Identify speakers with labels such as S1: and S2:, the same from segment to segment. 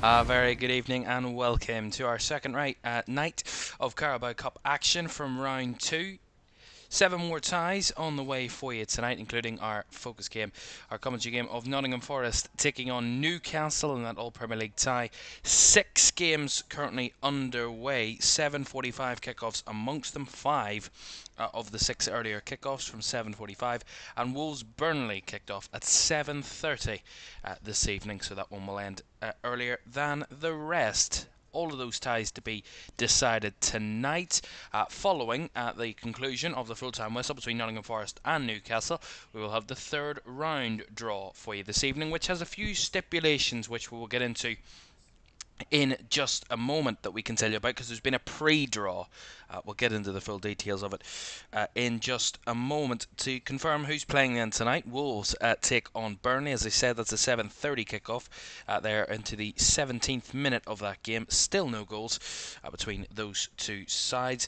S1: A very good evening and welcome to our second night of Carabao Cup action from round two. Seven more ties on the way for you tonight, including our focus game, our commentary game of Nottingham Forest taking on Newcastle in that All-Premier League tie. 6 games currently underway, 7:45 kickoffs amongst them, 5 of the 6 earlier kickoffs from 7:45, and Wolves-Burnley kicked off at 7:30 this evening, so that one will end earlier than the rest. All of those ties to be decided tonight. Following the conclusion of the full-time whistle between Nottingham Forest and Newcastle, we will have the third round draw for you this evening, which has a few stipulations which we will get into in just a moment that we can tell you about, because there's been a pre-draw. We'll get into the full details of it in just a moment. To confirm who's playing then tonight, Wolves take on Burnley. As I said, that's a 7:30 kickoff. They're into the 17th minute of that game. Still no goals between those two sides.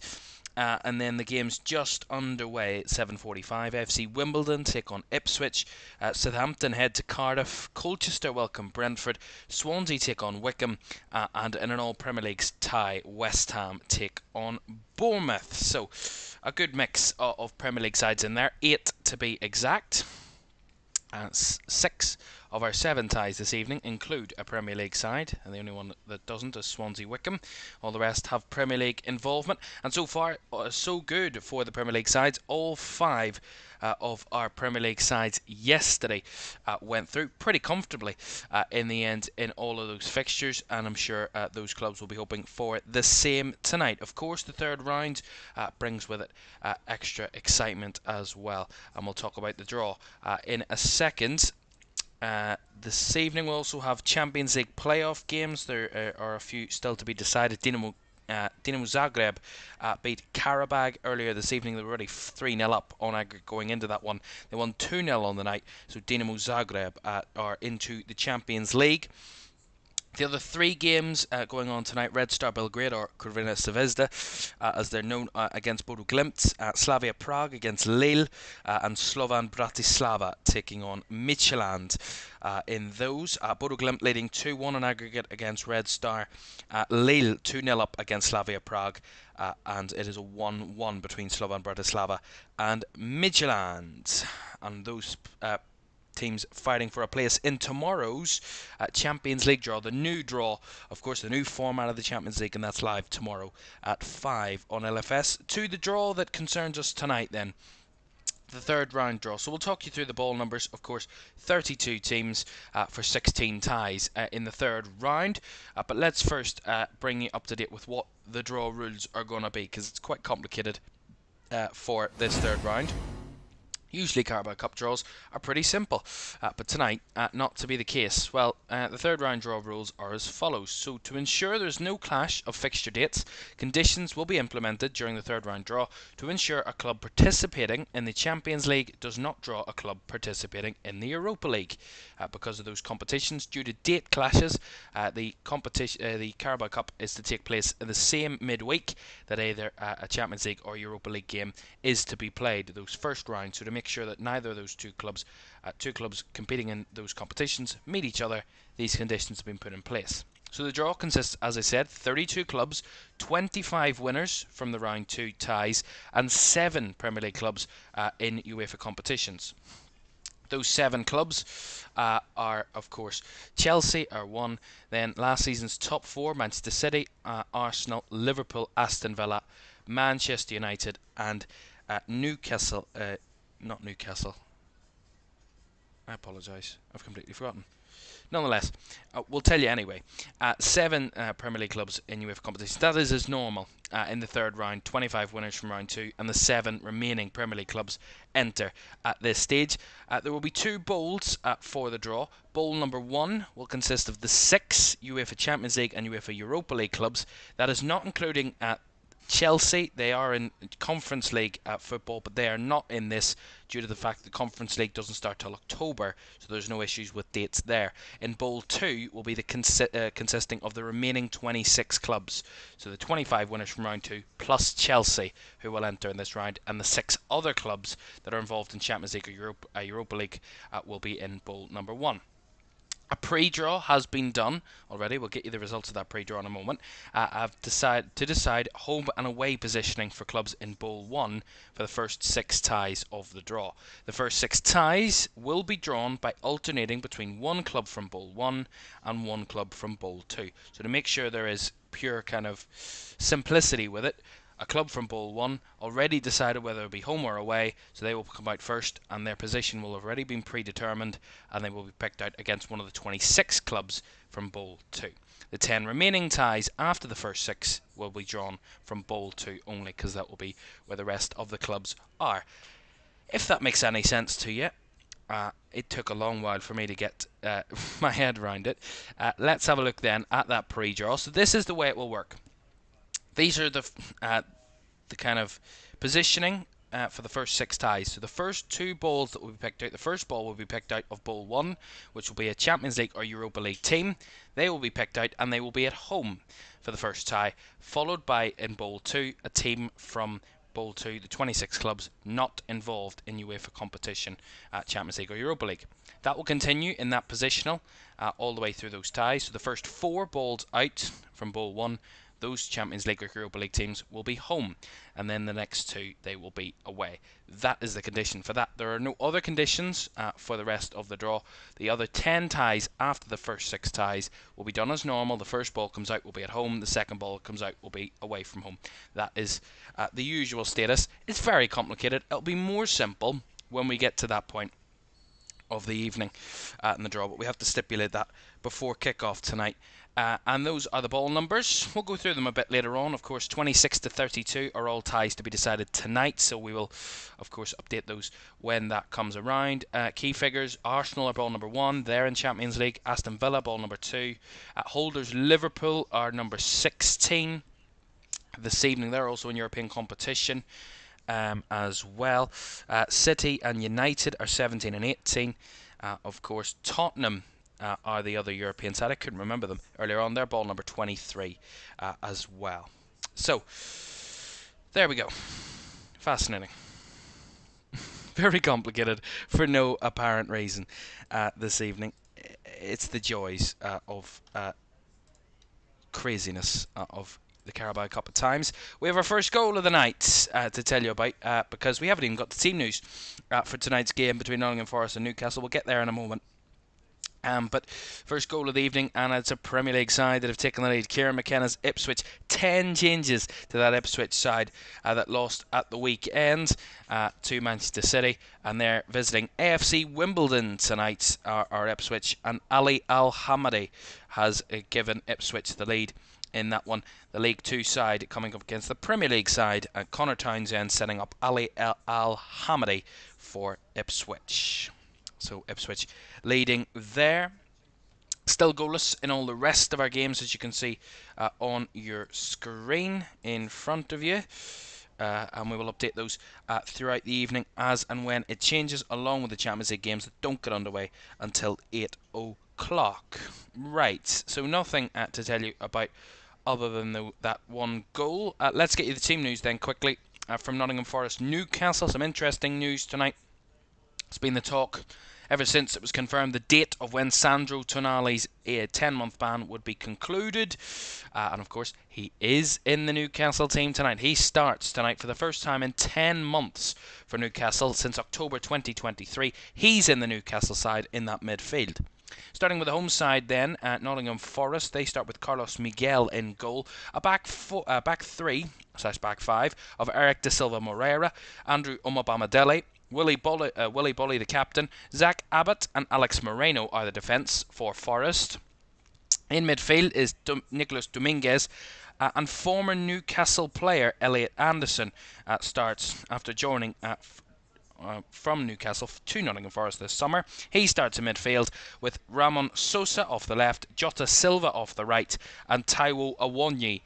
S1: And then the game's just underway at 7:45. FC Wimbledon take on Ipswich. Southampton head to Cardiff. Colchester welcome Brentford. Swansea take on Wycombe. And in an all-Premier League tie, West Ham take on Bournemouth. So a good mix of Premier League sides in there. 8 to be exact. 6 of our 7 ties this evening include a Premier League side, and the only one that doesn't is Swansea Wycombe. All the rest have Premier League involvement, and so far so good for the Premier League sides. All 5 of our Premier League sides yesterday went through pretty comfortably in the end in all of those fixtures, and I'm sure those clubs will be hoping for the same tonight. Of course, the third round brings with it extra excitement as well, and we'll talk about the draw in a second. This evening we'll also have Champions League playoff games. There are a few still to be decided. Dinamo Zagreb beat Carabao earlier this evening. They were already 3-0 up on aggregate going into that one. They won 2-0 on the night, so Dinamo Zagreb are into the Champions League. The other 3 games going on tonight: Red Star Belgrade, or Crvena Zvezda as they're known, against Bodo Glimt, Slavia Prague against Lille, and Slovan Bratislava taking on Midtjylland. In those, Bodo Glimt leading 2-1 on aggregate against Red Star, Lille 2-0 up against Slavia Prague, and it is a 1-1 between Slovan Bratislava and Midtjylland. And those teams fighting for a place in tomorrow's Champions League draw, the new draw, of course, the new format of the Champions League, and that's live tomorrow at 5 on LFS. To the draw that concerns us tonight then, the third round draw. So we'll talk you through the ball numbers. Of course, 32 teams for 16 ties in the third round, but let's first bring you up to date with what the draw rules are going to be, because it's quite complicated for this third round. Usually Carabao Cup draws are pretty simple, but tonight, not to be the case. Well, the third round draw rules are as follows. So to ensure there's no clash of fixture dates, conditions will be implemented during the third round draw to ensure a club participating in the Champions League does not draw a club participating in the Europa League. Because of those competitions, due to date clashes, the Carabao Cup is to take place in the same midweek that either a Champions League or Europa League game is to be played, those first rounds. So to make sure that neither of those two clubs competing in those competitions meet each other, these conditions have been put in place. So the draw consists, as I said, 32 clubs, 25 winners from the round 2 ties, and 7 Premier League clubs in UEFA competitions. Those 7 clubs are, of course, Chelsea are 1, then last season's top 4, Manchester City, Arsenal, Liverpool, Aston Villa, Manchester United, and Newcastle. Not Newcastle. I apologise. I've completely forgotten. Nonetheless, we'll tell you anyway. 7 Premier League clubs in UEFA competitions. That is as normal in the third round. 25 winners from round 2, and the 7 remaining Premier League clubs enter at this stage. There will be 2 bowls for the draw. Bowl number 1 will consist of the 6 UEFA Champions League and UEFA Europa League clubs. That is not including Chelsea. They are in Conference League football, but they are not in this due to the fact that the Conference League doesn't start till October, so there's no issues with dates there. In Bowl 2 will be the consisting of the remaining 26 clubs, so the 25 winners from round 2 plus Chelsea, who will enter in this round, and the 6 other clubs that are involved in Champions League or Europa League will be in Bowl number 1. A pre-draw has been done already. We'll get you the results of that pre-draw in a moment. I've decided to decide home and away positioning for clubs in Bowl 1 for the first 6 ties of the draw. The first 6 ties will be drawn by alternating between one club from Bowl 1 and one club from Bowl 2. So to make sure there is pure kind of simplicity with it, a club from Bowl 1 already decided whether it will be home or away, so they will come out first, and their position will have already been predetermined, and they will be picked out against one of the 26 clubs from Bowl 2. The 10 remaining ties after the first 6 will be drawn from Bowl 2 only, because that will be where the rest of the clubs are. If that makes any sense to you. It took a long while for me to get my head around it. Let's have a look then at that pre-draw. So this is the way it will work. These are the kind of positioning for the first 6 ties. So the first 2 balls that will be picked out, the first ball will be picked out of Bowl 1, which will be a Champions League or Europa League team. They will be picked out and they will be at home for the first tie, followed by, in Bowl 2, a team from Bowl 2, the 26 clubs not involved in UEFA competition at Champions League or Europa League. That will continue in that positional all the way through those ties. So the first 4 balls out from Bowl 1, those Champions League or Europa League teams will be home, and then the next 2 they will be away. That is the condition for that. There are no other conditions for the rest of the draw. The other 10 ties after the first 6 ties will be done as normal. The first ball comes out will be at home, the second ball comes out will be away from home. That is the usual status. It's very complicated. It'll be more simple when we get to that point of the evening in the draw, but we have to stipulate that before kick-off tonight. And those are the ball numbers. We'll go through them a bit later on. Of course, 26 to 32 are all ties to be decided tonight, so we will, of course, update those when that comes around. Key figures: Arsenal are ball number 1. They're in Champions League. Aston Villa, ball number 2. Holders Liverpool are number 16. This evening, they're also in European competition as well. City and United are 17 and 18. Of course, Tottenham are the other European side. I couldn't remember them earlier on. They're ball number 23 as well. So, there we go. Fascinating. Very complicated for no apparent reason this evening. It's the joys of craziness of the Carabao Cup at times. We have our first goal of the night to tell you about because we haven't even got the team news for tonight's game between Nottingham Forest and Newcastle. We'll get there in a moment. But first goal of the evening, and it's a Premier League side that have taken the lead. Kieran McKenna's Ipswich. 10 changes to that Ipswich side that lost at the weekend to Manchester City, and they're visiting AFC Wimbledon tonight. Our Ipswich, and Ali Al-Hamadi has given Ipswich the lead in that one. The League 2 side coming up against the Premier League side, and Connor Townsend setting up Ali Al-Hamadi for Ipswich. So Ipswich leading there. Still goalless in all the rest of our games, as you can see on your screen in front of you. And we will update those throughout the evening as and when it changes, along with the Champions League games that don't get underway until 8 o'clock. Right, so nothing to tell you about other than that one goal. Let's get you the team news then quickly from Nottingham Forest Newcastle. Some interesting news tonight. It's been the talk ever since it was confirmed the date of when Sandro Tonali's 10-month ban would be concluded. And of course, he is in the Newcastle team tonight. He starts tonight for the first time in 10 months for Newcastle since October 2023. He's in the Newcastle side in that midfield. Starting with the home side then, at Nottingham Forest, they start with Carlos Miguel in goal. A back 3/back 5 of Eric Da Silva Moreira, Andrew Omobamidele, Willie Bolly the captain, Zach Abbott and Alex Moreno are the defence for Forest. In midfield is Nicolas Dominguez, and former Newcastle player Elliot Anderson starts after joining from Newcastle to Nottingham Forest this summer. He starts in midfield with Ramon Sosa off the left, Jota Silva off the right, and Taiwo Awoniyi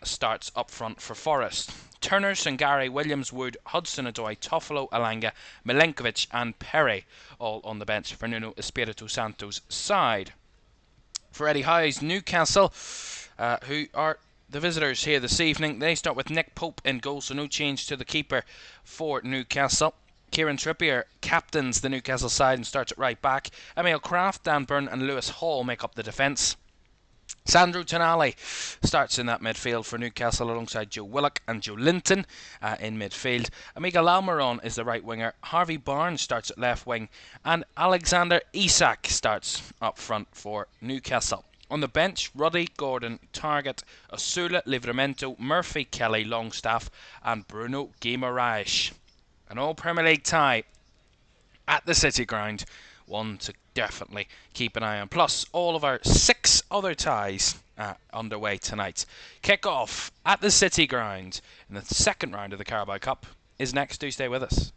S1: starts up front for Forest. Turner, Sangare, Williams, Wood, Hudson-Odoi, Toffolo, Alanga, Milenkovic and Perry all on the bench for Nuno Espirito Santo's side. For Eddie Howe's Newcastle, who are the visitors here this evening, they start with Nick Pope in goal, so no change to the keeper for Newcastle. Kieran Trippier captains the Newcastle side and starts at right back. Emil Kraft, Dan Burn and Lewis Hall make up the defence. Sandro Tonali starts in that midfield for Newcastle alongside Joe Willock and Joe Linton in midfield. Amiga Almiron is the right winger. Harvey Barnes starts at left wing. And Alexander Isak starts up front for Newcastle. On the bench, Ruddy, Gordon, Target, Osula, Livramento, Murphy, Kelly, Longstaff and Bruno Guimaraes. An all-Premier League tie at the City Ground. One to definitely keep an eye on. Plus, all of our 6 other ties underway tonight. Kick-off at the City Ground in the second round of the Carabao Cup is next. Do stay with us.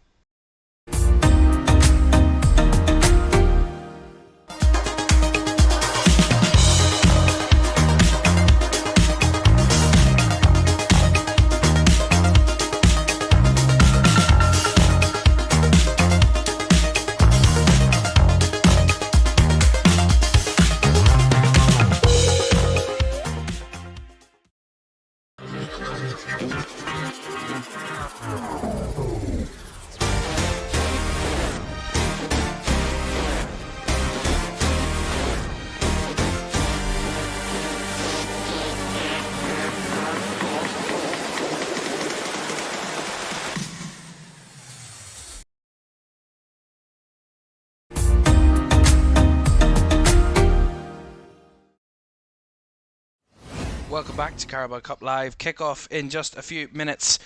S1: Welcome back to Carabao Cup Live. Kick-off in just a few minutes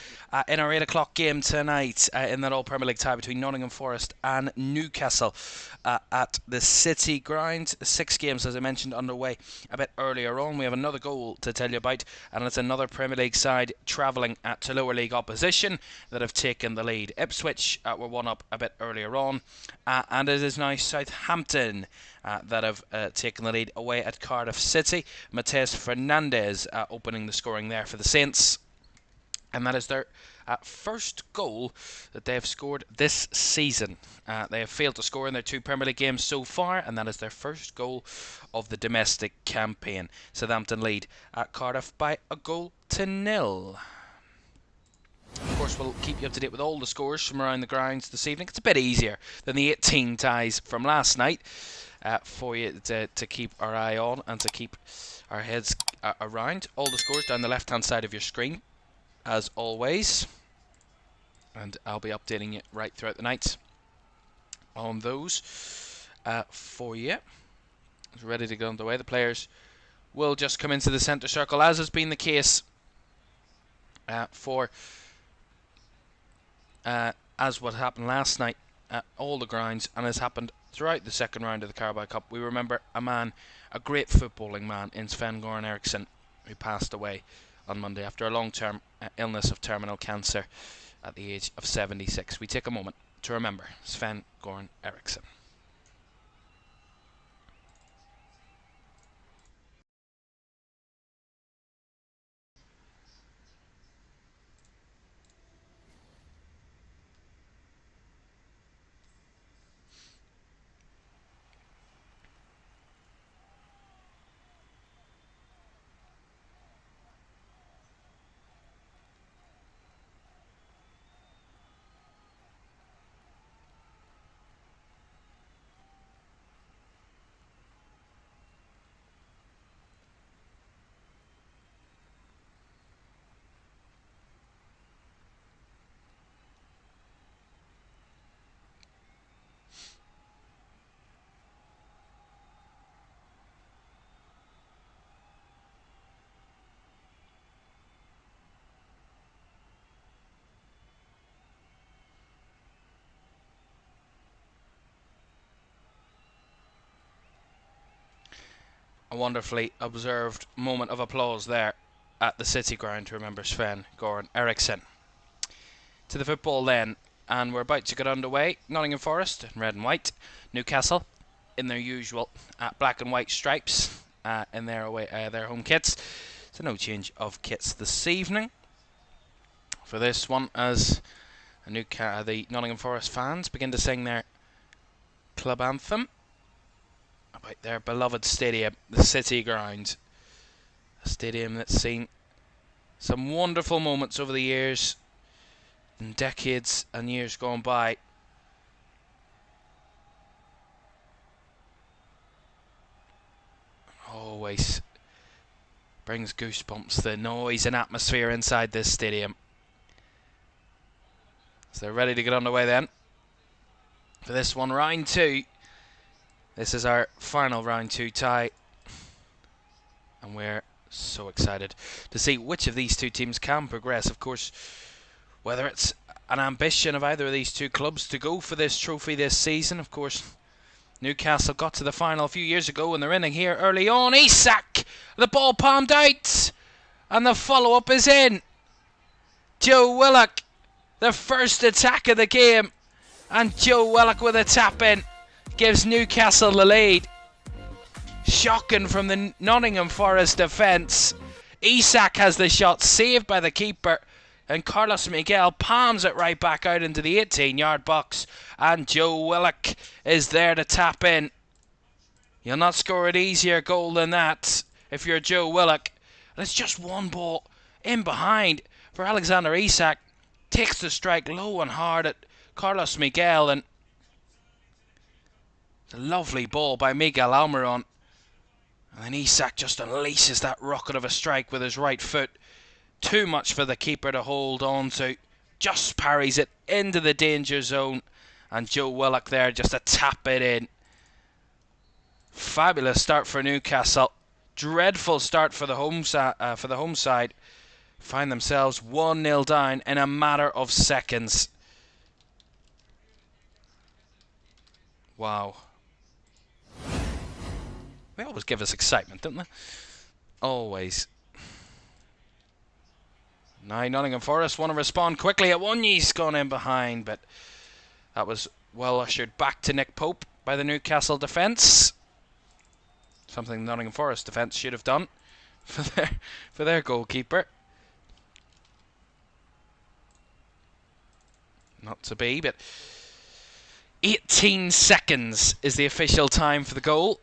S1: in our 8 o'clock game tonight in that All-Premier League tie between Nottingham Forest and Newcastle at the City Ground. 6 games, as I mentioned, underway a bit earlier on. We have another goal to tell you about, and it's another Premier League side travelling to lower league opposition that have taken the lead. Ipswich were one up a bit earlier on, and it is now Southampton that have taken the lead away at Cardiff City. Mateus Fernandes opening the scoring there for the Saints. And that is their first goal that they have scored this season. They have failed to score in their 2 Premier League games so far, and that is their first goal of the domestic campaign. Southampton lead at Cardiff by 1-0. Of course, we'll keep you up to date with all the scores from around the grounds this evening. It's a bit easier than the 18 ties from last night for you to keep our eye on and to keep our heads around. All the scores down the left-hand side of your screen, as always. And I'll be updating you right throughout the night on those for you. It's ready to go underway. The players will just come into the centre circle, as has been the case for as what happened last night at all the grounds and has happened throughout the second round of the Carabao Cup. We remember a great footballing man in Sven-Goran Eriksson, who passed away on Monday after a long-term illness of terminal cancer at the age of 76. We take a moment to remember Sven-Goran Eriksson. A wonderfully observed moment of applause there at the City Ground to remember Sven-Goran Eriksson. To the football then, and we're about to get underway. Nottingham Forest in red and white, Newcastle in their usual black and white stripes in their home kits. So no change of kits this evening for this one, as the Nottingham Forest fans begin to sing their club anthem about their beloved stadium, the City Ground. A stadium that's seen some wonderful moments over the years, and decades and years gone by. Always brings goosebumps, the noise and atmosphere inside this stadium. So they're ready to get underway then for this one, round 2. This is our final round 2 tie, and we're so excited to see which of these two teams can progress. Of course, whether it's an ambition of either of these two clubs to go for this trophy this season. Of course, Newcastle got to the final a few years ago, and they're in here early on. Isak, the ball palmed out, and the follow-up is in. Joe Willock, the first attack of the game, and Joe Willock with a tap in gives Newcastle the lead. Shocking from the Nottingham Forest defence. Isak has the shot saved by the keeper, and Carlos Miguel palms it right back out into the 18-yard box, and Joe Willock is there to tap in. You'll not score an easier goal than that if you're Joe Willock. And it's just one ball in behind for Alexander Isak. Takes the strike low and hard at Carlos Miguel, and a lovely ball by Miguel Almiron. And then Isak just unleashes that rocket of a strike with his right foot. Too much for the keeper to hold on to. Just parries it into the danger zone. And Joe Willock there just to tap it in. Fabulous start for Newcastle. Dreadful start for the home side. Find themselves 1-0 down in a matter of seconds. Wow. They always give us excitement, don't they? Always. Now Nottingham Forest want to respond quickly. Awoniyi's gone in behind, but that was well ushered back to Nick Pope by the Newcastle defence. Something the Nottingham Forest defence should have done for their goalkeeper. Not to be, but 18 seconds is the official time for the goal.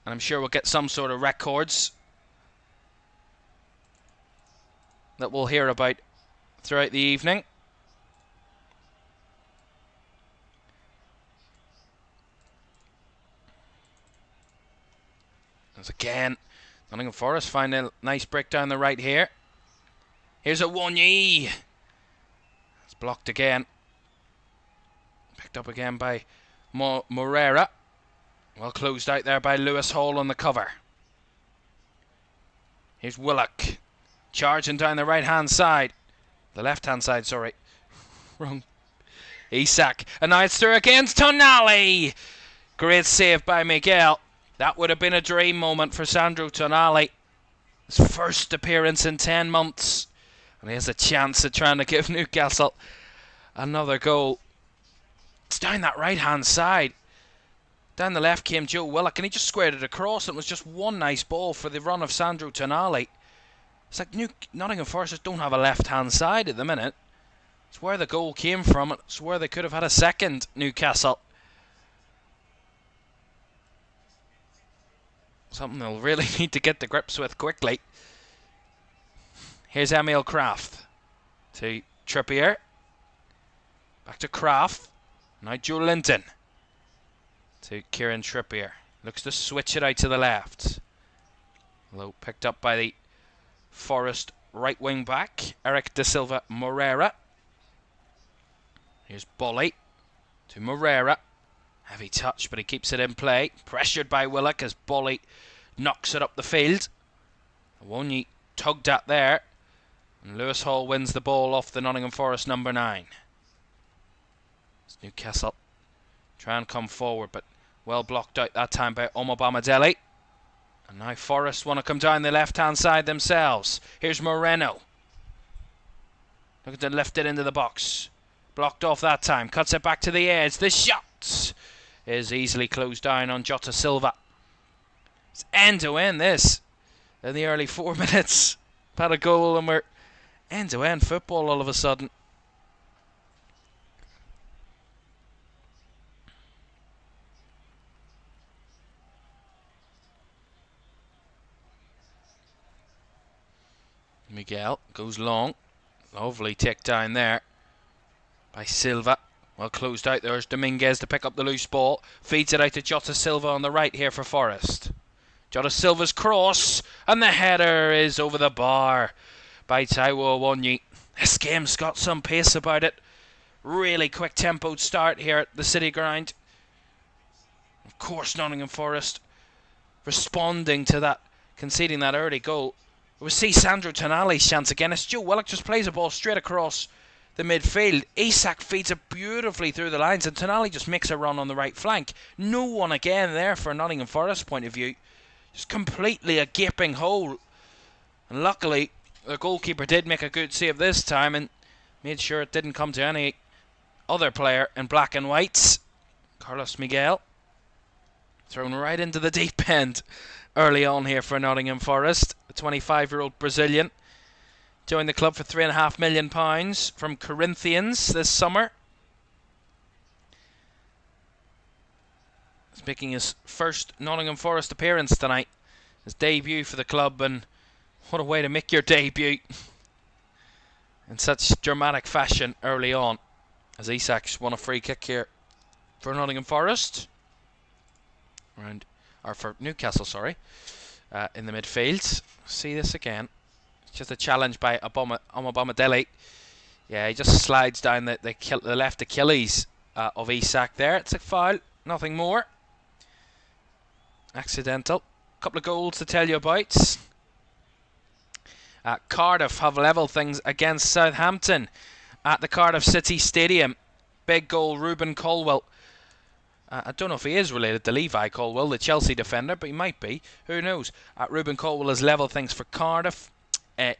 S1: And I'm sure we'll get some sort of records that we'll hear about throughout the evening. As again, Nottingham Forest find a nice break down the right here. Here's Awoniyi. It's blocked again. Picked up again by Moreira. Well closed out there by Lewis Hall on the cover. Here's Willock. Charging down the right-hand side. The left-hand side, sorry. Wrong. Isak. And now it's through against Tonali. Great save by Miguel. That would have been a dream moment for Sandro Tonali. His first appearance in 10 months. And he has a chance at trying to give Newcastle another goal. It's down that right-hand side. Down the left came Joe Willock, and he just squared it across. It was just one nice ball for the run of Sandro Tonali. It's like Nottingham Forest just don't have a left-hand side at the minute. It's where the goal came from. It's where they could have had a second, Newcastle. Something they'll really need to get to grips with quickly. Here's Emil Kraft to Trippier. Back to Kraft. Now Joe Linton to Kieran Trippier. Looks to switch it out to the left. Although picked up by the Forest right wing back, Eric Da Silva Moreira. Here's Bolly to Moreira. Heavy touch, but he keeps it in play. Pressured by Willock as Bolly knocks it up the field. Awoniyi tugged at there. And Lewis Hall wins the ball off the Nottingham Forest number 9. It's Newcastle try and come forward, but well blocked out that time by Omobamidele. And now Forest want to come down the left-hand side themselves. Here's Moreno. Looking to lift it into the box. Blocked off that time. Cuts it back to the edge. The shot is easily closed down on Jota Silva. It's end-to-end this. In the early 4 minutes. Had a goal and we're end-to-end football all of a sudden. Miguel goes long. Lovely tick down there by Silva. Well closed out. There's Dominguez to pick up the loose ball. Feeds it out to Jota Silva on the right here for Forest. Jota Silva's cross, and the header is over the bar by Taiwo Awoniyi. This game's got some pace about it. Really quick tempoed start here at the City Ground. Of course, Nottingham Forest responding to that, conceding that early goal. We see Sandro Tonali's chance again. It's Joe Willock just plays a ball straight across the midfield. Isak feeds it beautifully through the lines, and Tonali just makes a run on the right flank. No one again there for Nottingham Forest point of view. Just completely a gaping hole. And luckily, the goalkeeper did make a good save this time and made sure it didn't come to any other player in black and whites. Carlos Miguel thrown right into the deep end early on here for Nottingham Forest. A 25-year-old Brazilian joined the club for £3.5 million from Corinthians this summer. He's making his first Nottingham Forest appearance tonight. His debut for the club, and what a way to make your debut in such dramatic fashion early on, as Isak's won a free kick here for Nottingham Forest. For Newcastle, sorry, in the midfield. See this again. It's just a challenge by Omobamidele. Yeah, he just slides down the left Achilles of Isak there. It's a foul, nothing more. Accidental. Couple of goals to tell you about. Cardiff have levelled things against Southampton at the Cardiff City Stadium. Big goal, Ruben Colwill. I don't know if he is related to Levi Colwill, the Chelsea defender, but he might be. Who knows? Ruben Colwill has levelled things for Cardiff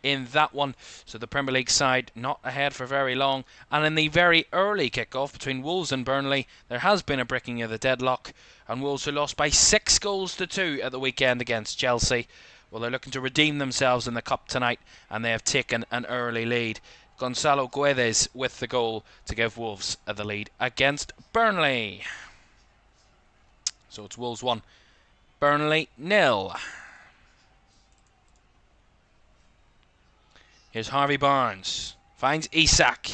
S1: in that one. So the Premier League side not ahead for very long. And in the very early kick-off between Wolves and Burnley, there has been a breaking of the deadlock. And Wolves who lost by 6-2 at the weekend against Chelsea. Well, they're looking to redeem themselves in the Cup tonight, and they have taken an early lead. Gonzalo Guedes with the goal to give Wolves the lead against Burnley. So it's Wolves 1, Burnley 0. Here's Harvey Barnes. Finds Isak.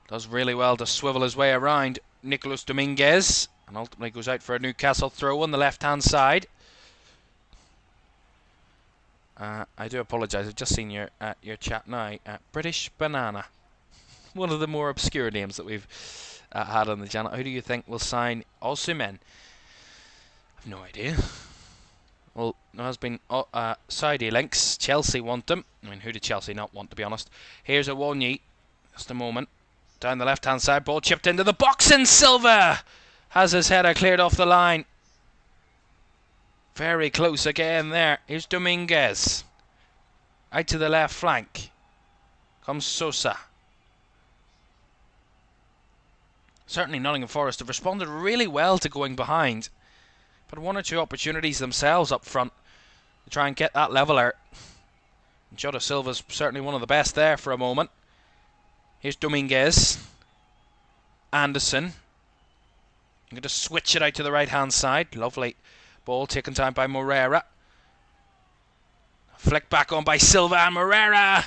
S1: Does really well to swivel his way around Nicolas Dominguez. And ultimately goes out for a Newcastle throw on the left-hand side. I do apologise. I've just seen your chat now. British Banana. One of the more obscure names that we've had on the channel. Who do you think will sign Osimhen? I've no idea. Well, there has been Saudi links. Chelsea want them. I mean, who did Chelsea not want, to be honest? Here's Awoniyi. Just a moment. Down the left-hand side. Ball chipped into the box, and Silva has his header cleared off the line. Very close again there. Here's Dominguez. Out to the left flank. Comes Sosa. Certainly Nottingham Forest have responded really well to going behind. But one or two opportunities themselves up front to try and get that leveller. Jota Silva's certainly one of the best there for a moment. Here's Dominguez. Anderson. I'm going to switch it out to the right-hand side. Lovely ball taken down by Moreira. Flick back on by Silva, and Moreira.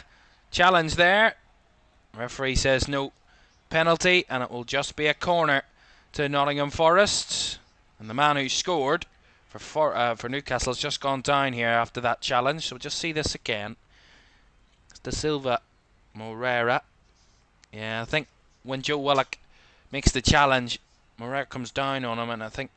S1: Challenge there. Referee says no penalty, and it will just be a corner to Nottingham Forest. And the man who scored for Newcastle has just gone down here after that challenge. So we'll just see this again. It's De Silva, Moreira. Yeah, I think when Joe Willock makes the challenge, Moreira comes down on him, and I think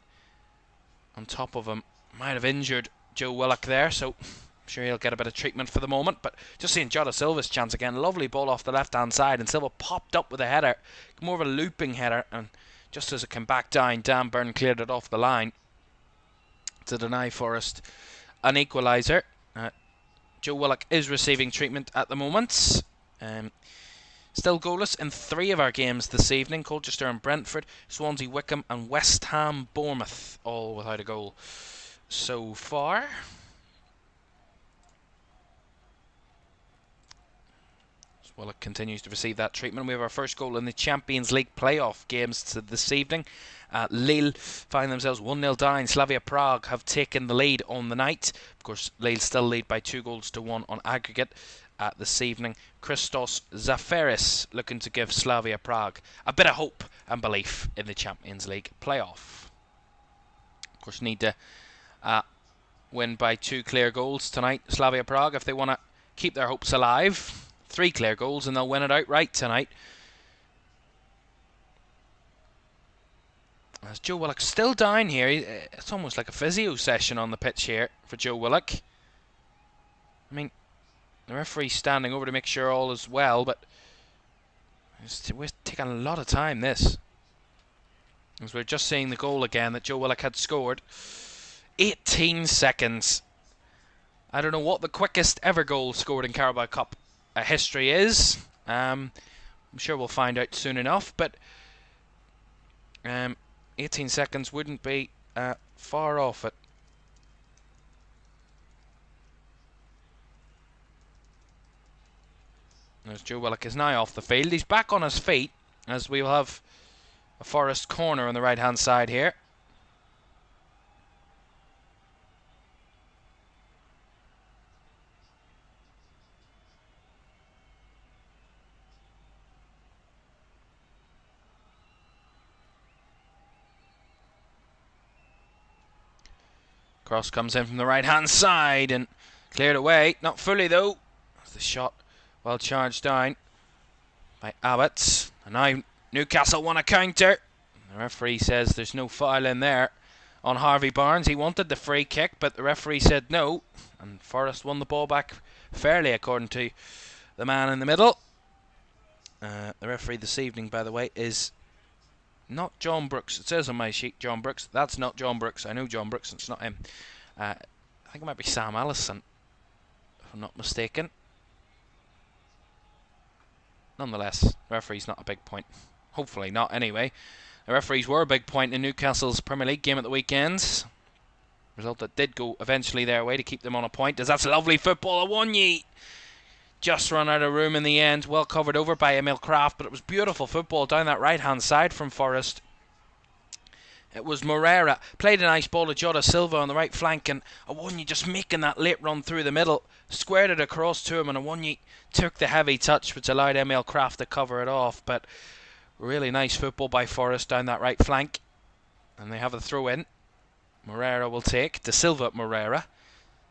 S1: on top of him might have injured Joe Willock there. So I'm sure he'll get a bit of treatment for the moment. But just seeing Jota Silva's chance again. Lovely ball off the left-hand side, and Silva popped up with a header. More of a looping header, and just as it came back down, Dan Burn cleared it off the line to deny Forest an equaliser. Joe Willock is receiving treatment at the moment. Still goalless in 3 of our games this evening. Colchester and Brentford, Swansea, Wycombe and West Ham, Bournemouth, all without a goal so far. Willock continues to receive that treatment. We have our first goal in the Champions League playoff games this evening. Lille find themselves 1-0 down. Slavia Prague have taken the lead on the night. Of course, Lille still lead by 2-1 on aggregate this evening. Christos Zaferis looking to give Slavia Prague a bit of hope and belief in the Champions League playoff. Of course, need to win by 2 clear goals tonight, Slavia Prague, if they want to keep their hopes alive. 3 clear goals and they'll win it outright tonight. As Joe Willock still down here, it's almost like a physio session on the pitch here for Joe Willock. I mean, the referee's standing over to make sure all is well, but we're taking a lot of time, this. As we're just seeing the goal again that Joe Willock had scored. 18 seconds. I don't know what the quickest ever goal scored in Carabao Cup history is. I'm sure we'll find out soon enough, but 18 seconds wouldn't be far off it. As Joe Willock is now off the field. He's back on his feet as we will have a Forest corner on the right hand side here. Cross comes in from the right hand side and cleared away. Not fully though. The shot well charged down by Abbott. And now Newcastle want a counter. The referee says there's no foul in there on Harvey Barnes. He wanted the free kick, but the referee said no. And Forest won the ball back fairly, according to the man in the middle. The referee this evening, by the way, is not John Brooks. It says on my sheet John Brooks. That's not John Brooks. I know John Brooks. It's not him. I think it might be Sam Allison, if I'm not mistaken. Nonetheless, the referee's not a big point. Hopefully not, anyway. The referees were a big point in Newcastle's Premier League game at the weekend. Result that did go eventually their way to keep them on a point. As that's lovely football. Awonyi just run out of room in the end. Well covered over by Emil Kraft, but it was beautiful football down that right-hand side from Forest. It was Moreira. Played a nice ball to Jota Silva on the right flank, and Awonyi just making that late run through the middle. Squared it across to him, and Awonyi took the heavy touch, which allowed Emil Kraft to cover it off. But really nice football by Forest down that right flank. And they have a throw in. Moreira will take. De Silva Moreira,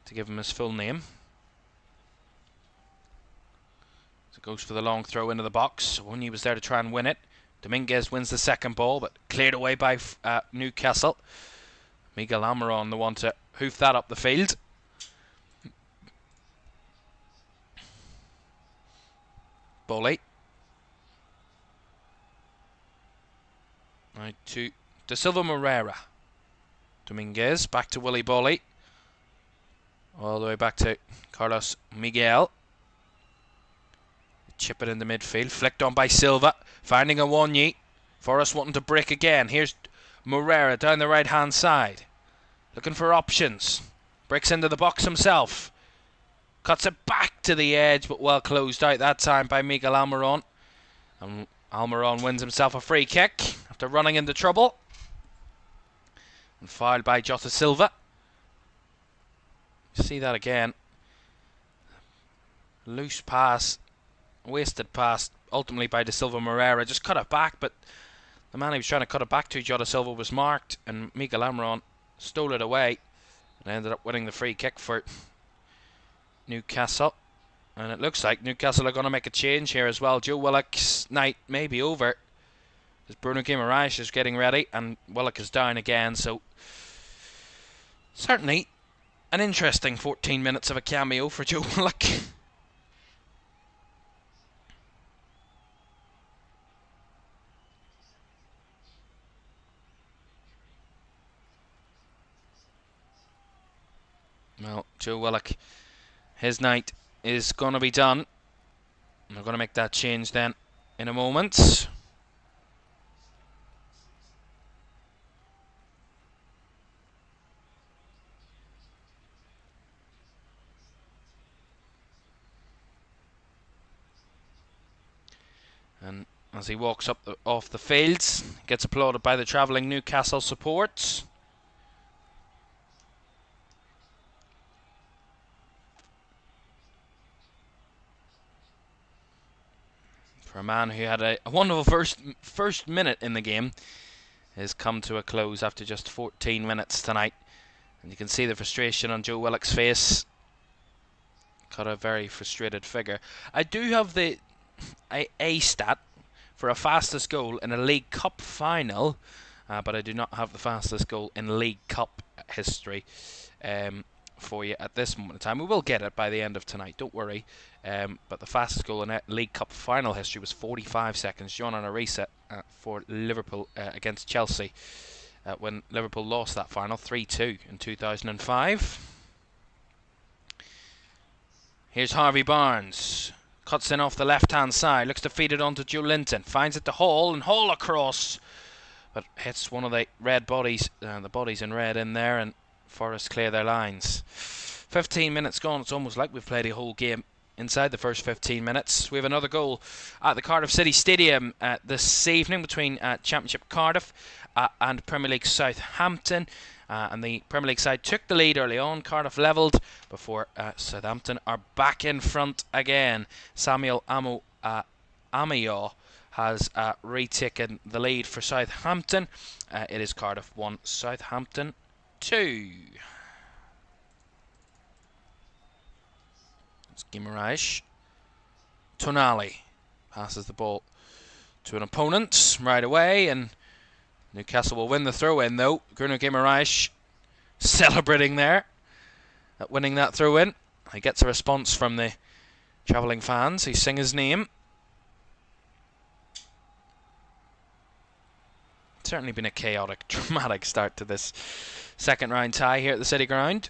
S1: to give him his full name. So it goes for the long throw into the box. Awonyi was there to try and win it. Dominguez wins the second ball, but cleared away by Newcastle. Miguel Almiron, the one to hoof that up the field. Bolly. Right to De Silva Moreira. Dominguez, back to Willy Bolly. All the way back to Carlos Miguel. Chip it into midfield, flicked on by Silva, finding Awonyi. Forest wanting to break again. Here's Moreira down the right hand side, looking for options. Breaks into the box himself, cuts it back to the edge, but well closed out that time by Miguel Almiron. And Almiron wins himself a free kick after running into trouble. And fouled by Jota Silva. See that again. Loose pass. Wasted pass, ultimately by De Silva Moreira. Just cut it back, but the man he was trying to cut it back to, Jota Silva, was marked, and Miguel Almiron stole it away and ended up winning the free kick for Newcastle. And it looks like Newcastle are going to make a change here as well. Joe Willock's night may be over, as Bruno Guimaraes is getting ready, and Willock is down again. So certainly an interesting 14 minutes of a cameo for Joe Willock. Well, Joe Willock, his night is going to be done. We're going to make that change then in a moment. And as he walks up off the field, gets applauded by the travelling Newcastle support. For a man who had a wonderful first minute in the game, has come to a close after just 14 minutes tonight. And you can see the frustration on Joe Willock's face. Got a very frustrated figure. I do have the a stat for a fastest goal in a League Cup final, but I do not have the fastest goal in League Cup history for you at this moment in time. We will get it by the end of tonight, don't worry. But the fastest goal in League Cup final history was 45 seconds. John on a reset for Liverpool against Chelsea when Liverpool lost that final 3-2 in 2005. Here's Harvey Barnes. Cuts in off the left-hand side. Looks to feed it on to Joe Linton. Finds it to Hall, and Hall across. But hits one of the red bodies, the bodies in red in there, and Forest clear their lines. 15 minutes gone. It's almost like we've played a whole game inside the first 15 minutes. We have another goal at the Cardiff City Stadium this evening between Championship Cardiff and Premier League Southampton. And the Premier League side took the lead early on. Cardiff levelled before Southampton are back in front again. Samuel Amayo has retaken the lead for Southampton. It is Cardiff 1, Southampton 2. It's Guimaraes. Tonali passes the ball to an opponent right away, and Newcastle will win the throw-in though. Bruno Guimaraes celebrating there at winning that throw-in. He gets a response from the travelling fans who sing his name. Certainly been a chaotic, dramatic start to this second round tie here at the City Ground.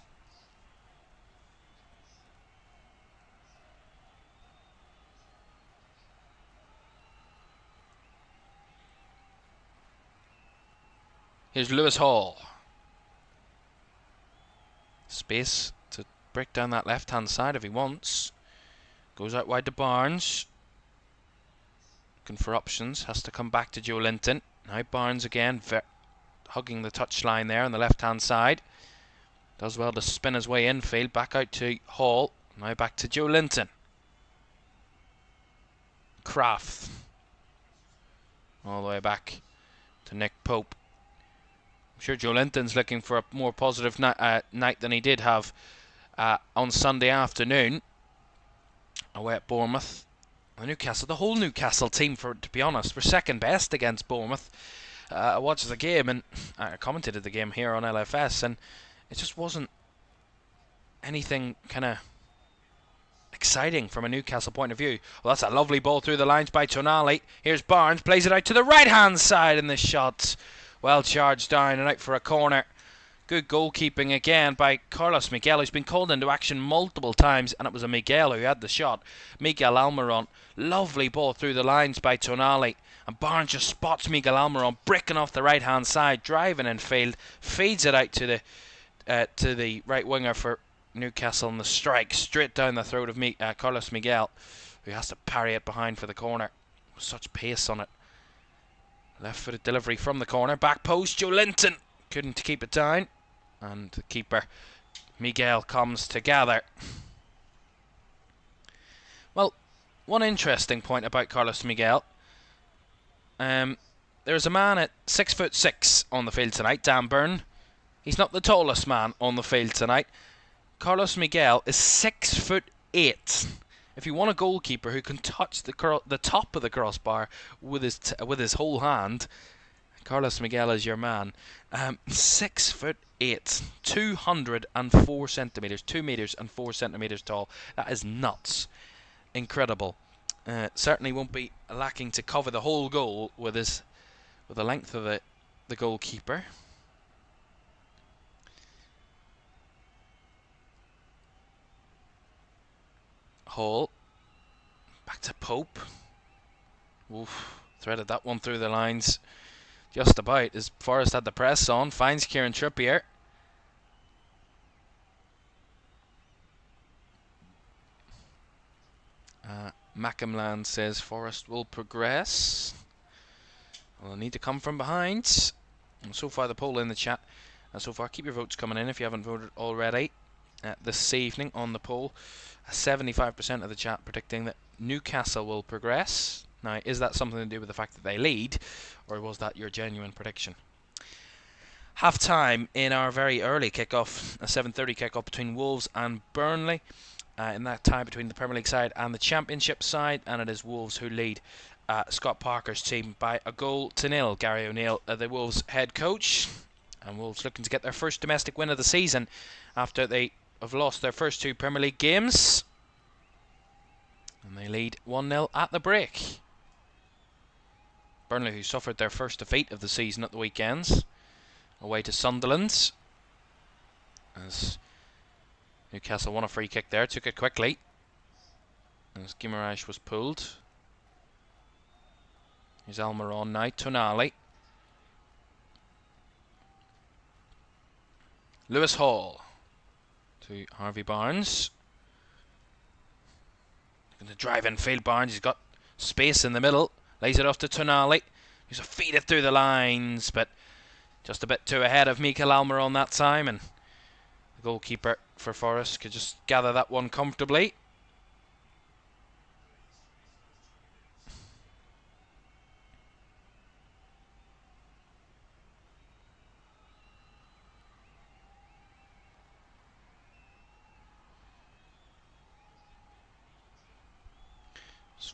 S1: Here's Lewis Hall. Space to break down that left-hand side if he wants. Goes out wide to Barnes. Looking for options. Has to come back to Joe Linton. Now Barnes again, hugging the touchline there on the left-hand side. Does well to spin his way infield. Back out to Hall. Now back to Joe Linton. Kraft. All the way back to Nick Pope. I'm sure Joe Linton's looking for a more positive night than he did have on Sunday afternoon away at Bournemouth. The whole Newcastle team, to be honest, were second best against Bournemouth. I watched the game and I commentated the game here on LFS, and it just wasn't anything kind of exciting from a Newcastle point of view. Well, that's a lovely ball through the lines by Tonali. Here's Barnes, plays it out to the right-hand side in the shot. Well charged down and out for a corner. Good goalkeeping again by Carlos Miguel, who's been called into action multiple times, and it was a Miguel who had the shot. Miguel Almiron. Lovely ball through the lines by Tonali. And Barnes just spots Miguel Almiron, breaking off the right-hand side, driving in field, feeds it out to the right winger for Newcastle, and the strike straight down the throat of Carlos Miguel, who has to parry it behind for the corner. Such pace on it. Left-footed delivery from the corner. Back post, Joe Linton. Couldn't keep it down. And the keeper, Miguel, comes to gather. Well, one interesting point about Carlos Miguel. There's a man at 6'6" on the field tonight, Dan Burn. He's not the tallest man on the field tonight. Carlos Miguel is 6'8". If you want a goalkeeper who can touch the top of the crossbar with his whole hand, Carlos Miguel is your man. 6'8", 204 centimeters, 2 meters and 4 centimeters tall. That is nuts, incredible. Certainly won't be lacking to cover the whole goal with the length of the goalkeeper. Hall. Back to Pope. Oof, threaded that one through the lines just about as Forrest had the press on. Finds Kieran Trippier. Macamland says Forrest will progress. Well, need to come from behind. And so far the poll in the chat. And so far, keep your votes coming in if you haven't voted already. This evening on the poll, 75% of the chat predicting that Newcastle will progress. Now, is that something to do with the fact that they lead, or was that your genuine prediction? half time in our very early kickoff, a 7:30 kickoff between Wolves and Burnley. In that tie between the Premier League side and the Championship side, and it is Wolves who lead Scott Parker's team by 1-0. Gary O'Neill, the Wolves head coach, and Wolves looking to get their first domestic win of the season after they have lost their first 2 Premier League games, and they lead 1-0 at the break. Burnley, who suffered their first defeat of the season at the weekends, away to Sunderland, as Newcastle won a free kick there, took it quickly as Guimaraes was pulled. Here's Almiron now, Tonali. Lewis Hall to Harvey Barnes. Going to drive in field Barnes, he's got space in the middle, lays it off to Tonali. He's a feed it through the lines, but just a bit too ahead of Mikel Almiron that time, and the goalkeeper for Forest could just gather that one comfortably.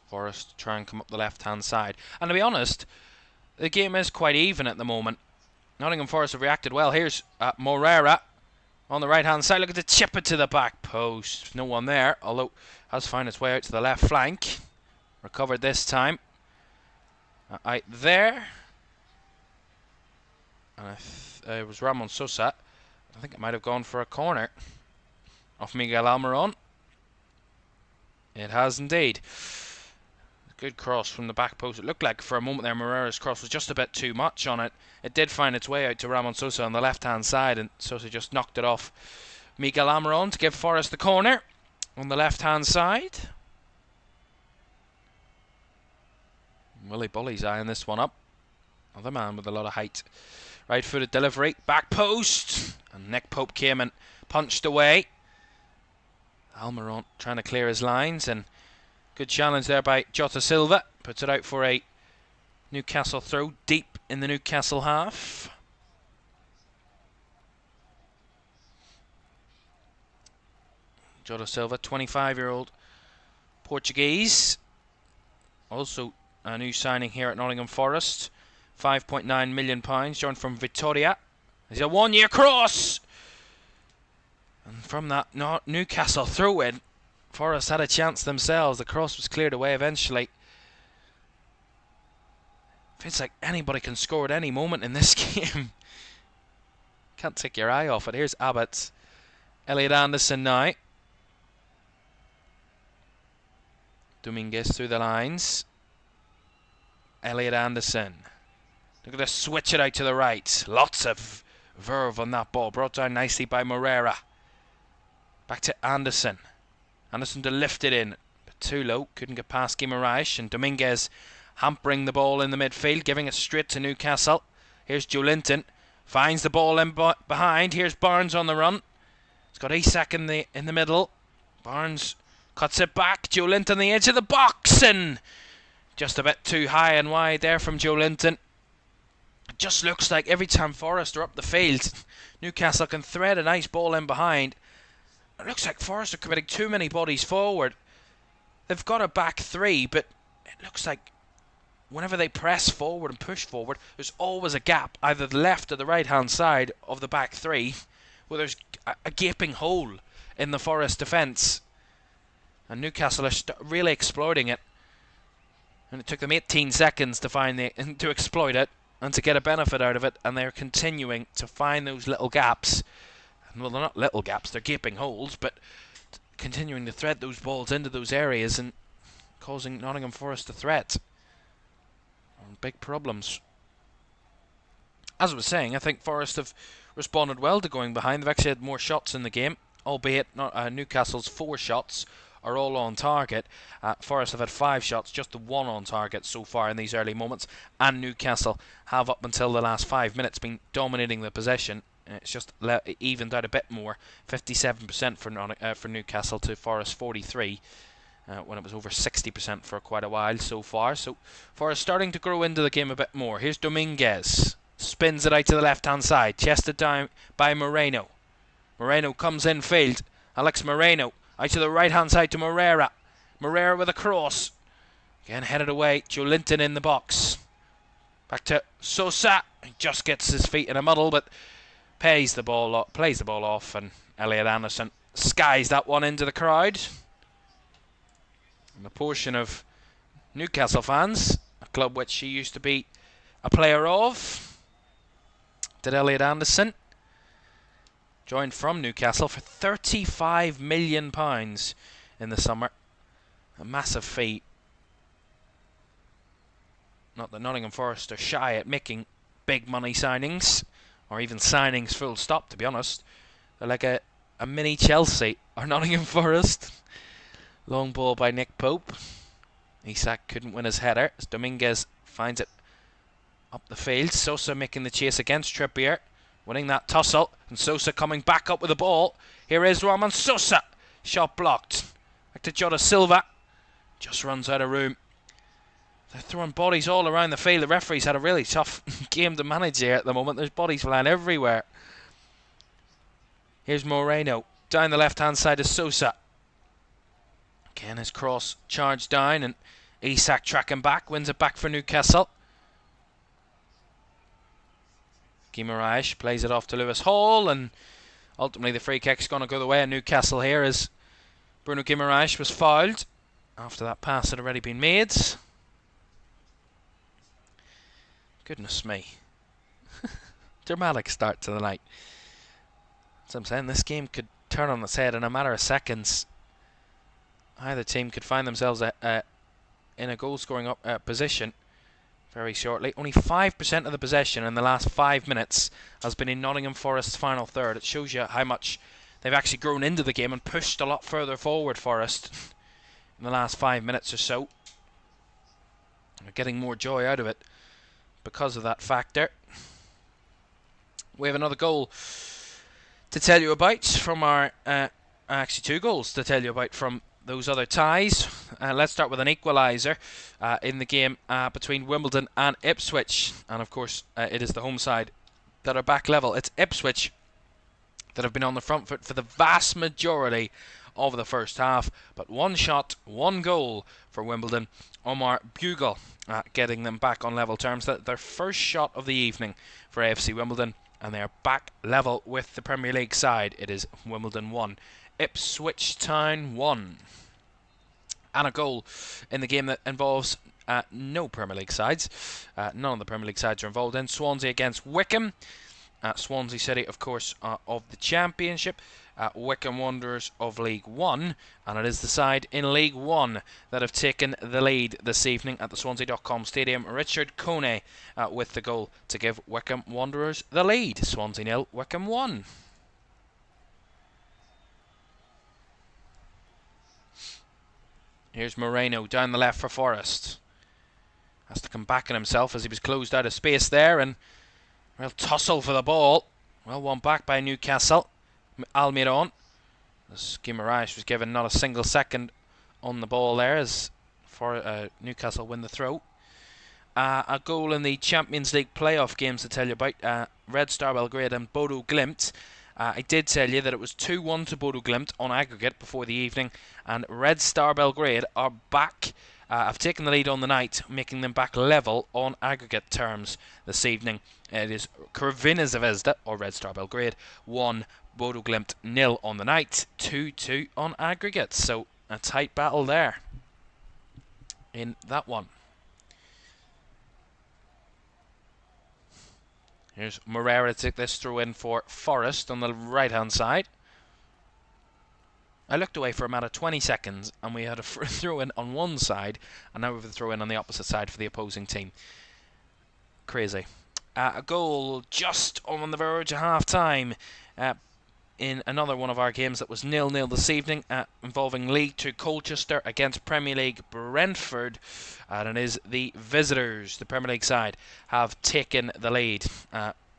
S1: Forest try and come up the left-hand side. And to be honest, the game is quite even at the moment. Nottingham Forest have reacted well. Here's Moreira on the right-hand side. Look at the chip it to the back post. No one there, although has found its way out to the left flank. Recovered this time. Out there. And it was Ramon Sosa. I think it might have gone for a corner off Miguel Almiron. It has indeed. Good cross from the back post. It looked like for a moment there Moreira's cross was just a bit too much on it. It did find its way out to Ramon Sosa on the left-hand side, and Sosa just knocked it off Miguel Almiron to give Forest the corner on the left-hand side. Willie Bully's eyeing this one up. Another man with a lot of height. Right-footed delivery, back post, and Nick Pope came and punched away. Almiron trying to clear his lines, and good challenge there by Jota Silva. Puts it out for a Newcastle throw deep in the Newcastle half. Jota Silva, 25-year-old Portuguese. Also a new signing here at Nottingham Forest. £5.9 million, joined from Vitoria. There's a one-year cross! And from that Newcastle throw-in, Forest had a chance themselves. The cross was cleared away eventually. Feels like anybody can score at any moment in this game. Can't take your eye off it. Here's Abbott. Elliot Anderson now. Dominguez through the lines. Elliot Anderson. Look at this, switch it out to the right. Lots of verve on that ball. Brought down nicely by Moreira. Back to Anderson. Anderson to lift it in, but too low, couldn't get past Guimaraes, and Dominguez hampering the ball in the midfield, giving it straight to Newcastle. Here's Joe Linton, finds the ball in behind. Here's Barnes on the run. He's got Isak in the middle. Barnes cuts it back. Joe Linton the edge of the box, and just a bit too high and wide there from Joe Linton. It just looks like every time Forest are up the field, Newcastle can thread a nice ball in behind. It looks like Forest are committing too many bodies forward. They've got a back three, but it looks like whenever they press forward and push forward, there's always a gap, either the left or the right-hand side of the back three, where there's a gaping hole in the Forest defence. And Newcastle are really exploiting it. And it took them 18 seconds to to exploit it and to get a benefit out of it, and they're continuing to find those little gaps. Well, they're not little gaps, they're gaping holes, but continuing to thread those balls into those areas and causing Nottingham Forest a threat. Big problems. As I was saying, I think Forest have responded well to going behind. They've actually had more shots in the game, albeit Newcastle's 4 shots are all on target. Forest have had 5 shots, just the 1 on target so far in these early moments, and Newcastle have up until the last 5 minutes been dominating the possession. It's just evened out a bit more, 57% for Newcastle to Forest 43, when it was over 60% for quite a while so far. So Forest starting to grow into the game a bit more. Here's Dominguez. Spins it out to the left-hand side. Chested down by Moreno. Moreno comes in field. Alex Moreno out to the right-hand side to Moreira. Moreira with a cross. Again headed away. Joe Linton in the box. Back to Sosa. He just gets his feet in a muddle, but plays the ball off, and Elliot Anderson skies that one into the crowd. And a portion of Newcastle fans, a club which he used to be a player of, did Elliot Anderson. Joined from Newcastle for £35 million in the summer. A massive fee. Not that Nottingham Forest are shy at making big money signings, or even signings full stop, to be honest. They're like a mini Chelsea or Nottingham Forest. Long ball by Nick Pope. Isak couldn't win his header as Dominguez finds it up the field. Sosa making the chase against Trippier, winning that tussle, and Sosa coming back up with the ball. Here is Roman Sosa. Shot blocked. Back to Jota Silva. Just runs out of room. They're throwing bodies all around the field. The referee's had a really tough game to manage here at the moment. There's bodies flying everywhere. Here's Moreno. Down the left-hand side of Sosa. Again, his cross charged down, and Isak tracking back. Wins it back for Newcastle. Guimaraes plays it off to Lewis Hall, and ultimately the free kick's going to go the way of Newcastle here as Bruno Guimaraes was fouled after that pass had already been made. Goodness me. Dramatic start to the night. As I'm saying, this game could turn on its head in a matter of seconds. Either team could find themselves in a goal-scoring position very shortly. Only 5% of the possession in the last 5 minutes has been in Nottingham Forest's final third. It shows you how much they've actually grown into the game and pushed a lot further forward, Forest, in the last 5 minutes or so. They're getting more joy out of it because of that factor. We have another goal to tell you about from our actually 2 goals to tell you about from those other ties. Let's start with an equaliser in the game between Wimbledon and Ipswich, and of course it is the home side that are back level. It's Ipswich that have been on the front foot for the vast majority of the first half, but one shot, one goal for Wimbledon. Omar Bugle getting them back on level terms. That their first shot of the evening for AFC Wimbledon, and they are back level with the Premier League side. It is Wimbledon 1, Ipswich Town 1. And a goal in the game that involves no Premier League sides. None of the Premier League sides are involved in. Swansea against Wycombe. Swansea City, of course, of the Championship. Wycombe Wanderers of League 1, and it is the side in League 1 that have taken the lead this evening at the Swansea.com Stadium. Richard Kone with the goal to give Wycombe Wanderers the lead. Swansea 0, Wycombe 1. Here's Moreno down the left for Forest. Has to come back on himself as he was closed out of space there, and real tussle for the ball. Well won back by Newcastle. Almiron, as Guimaraes was given not a single second on the ball there as for Newcastle win the throw. A goal in the Champions League playoff games to tell you about. Red Star Belgrade and Bodo Glimt. I did tell you that it was 2-1 to Bodo Glimt on aggregate before the evening, and Red Star Belgrade are back. Have taken the lead on the night, making them back level on aggregate terms this evening. It is Crvena Zvezda, or Red Star Belgrade, 1, Bodo Glimt 0 on the night, 2-2 on aggregate. So a tight battle there in that one. Here's Moreira to take this throw in for Forest on the right hand side. I looked away for a matter of 20 seconds and we had a throw in on one side, and now we have a throw in on the opposite side for the opposing team. Crazy. A goal just on the verge of half time in another one of our games that was 0-0 this evening, involving League 2 Colchester against Premier League Brentford, and it is the visitors, the Premier League side, have taken the lead.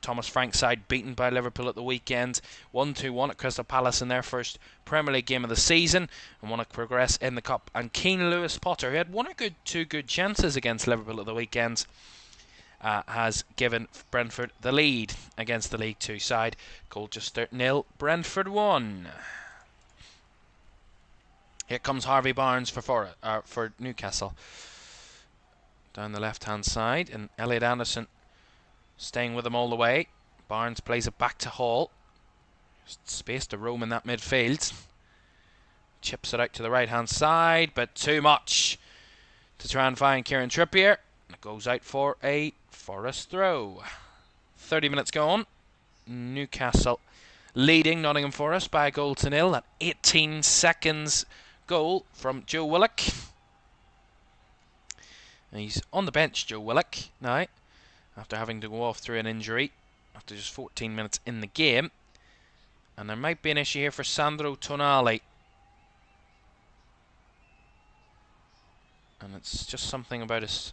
S1: Thomas Frank's side beaten by Liverpool at the weekend, 1-2-1 at Crystal Palace in their first Premier League game of the season, and want to progress in the Cup. And Keane Lewis Potter, who had one or two good chances against Liverpool at the weekend, has given Brentford the lead against the League 2 side. Colchester 0, Brentford 1. Here comes Harvey Barnes for Newcastle. Down the left-hand side, and Elliot Anderson staying with him all the way. Barnes plays it back to Hall. Space to roam in that midfield. Chips it out to the right-hand side, but too much to try and find Kieran Trippier. It goes out for a Forest throw. 30 minutes gone. Newcastle leading Nottingham Forest by a goal to nil. At 18 seconds goal from Joe Willock. And he's on the bench, Joe Willock, now, after having to go off through an injury after just 14 minutes in the game. And there might be an issue here for Sandro Tonali. And it's just something about his...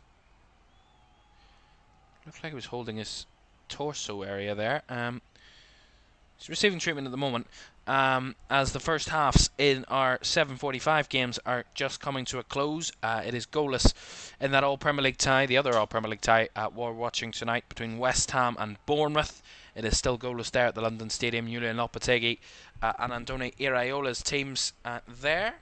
S1: Looked like he was holding his torso area there. He's receiving treatment at the moment, as the first halves in our 7:45 games are just coming to a close. It is goalless in that All-Premier League tie, the other All-Premier League tie we're watching tonight between West Ham and Bournemouth. It is still goalless there at the London Stadium. Julian Lopetegui and Andoni Iraiola's teams there.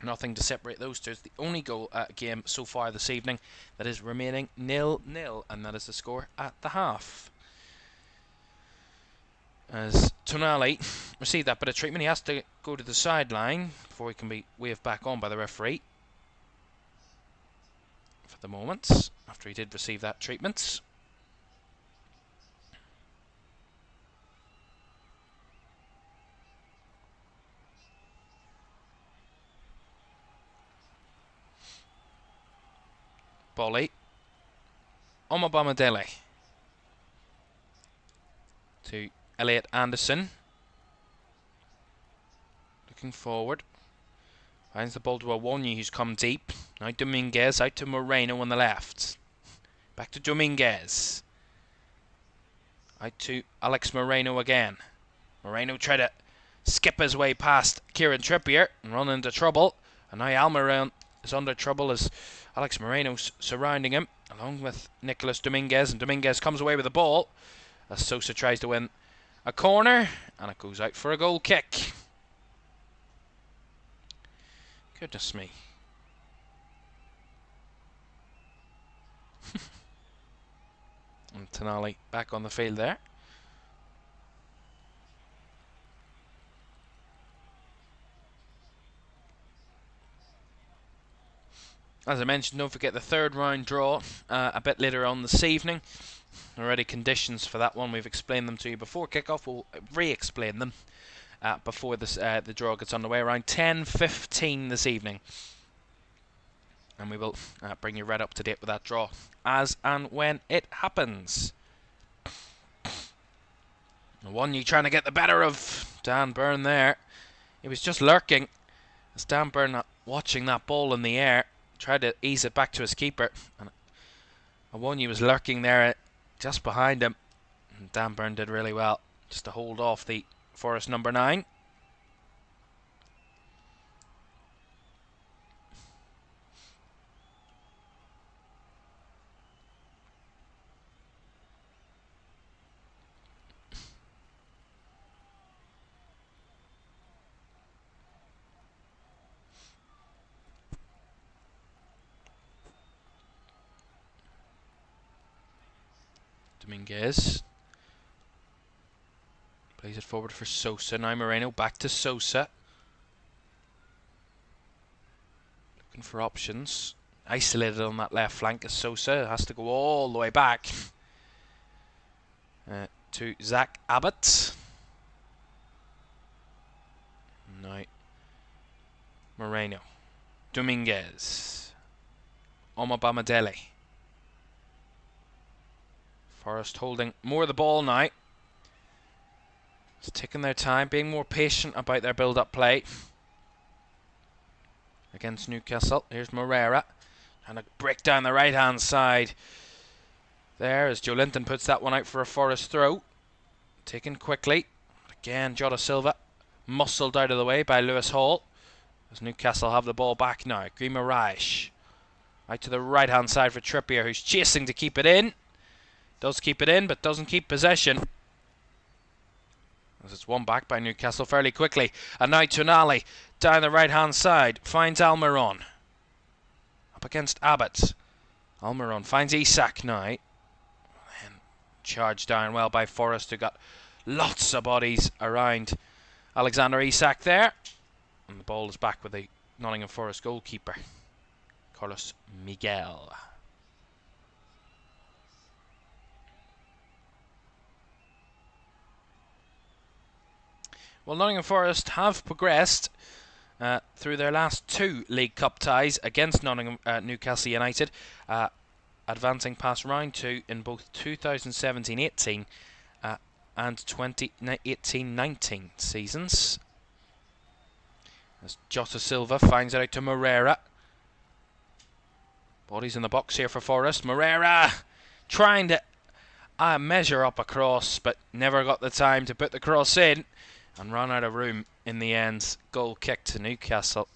S1: Nothing to separate those two. It's the only goal game so far this evening that is remaining 0-0, and that is the score at the half. As Tonali received that bit of treatment, he has to go to the sideline before he can be waved back on by the referee. For the moment, after he did receive that treatment. Bolly. Omabamadele. To Elliot Anderson. Looking forward. Finds the ball to Awonyi, who's come deep. Now Dominguez out to Moreno on the left. Back to Dominguez. Out to Alex Moreno again. Moreno tried to skip his way past Kieran Trippier and run into trouble. And now Almiron is under trouble as Alex Moreno's surrounding him, along with Nicolas Dominguez. And Dominguez comes away with the ball as Sosa tries to win a corner, and it goes out for a goal kick. Goodness me. And Tonali back on the field there. As I mentioned, don't forget the third round draw a bit later on this evening. Already conditions for that one. We've explained them to you before kickoff. We'll re-explain them before this, the draw gets underway around 10:15 this evening. And we will bring you right up to date with that draw as and when it happens. The one you trying to get the better of Dan Burn there. He was just lurking as Dan Burn watching that ball in the air. Tried to ease it back to his keeper, and Awonyi was lurking there just behind him. And Dan Burn did really well just to hold off the Forest number 9. Dominguez plays it forward for Sosa. Now Moreno back to Sosa. Looking for options. Isolated on that left flank as Sosa has to go all the way back to Zach Abbott. Now Moreno. Dominguez. Omabamadele. Forest holding more of the ball now. It's taking their time, being more patient about their build-up play against Newcastle. Here's Moreira trying to break down the right-hand side there as Joe Linton puts that one out for a Forest throw. Taken quickly. Again, Jota Silva muscled out of the way by Lewis Hall as Newcastle have the ball back now. Guimaraes Out to the right-hand side for Trippier, who's chasing to keep it in. Does keep it in, but doesn't keep possession. As it's won back by Newcastle fairly quickly. And now Tonali down the right-hand side. Finds Almiron. Up against Abbott. Almiron finds Isak now. And charged down well by Forest, who got lots of bodies around Alexander Isak there. And the ball is back with the Nottingham Forest goalkeeper, Carlos Miguel. Well, Nottingham Forest have progressed through their last 2 League Cup ties against Newcastle United, advancing past round 2 in both 2017-18 and 2018-19 seasons. As Jota Silva finds it out to Moreira. Bodies in the box here for Forest. Moreira trying to measure up a cross, but never got the time to put the cross in, and ran out of room in the end. Goal kick to Newcastle.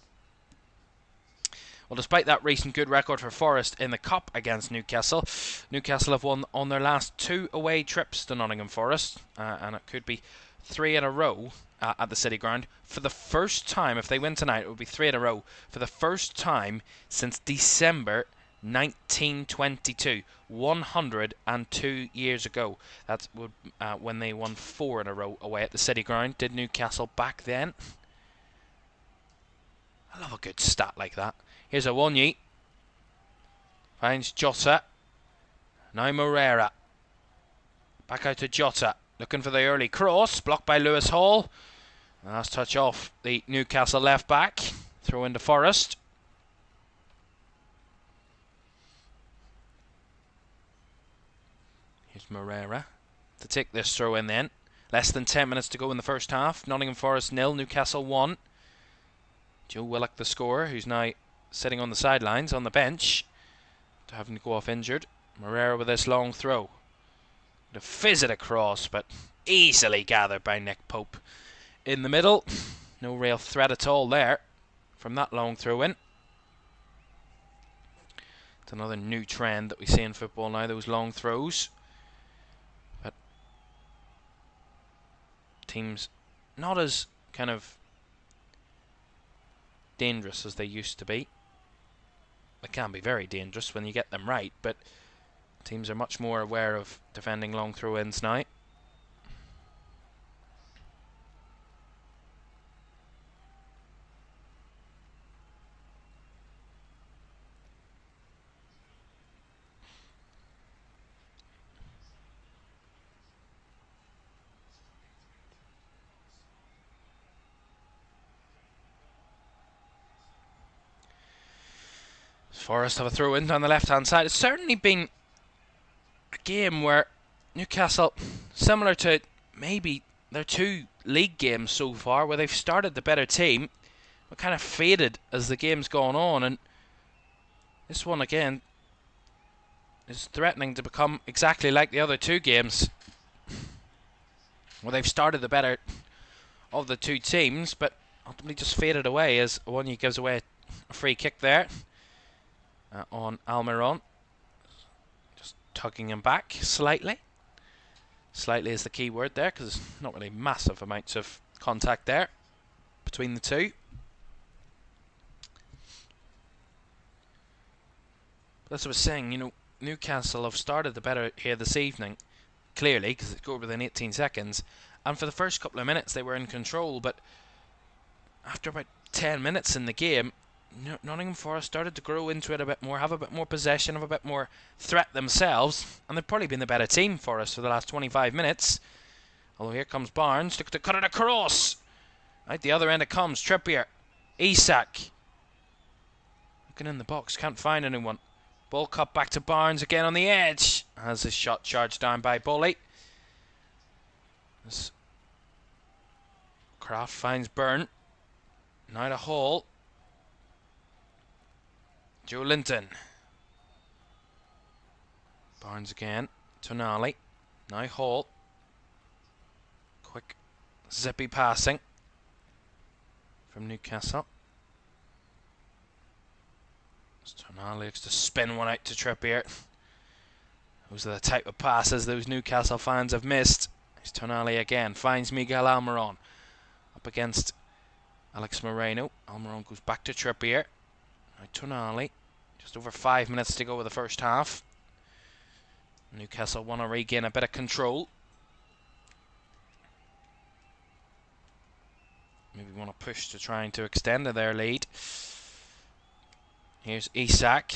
S1: Well, despite that recent good record for Forest in the Cup against Newcastle, Newcastle have won on their last 2 away trips to Nottingham Forest, and it could be 3 in a row at the City Ground. For the first time, if they win tonight, it would be 3 in a row. For the first time since December 1922, 102 years ago. That's when they won 4 in a row away at the City Ground. Did Newcastle back then? I love a good stat like that. Here's Awoniyi. Finds Jota. Now Moreira. Back out to Jota. Looking for the early cross. Blocked by Lewis Hall. Last touch off the Newcastle left back. Throw into Forest. Here's Moreira to take this throw in then. Less than 10 minutes to go in the first half. Nottingham Forest 0, Newcastle 1. Joe Willock the scorer, who's now sitting on the sidelines on the bench, having to go off injured. Moreira with this long throw. To fizz it across, but easily gathered by Nick Pope in the middle. No real threat at all there from that long throw in. It's another new trend that we see in football now, those long throws. But teams not as kind of dangerous as they used to be. They can be very dangerous when you get them right, but teams are much more aware of defending long throw-ins now. Forest have a throw in down the left hand side. It's certainly been a game where Newcastle, similar to maybe their 2 league games so far, where they've started the better team but kind of faded as the game's gone on, and this one again is threatening to become exactly like the other 2 games, where they've started the better of the 2 teams but ultimately just faded away as Awoniyi gives away a free kick there. On Almiron, just tugging him back slightly. Slightly is the key word there, because there's not really massive amounts of contact there between the 2. But as I was saying, you know, Newcastle have started the better here this evening, clearly, because it scored within 18 seconds. And for the first couple of minutes, they were in control, but after about 10 minutes in the game, Nottingham Forest started to grow into it a bit more, have a bit more possession, have a bit more threat themselves, and they've probably been the better team for us for the last 25 minutes. Although here comes Barnes, to cut it across. Right, the other end it comes, Trippier, Isak. Looking in the box, can't find anyone. Ball cut back to Barnes again on the edge. Has his shot charged down by Bully. Kraft finds Byrne. Now to Hall. Joe Linton. Barnes again. Tonali. Now Hall. Quick, zippy passing from Newcastle. Tonali looks to spin one out to Trippier. Those are the type of passes those Newcastle fans have missed. Here's Tonali again, finds Miguel Almiron. Up against Alex Moreno. Almiron goes back to Trippier. Now Tonali. Just over 5 minutes to go with the first half. Newcastle want to regain a bit of control. Maybe want to push to trying to extend their lead. Here's Isak.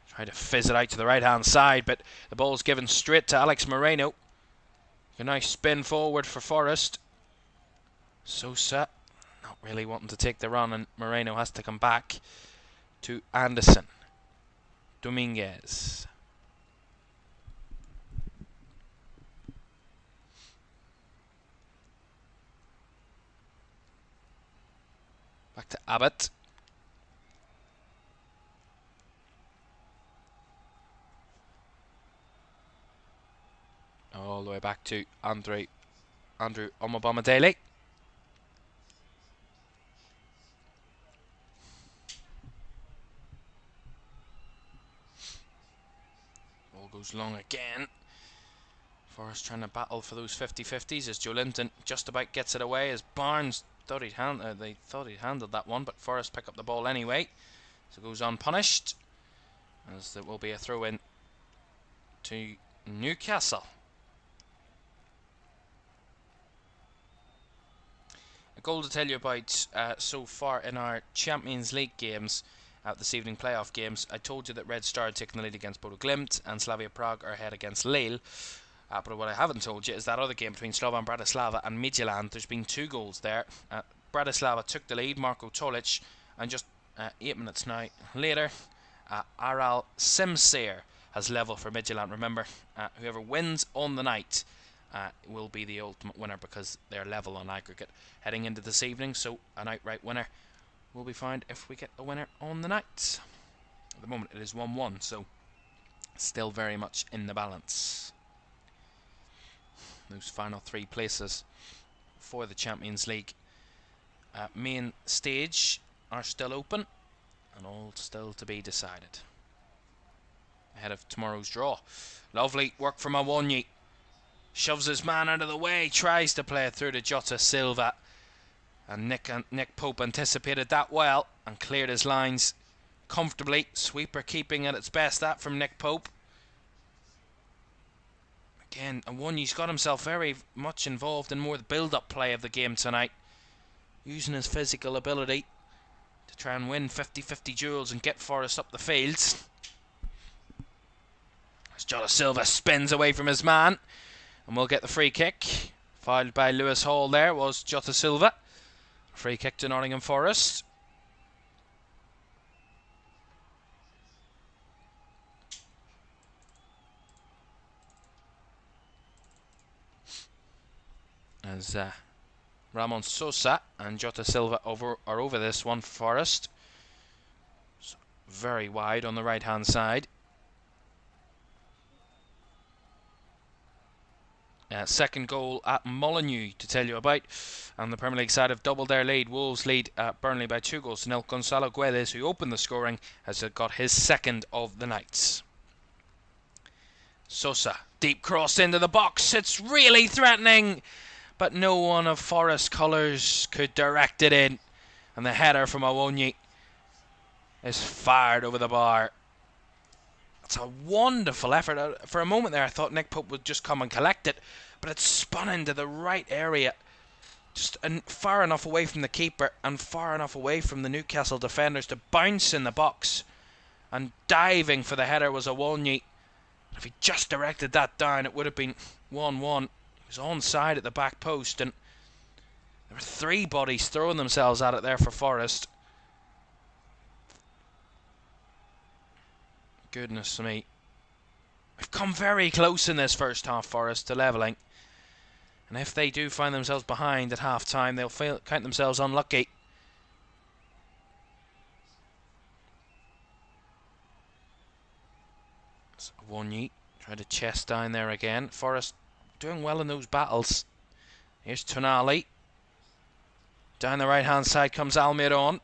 S1: Try to fizz it out to the right hand side, but the ball's given straight to Alex Moreno. A nice spin forward for Forest. Sosa not really wanting to take the run, and Moreno has to come back to Anderson. Dominguez. Back to Abbott. All the way back to Andrew Omobomadele. Ball goes long again. Forrest trying to battle for those 50-50s as Joe Linton just about gets it away, as Barnes thought he'd handled that one, but Forrest pick up the ball anyway. So it goes unpunished, as there will be a throw in to Newcastle. A goal to tell you about so far in our Champions League games, this evening playoff games. I told you that Red Star had taken the lead against Bodo Glimt and Slavia Prague are ahead against Lille. But what I haven't told you is that other game between Slovan Bratislava and Midtjylland. There's been 2 goals there. Bratislava took the lead, Marko Tolic, and just 8 minutes now later, Aral Simseir has level for Midtjylland. Remember, whoever wins on the night will be the ultimate winner, because they're level on aggregate heading into this evening. So an outright winner will be found if we get a winner on the night. At the moment it is 1-1, so still very much in the balance. Those final 3 places for the Champions League main stage are still open, and all still to be decided ahead of tomorrow's draw. Lovely work from Awonyi. Shoves his man out of the way, tries to play it through to Jota Silva, and Nick Pope anticipated that well and cleared his lines comfortably. Sweeper keeping at its best, that from Nick Pope. Again, Awonyi's got himself very much involved in more the build-up play of the game tonight, using his physical ability to try and win 50-50 duels and get Forest up the fields. As Jota Silva spins away from his man, and we'll get the free kick. Fouled by Lewis Hall there was Jota Silva. Free kick to Nottingham Forest. As Ramon Sosa and Jota Silva are over this one for Forest. So very wide on the right hand side. Second goal at Molineux to tell you about, and the Premier League side have doubled their lead. Wolves lead Burnley by 2-0. Gonzalo Guedes, who opened the scoring, has got his second of the night. Sosa, deep cross into the box. It's really threatening, but no one of Forest colours could direct it in, and the header from Awonyi is fired over the bar. It's a wonderful effort. For a moment there I thought Nick Pope would just come and collect it, but it spun into the right area, just far enough away from the keeper and far enough away from the Newcastle defenders to bounce in the box. And diving for the header was Awonyi. If he just directed that down, it would have been 1-1. He was onside at the back post, and there were 3 bodies throwing themselves at it there for Forest. Goodness me. We've come very close in this first half, Forest, to levelling. And if they do find themselves behind at half time, they'll count themselves unlucky. Awonyi tried to chest down there again. Forest doing well in those battles. Here's Tonali. Down the right hand side comes Almiron.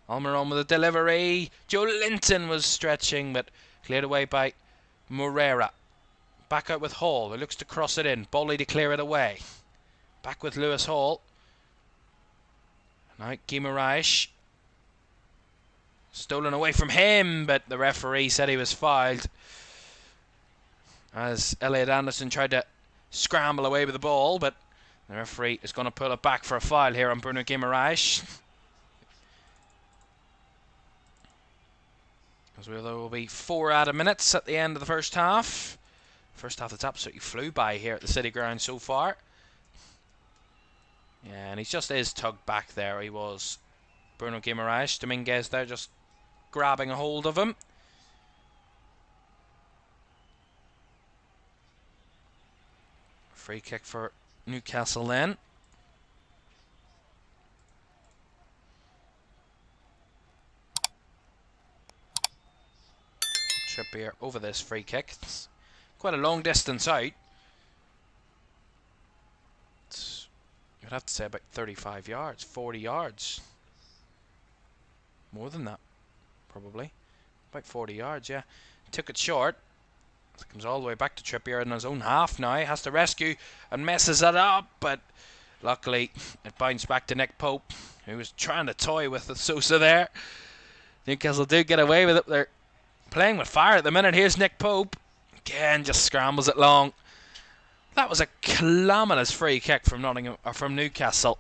S1: Almiron with a delivery. Joe Linton was stretching, but cleared away by Moreira. Back out with Hall, who looks to cross it in. Bolly to clear it away. Back with Lewis Hall. Now Guimaraes. Stolen away from him, but the referee said he was fouled. As Elliot Anderson tried to scramble away with the ball, but the referee is going to pull it back for a foul here on Bruno Guimaraes. As there will be 4 added minutes at the end of the first half. First half that's absolutely flew by here at the City Ground so far. Yeah, and he just is tugged back there. He was Bruno Guimaraes. Dominguez there just grabbing a hold of him. Free kick for Newcastle then. Trippier over this free kick. It's quite a long distance out. You'd have to say about 35 yards, 40 yards. More than that, probably. About 40 yards, yeah. Took it short. It comes all the way back to Trippier in his own half now. He has to rescue and messes it up, but luckily it bounced back to Nick Pope, who was trying to toy with the Sosa there. Newcastle do get away with it. They're playing with fire at the minute. Here's Nick Pope. Again, just scrambles it long. That was a calamitous free kick from Newcastle.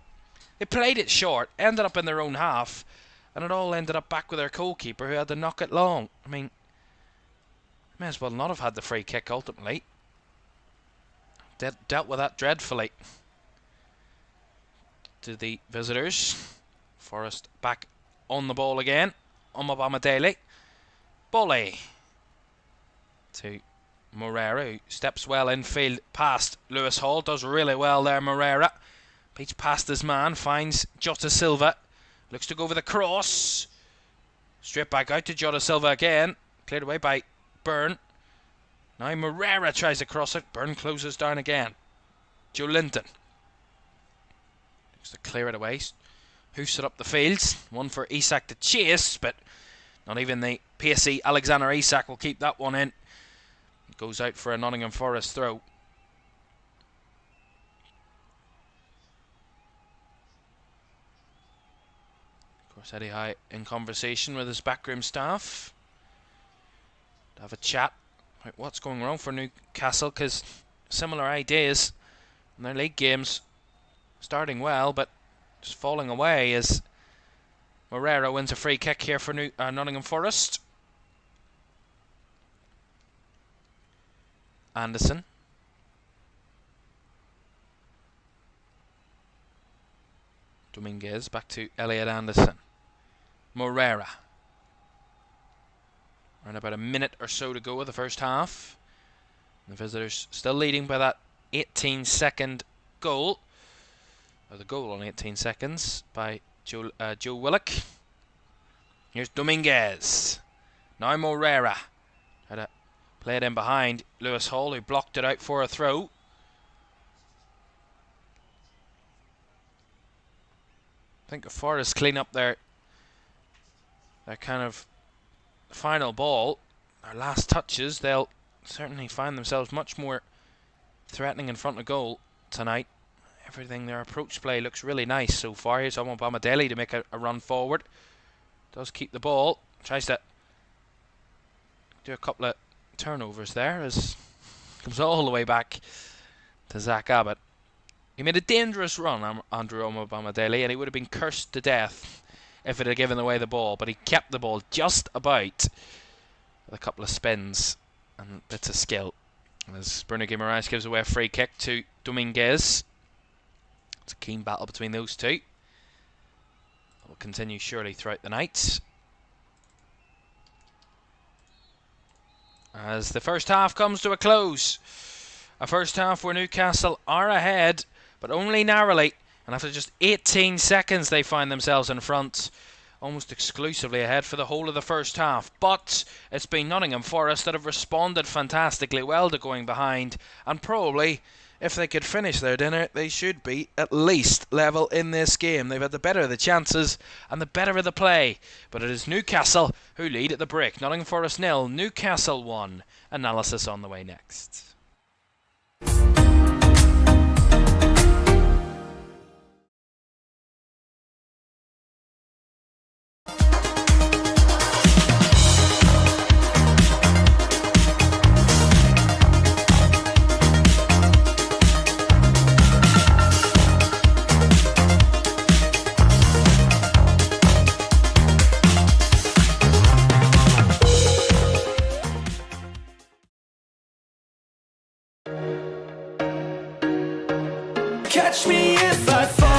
S1: They played it short, ended up in their own half, and it all ended up back with their goalkeeper who had to knock it long. I mean, may as well not have had the free kick ultimately. Dealt with that dreadfully. To the visitors. Forest back on the ball again. Omobamadele. Bolly. To Moreira, who steps well infield past Lewis Hall. Does really well there, Moreira. Beats past his man. Finds Jota Silva. Looks to go for the cross. Straight back out to Jota Silva again. Cleared away by Byrne. Now Moreira tries to cross it. Byrne closes down again. Joe Linton. Looks to clear it away. Hoofs it up the fields. One for Isak to chase, but not even the pacey Alexander Isak will keep that one in. It goes out for a Nottingham Forest throw. Of course, Eddie Howe in conversation with his backroom staff to have a chat about what's going wrong for Newcastle, because similar ideas in their league games, starting well but just falling away as Moreira wins a free kick here for Nottingham Forest. Anderson. Dominguez back to Elliot Anderson. Moreira. Around about a minute or so to go of the first half. The visitors still leading by that 18-second goal. Or the goal on 18 seconds by Joe Willock. Here's Dominguez. Now Moreira. Try to play it in behind Lewis Hall, who blocked it out for a throw. I think the Forest clean up their kind of final ball, their last touches. They'll certainly find themselves much more threatening in front of goal tonight. Everything, their approach play looks really nice so far. Here's Omobamadele to make a run forward. Does keep the ball. Tries to do a couple of turnovers there as comes all the way back to Zach Abbott. He made a dangerous run, Andrew Omobamadele, and he would have been cursed to death if it had given away the ball, but he kept the ball just about with a couple of spins and bits of skill. As Bruno Guimaraes gives away a free kick to Dominguez. It's a keen battle between those two. It will continue surely throughout the night. As the first half comes to a close. A first half where Newcastle are ahead, but only narrowly. And after just 18 seconds they find themselves in front. Almost exclusively ahead for the whole of the first half. But it's been Nottingham Forest that have responded fantastically well to going behind. And probably if they could finish their dinner, they should be at least level in this game. They've had the better of the chances and the better of the play. But it is Newcastle who lead at the break. Nottingham Forest 0, Newcastle 1. Analysis on the way next.
S2: Catch me if I fall.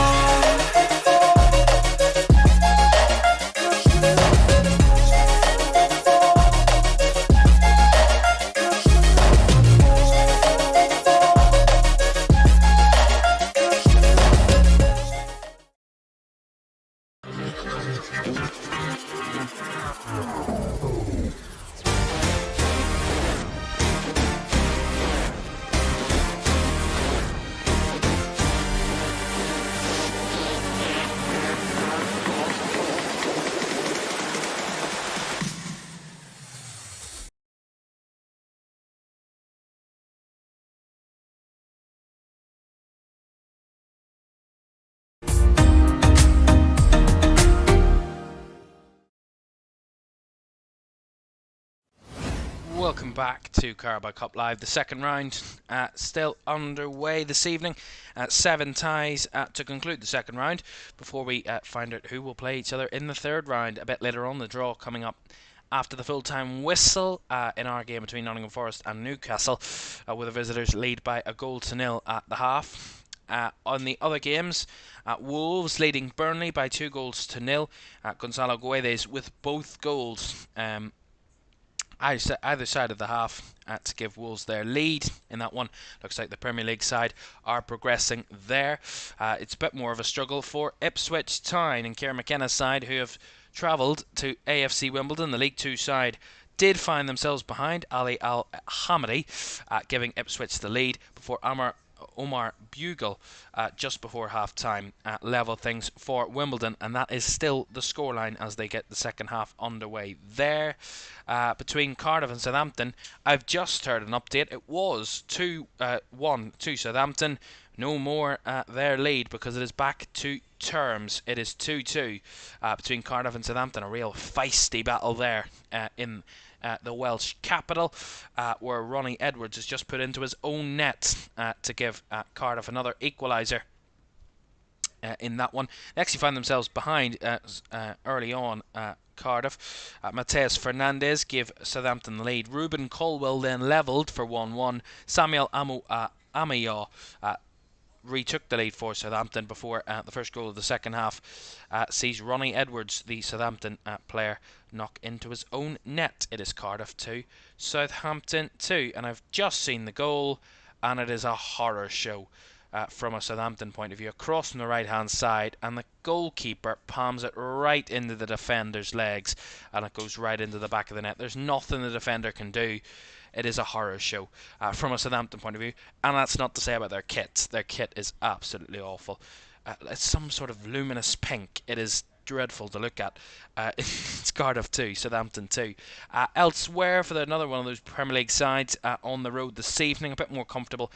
S1: Welcome back to Carabao Cup Live. The second round still underway this evening. 7 ties to conclude the second round before we find out who will play each other in the third round. A bit later on, the draw coming up after the full-time whistle in our game between Nottingham Forest and Newcastle, with the visitors lead by a goal to nil at the half. On the other games, Wolves leading Burnley by 2 goals to nil. Gonzalo Guedes with both goals either side of the half to give Wolves their lead in that one. Looks like the Premier League side are progressing there. It's a bit more of a struggle for Ipswich Town and Kieran McKenna's side, who have travelled to AFC Wimbledon. The League 2 side did find themselves behind Ali Al-Hamadi, giving Ipswich the lead before Omar Bugle just before half-time level things for Wimbledon, and that is still the scoreline as they get the second half underway there. Between Cardiff and Southampton, I've just heard an update. It was 2-1 to Southampton. No more their lead because it is back to terms. It is 2-2 between Cardiff and Southampton. A real feisty battle there in the Welsh capital, where Ronnie Edwards has just put into his own net to give Cardiff another equaliser in that one. They actually find themselves behind early on. Cardiff. Mateus Fernandez gave Southampton the lead. Ruben Colwell then levelled for 1-1. Samuel Amayo retook the lead for Southampton before the first goal of the second half sees Ronnie Edwards, the Southampton player, knock into his own net. It is Cardiff 2, Southampton 2, and I've just seen the goal, and it is a horror show from a Southampton point of view. Across from the right hand side, and the goalkeeper palms it right into the defender's legs, and it goes right into the back of the net. There's nothing the defender can do. It is a horror show from a Southampton point of view, and that's not to say about their kit. Their kit is absolutely awful. It's some sort of luminous pink. It is dreadful to look at. It's Cardiff 2, Southampton 2. Elsewhere, for another one of those Premier League sides on the road this evening, a bit more comfortable,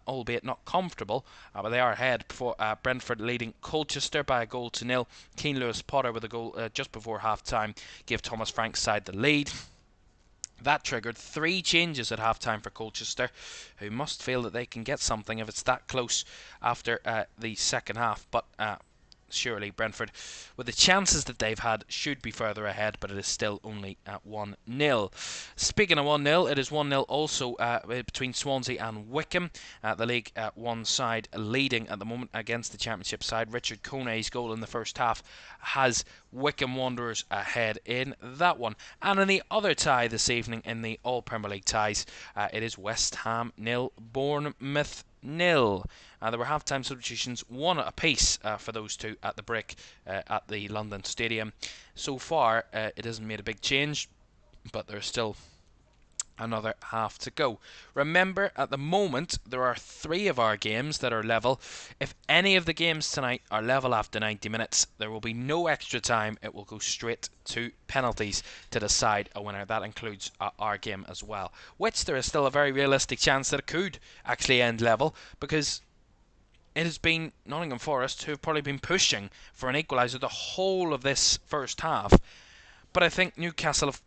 S1: albeit not comfortable, but they are ahead before Brentford leading Colchester by a goal to nil. Keane Lewis Potter with a goal just before half-time gave Thomas Frank's side the lead. That triggered 3 changes at half-time for Colchester, who must feel that they can get something if it's that close after the second half. But surely Brentford, with the chances that they've had, should be further ahead, but it is still only at 1-0. Speaking of 1-0, it is 1-0 also between Swansea and Wycombe. The League 1 side leading at the moment against the Championship side. Richard Kone's goal in the first half has Wycombe Wanderers ahead in that one. And in the other tie this evening in the All Premier League ties, it is West Ham 0, Bournemouth 0. There were half-time substitutions, 1 apiece for those two at the break at the London Stadium. So far, it hasn't made a big change, but there's still Another half to go. Remember, at the moment, there are 3 of our games that are level. If any of the games tonight are level after 90 minutes, there will be no extra time. It will go straight to penalties to decide a winner. That includes our game as well, which there is still a very realistic chance that it could actually end level, because it has been Nottingham Forest who have probably been pushing for an equaliser the whole of this first half. But I think Newcastle have,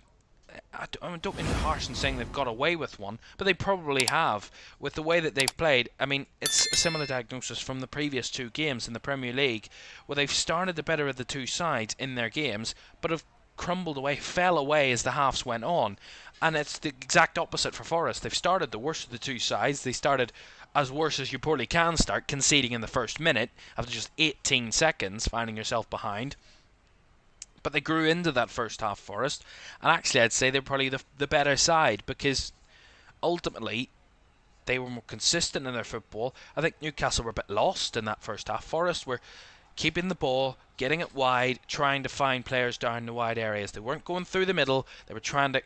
S1: I don't mean harsh in saying they've got away with one, but they probably have, with the way that they've played. I mean, it's a similar diagnosis from the previous 2 games in the Premier League, where they've started the better of the 2 sides in their games, but have crumbled away, fell away as the halves went on. And it's the exact opposite for Forest. They've started the worst of the 2 sides. They started as worse as you poorly can start, conceding in the first minute after just 18 seconds, finding yourself behind. But they grew into that first half, Forest, and actually I'd say they're probably the better side, because ultimately they were more consistent in their football. I think Newcastle were a bit lost in that first half. Forest were keeping the ball, getting it wide, trying to find players down the wide areas. They weren't going through the middle. They were trying to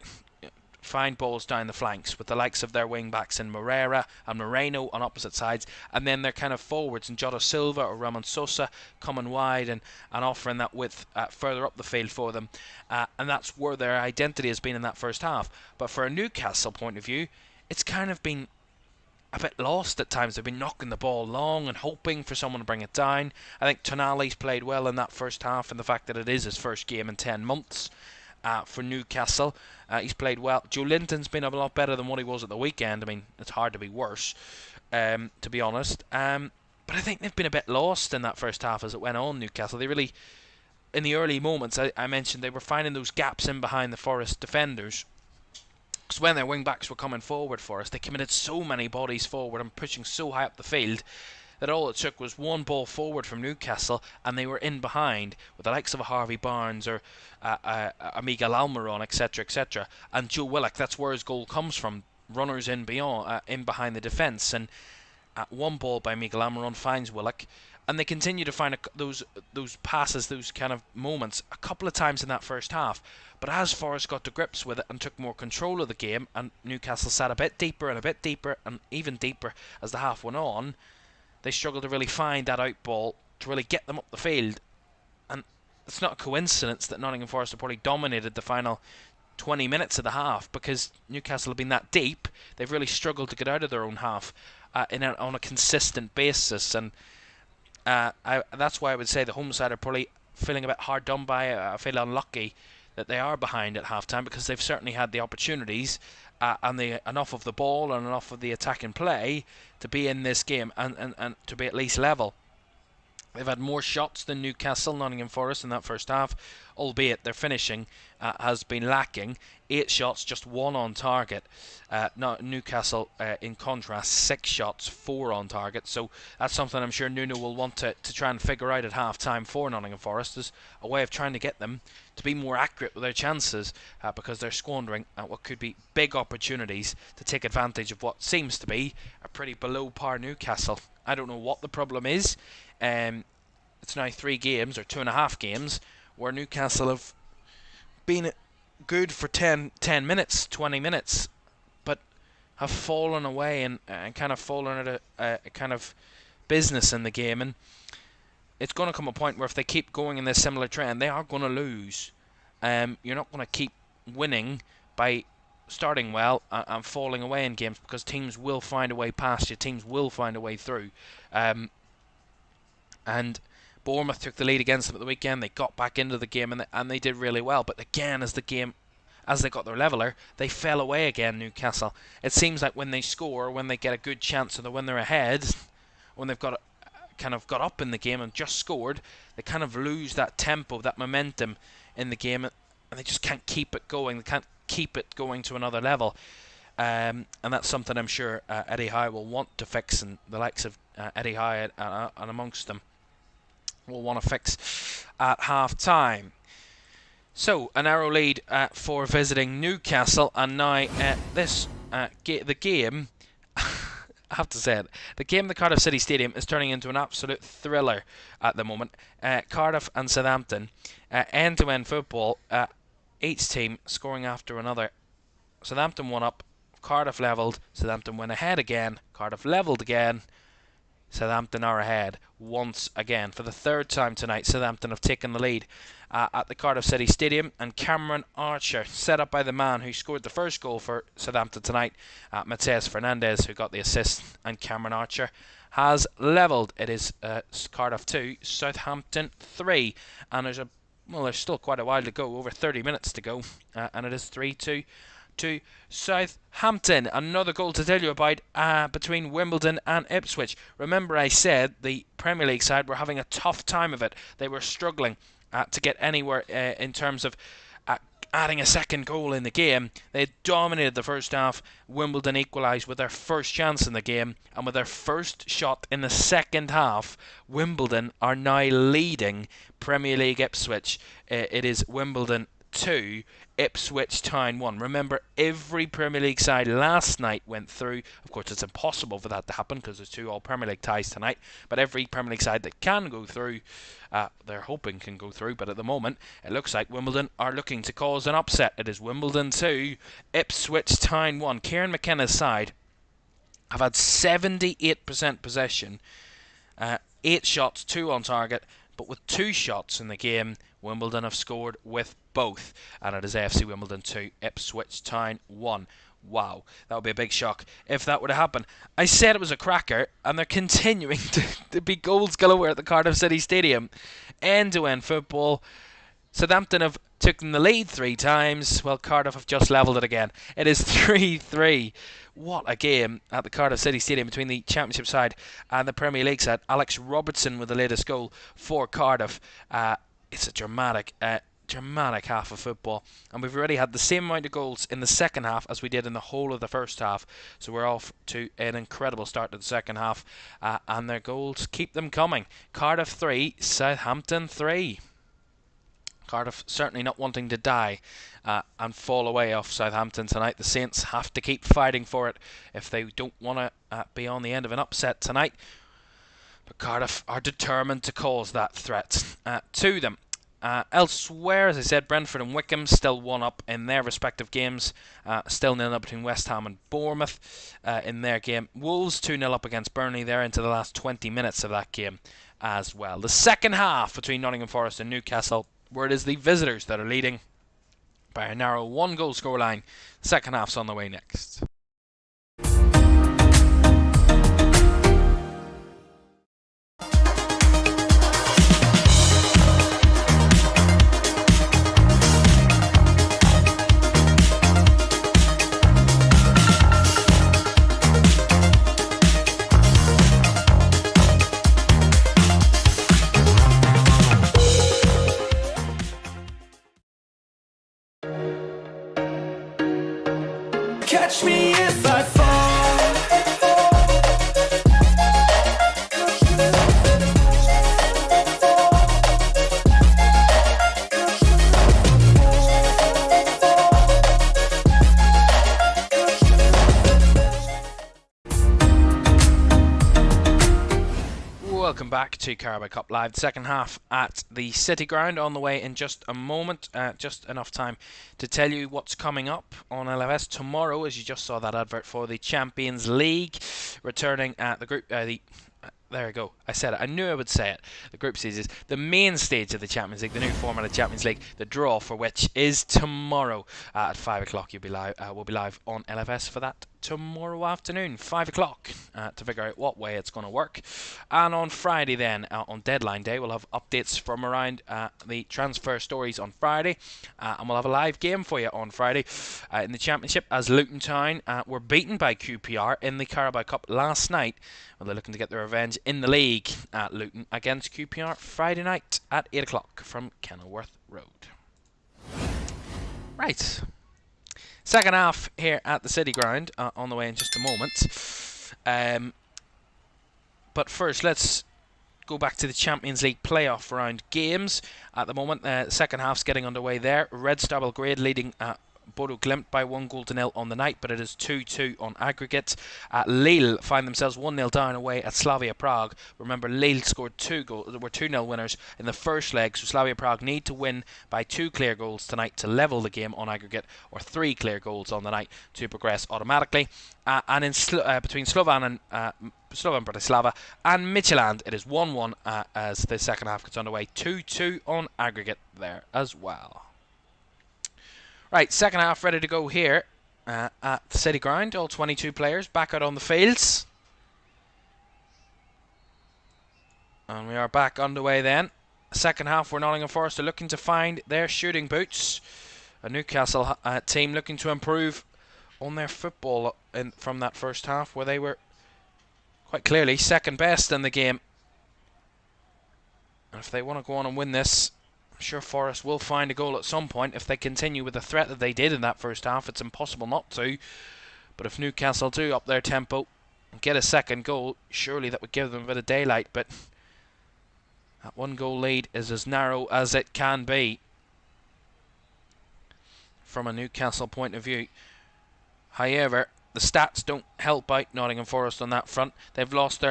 S1: find balls down the flanks with the likes of their wing backs in Moreira and Moreno on opposite sides, and then their kind of forwards in Jota Silva or Ramon Sosa coming wide and offering that width further up the field for them, and that's where their identity has been in that first half. But for a Newcastle point of view, it's kind of been a bit lost at times. They've been knocking the ball long and hoping for someone to bring it down. I think Tonali's played well in that first half, and the fact that it is his first game in 10 months for Newcastle. He's played well. Joe Linton's been a lot better than what he was at the weekend. I mean, it's hard to be worse, to be honest. But I think they've been a bit lost in that first half as it went on, Newcastle. They really, in the early moments, I mentioned, they were finding those gaps in behind the Forest defenders. Because when their wing-backs were coming forward for us, they committed so many bodies forward and pushing so high up the field that all it took was one ball forward from Newcastle and they were in behind with the likes of a Harvey Barnes or a Miguel Almiron, etc., etc. And Joe Willock, that's where his goal comes from. Runners in behind the defence, and one ball by Miguel Almiron finds Willock, and they continue to find those passes, those kind of moments, a couple of times in that first half. But as Forest got to grips with it and took more control of the game, and Newcastle sat a bit deeper and even deeper as the half went on, they struggled to really find that out ball to really get them up the field. And it's not a coincidence that Nottingham Forest have probably dominated the final 20 minutes of the half, because Newcastle have been that deep. They've really struggled to get out of their own half on a consistent basis. And that's why I would say the home side are probably feeling a bit hard done by. I feel unlucky that they are behind at half-time, because they've certainly had the opportunities and enough of the ball and enough of the attack and play to be in this game and to be at least level. They've had more shots than Newcastle, Nottingham Forest, in that first half, albeit their finishing has been lacking. 8 shots, just 1 on target. Newcastle, in contrast, 6 shots, 4 on target. So that's something I'm sure Nuno will want to try and figure out at half-time for Nottingham Forest, as a way of trying to get them to be more accurate with their chances, because they're squandering what could be big opportunities to take advantage of what seems to be a pretty below-par Newcastle. I don't know what the problem is. It's now 3 games, or 2.5 games, where Newcastle have been good for 10 minutes, 20 minutes, but have fallen away and kind of fallen at a kind of business in the game. And it's going to come a point where if they keep going in this similar trend, they are going to lose. You're not going to keep winning by starting well and falling away in games, because teams will find a way past you, teams will find a way through. And Bournemouth took the lead against them at the weekend. They got back into the game and they did really well. But again, as they got their leveller, they fell away again, Newcastle. It seems like when they score, when they get a good chance, or when they're ahead, when they've got up in the game and just scored, they kind of lose that tempo, that momentum in the game, and they just can't keep it going. They can't keep it going to another level. And that's something I'm sure Eddie Howe will want to fix, and the likes of Eddie Howe and amongst them will want to fix at half-time. So, a narrow lead for visiting Newcastle, and now the game, I have to say it, the game at the Cardiff City Stadium is turning into an absolute thriller at the moment. Cardiff and Southampton, end-to-end football, each team scoring after another. Southampton 1 up, Cardiff levelled, Southampton went ahead again, Cardiff levelled again, Southampton are ahead once again. For the third time tonight, Southampton have taken the lead at the Cardiff City Stadium, and Cameron Archer, set up by the man who scored the first goal for Southampton tonight, Mateus Fernandes, who got the assist, and Cameron Archer has levelled. It is Cardiff 2, Southampton 3, and there's still quite a while to go, over 30 minutes to go, and it is 3-2 to Southampton. Another goal to tell you about between Wimbledon and Ipswich. Remember, I said the Premier League side were having a tough time of it. They were struggling to get anywhere in terms of adding a second goal in the game. They dominated the first half. Wimbledon equalised with their first chance in the game, and with their first shot in the second half, Wimbledon are now leading Premier League Ipswich. It is Wimbledon 2, Ipswich Town 1. Remember, every Premier League side last night went through. Of course, it's impossible for that to happen because there's 2 all-Premier League ties tonight. But every Premier League side that can go through, they're hoping can go through. But at the moment, it looks like Wimbledon are looking to cause an upset. It is Wimbledon 2, Ipswich Town 1. Kieran McKenna's side have had 78% possession, 8 shots, 2 on target. But with 2 shots in the game, Wimbledon have scored with both, and it is AFC Wimbledon 2, Ipswich Town 1. Wow, that would be a big shock if that were to happen. I said it was a cracker, and they're continuing to be goals galore at the Cardiff City Stadium. End-to-end football. Southampton have taken the lead 3 times, while Cardiff have just levelled it again. It is 3-3. What a game at the Cardiff City Stadium between the Championship side and the Premier League side. Alex Robertson with the latest goal for Cardiff. It's a dramatic half of football, and we've already had the same amount of goals in the second half as we did in the whole of the first half, so we're off to an incredible start to the second half, and their goals keep them coming. Cardiff 3, Southampton 3. Cardiff certainly not wanting to die and fall away off Southampton tonight. The Saints have to keep fighting for it if they don't want to be on the end of an upset tonight. But Cardiff are determined to cause that threat to them. Elsewhere, as I said, Brentford and Wycombe still 1 up in their respective games. Still 0-0 between West Ham and Bournemouth in their game. Wolves 2-0 up against Burnley there into the last 20 minutes of that game as well. The second half between Nottingham Forest and Newcastle, where it is the visitors that are leading by a narrow 1-goal scoreline. Second half's on the way next.
S2: Catch me if I fall.
S1: Welcome back to Carabao Cup Live, the second half at the City Ground, on the way in just a moment. Just enough time to tell you what's coming up on LFS tomorrow, as you just saw that advert for the Champions League, returning at the group. There we go. I said it. I knew I would say it. The group stage is the main stage of the Champions League, the new format of Champions League, the draw for which is tomorrow at 5 o'clock. We'll be live on LFS for that tomorrow afternoon, 5 o'clock, to figure out what way it's going to work. And on Friday then, on deadline day, we'll have updates from around the transfer stories on Friday, and we'll have a live game for you on Friday in the Championship, as Luton Town were beaten by QPR in the Carabao Cup last night. Well, they're looking to get their revenge in the league at Luton against QPR Friday night at 8 o'clock from Kenilworth Road. Right. Second half here at the City Ground, on the way in just a moment. But first, let's go back to the Champions League playoff round games. At the moment, the second half's getting underway there. Red Star Belgrade leading Bodo Glimt by 1-0 on the night, but it is 2-2 on aggregate. Lille find themselves 1-0 down away at Slavia Prague. Remember, Lille scored 2 goals. They were 2-0 winners in the first leg, so Slavia Prague need to win by 2 clear goals tonight to level the game on aggregate, or 3 clear goals on the night to progress automatically. And in between Slovan Bratislava and Midtjylland, it is 1-1 as the second half gets underway. 2-2 on aggregate there as well. Right, second half ready to go here at the City Ground. All 22 players back out on the fields. And we are back underway then. Second half where Nottingham Forest are looking to find their shooting boots. A Newcastle team looking to improve on their football from that first half, where they were quite clearly second best in the game. And if they want to go on and win this, I'm sure Forest will find a goal at some point. If they continue with the threat that they did in that first half, it's impossible not to. But if Newcastle do up their tempo and get a second goal, surely that would give them a bit of daylight. But that 1-goal lead is as narrow as it can be from a Newcastle point of view. However, the stats don't help out Nottingham Forest on that front. They've lost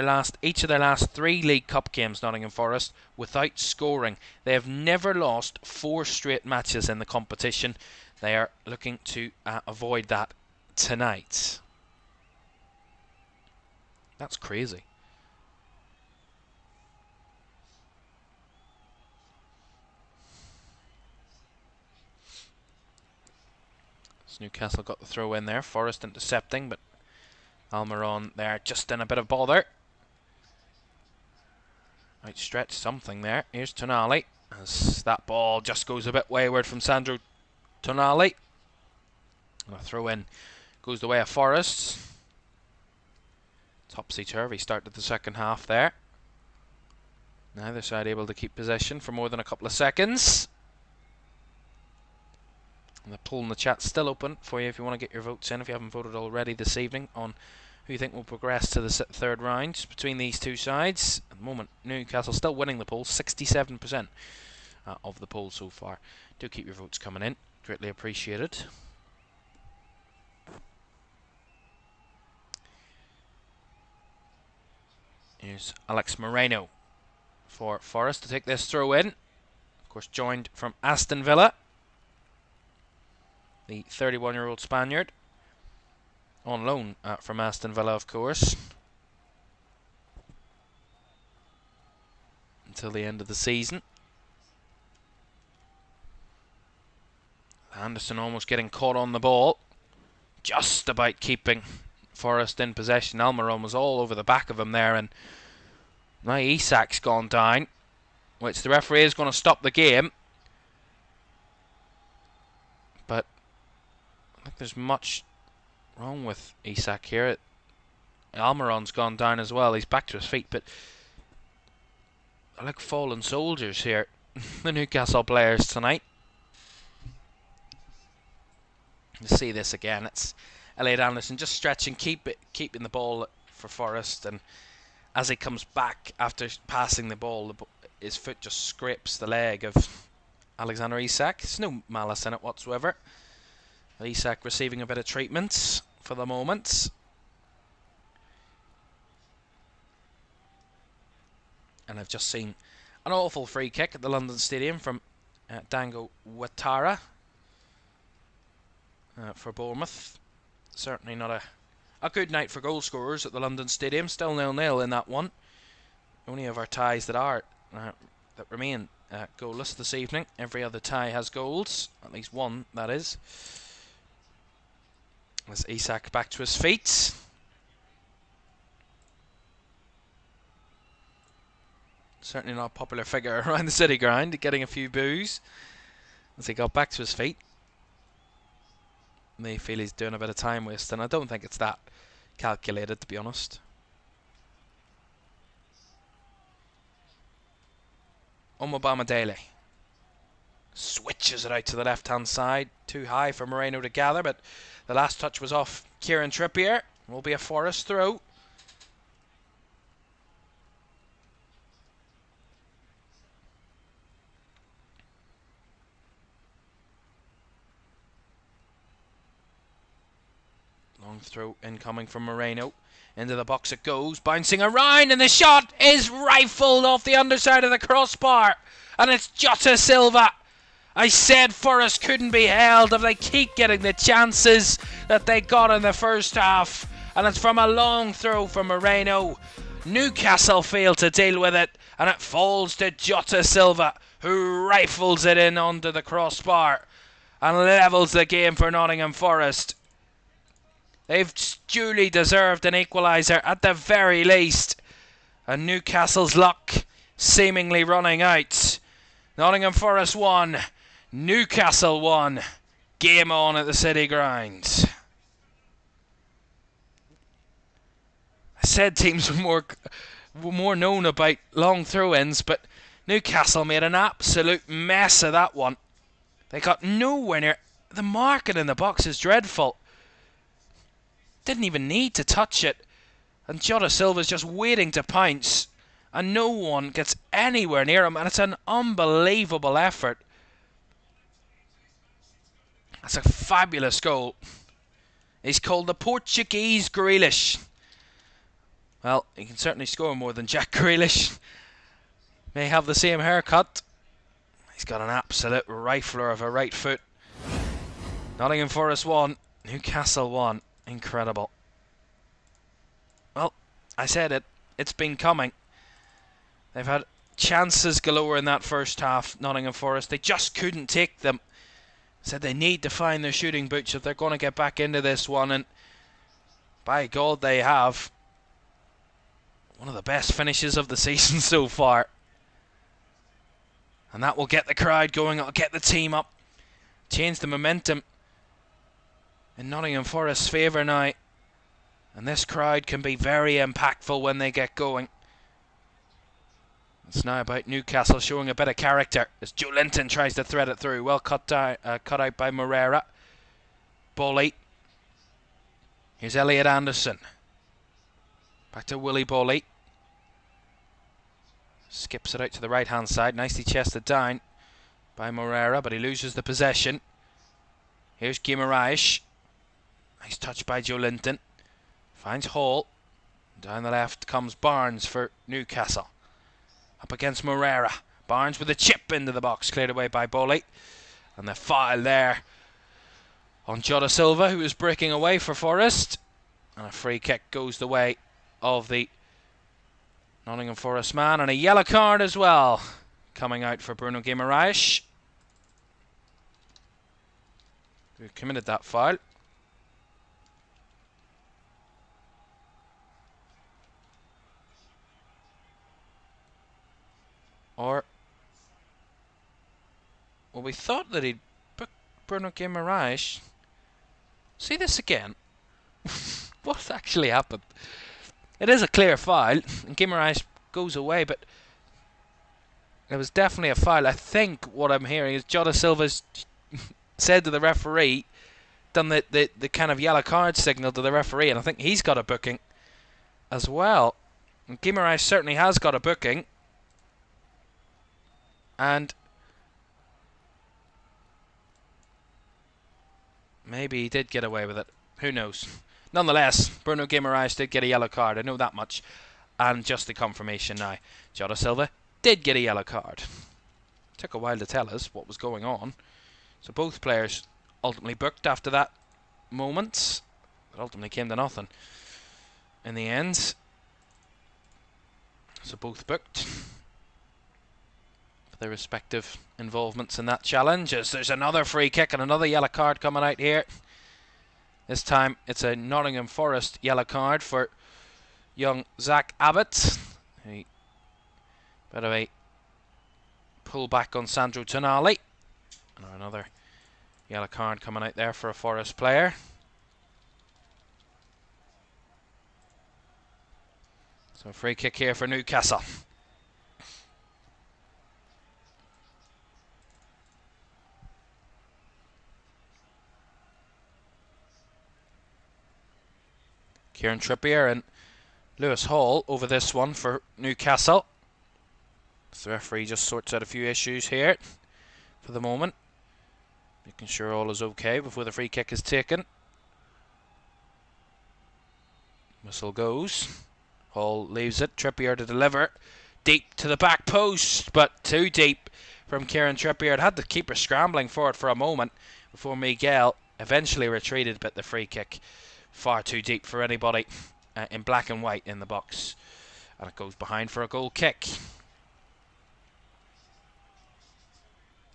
S1: each of their last 3 League Cup games, Nottingham Forest, without scoring. They have never lost 4 straight matches in the competition. They are looking to avoid that tonight. That's crazy. Newcastle got the throw in there. Forest intercepting, but Almiron there just in a bit of bother. Outstretched something there. Here's Tonali, as that ball just goes a bit wayward from Sandro Tonali. And a throw in goes the way of Forest. Topsy-turvy start to the second half there. Neither side able to keep possession for more than a couple of seconds. And the poll in the chat still open for you if you want to get your votes in, if you haven't voted already this evening, on who you think will progress to the third round between these two sides. At the moment, Newcastle still winning the poll, 67% of the poll so far. Do keep your votes coming in, greatly appreciated. Here's Alex Moreno for Forest to take this throw in. Of course, joined from Aston Villa. The 31-year-old Spaniard, on loan from Aston Villa, of course, until the end of the season. Anderson almost getting caught on the ball, just about keeping Forest in possession. Almiron was all over the back of him there, and now Isak's gone down, which the referee is going to stop the game. But I think there's much wrong with Isak here. Almiron's gone down as well. He's back to his feet, but they're like fallen soldiers here, the Newcastle players tonight. You see this again. It's Elliot Anderson just stretching, keeping the ball for Forest, and as he comes back after passing the ball, his foot just scrapes the leg of Alexander Isak. There's no malice in it whatsoever. Isak receiving a bit of treatment for the moment. And I've just seen an awful free kick at the London Stadium from Dango Ouattara for Bournemouth. Certainly not a good night for goal scorers at the London Stadium. Still 0-0 in that one. Only of our ties that remain goalless this evening. Every other tie has goals, at least one, that is. As Isak back to his feet. Certainly not a popular figure around the City Ground, getting a few boos as he got back to his feet. May feel he's doing a bit of time waste, and I don't think it's that calculated, to be honest. Omobamidele switches it out to the left-hand side. Too high for Moreno to gather, but the last touch was off Kieran Trippier. Will be a Forest throw. Long throw incoming from Moreno. Into the box it goes, bouncing around, and the shot is rifled off the underside of the crossbar. And it's Jota Silva. I said Forest couldn't be held if they keep getting the chances that they got in the first half. And it's from a long throw from Moreno. Newcastle failed to deal with it, and it falls to Jota Silva, who rifles it in onto the crossbar and levels the game for Nottingham Forest. They've duly deserved an equaliser at the very least. And Newcastle's luck seemingly running out. Nottingham Forest 1, Newcastle 1. Game on at the City Ground. I said teams were more known about long throw-ins, but Newcastle made an absolute mess of that one. They got nowhere near. The marking in the box is dreadful. Didn't even need to touch it, and Jota Silva's just waiting to pounce, and no one gets anywhere near him, and it's an unbelievable effort. That's a fabulous goal. He's called the Portuguese Grealish. Well, he can certainly score more than Jack Grealish. May have the same haircut. He's got an absolute rifler of a right foot. Nottingham Forest 1, Newcastle 1. Incredible. Well, I said it. It's been coming. They've had chances galore in that first half, Nottingham Forest. They just couldn't take them. Said they need to find their shooting boots if they're going to get back into this one, and by God they have. One of the best finishes of the season so far. And that will get the crowd going. It'll get the team up. Change the momentum in Nottingham Forest's favour now. And this crowd can be very impactful when they get going. It's now about Newcastle showing a bit of character as Joe Linton tries to thread it through. Well cut out by Moreira. Boley. Here's Elliot Anderson. Back to Willie Boley. Skips it out to the right hand side. Nicely chested down by Moreira, but he loses the possession. Here's Guimaraes. Nice touch by Joe Linton. Finds Hall. Down the left comes Barnes for Newcastle. Up against Moreira. Barnes with a chip into the box. Cleared away by Boley. And the foul there on Jota Silva, who is breaking away for Forest. And a free kick goes the way of the Nottingham Forest man. And a yellow card as well coming out for Bruno Guimaraes, who committed that foul. Or, well, we thought that he'd booked Bruno Guimaraes. See this again. What actually happened? It is a clear foul, and Guimaraes goes away, but it was definitely a foul. I think what I'm hearing is Jota Silva's said to the referee, done the kind of yellow card signal to the referee, and I think he's got a booking as well. And Guimaraes certainly has got a booking. And maybe he did get away with it. Who knows? Nonetheless, Bruno Guimaraes did get a yellow card. I know that much. And just the confirmation now. Jota Silva did get a yellow card. Took a while to tell us what was going on. So both players ultimately booked after that moment. It ultimately came to nothing in the end. So both booked their respective involvements in that challenge, as there's another free kick and another yellow card coming out here. This time it's a Nottingham Forest yellow card for young Zach Abbott. A bit of a pull back on Sandro Tonali. And another yellow card coming out there for a Forest player. So a free kick here for Newcastle. Kieran Trippier and Lewis Hall over this one for Newcastle. The referee just sorts out a few issues here for the moment, making sure all is okay before the free kick is taken. Whistle goes. Hall leaves it. Trippier to deliver. Deep to the back post, but too deep from Kieran Trippier. It had the keeper scrambling for it for a moment before Miguel eventually retreated, but the free kick far too deep for anybody in black and white in the box. And it goes behind for a goal kick.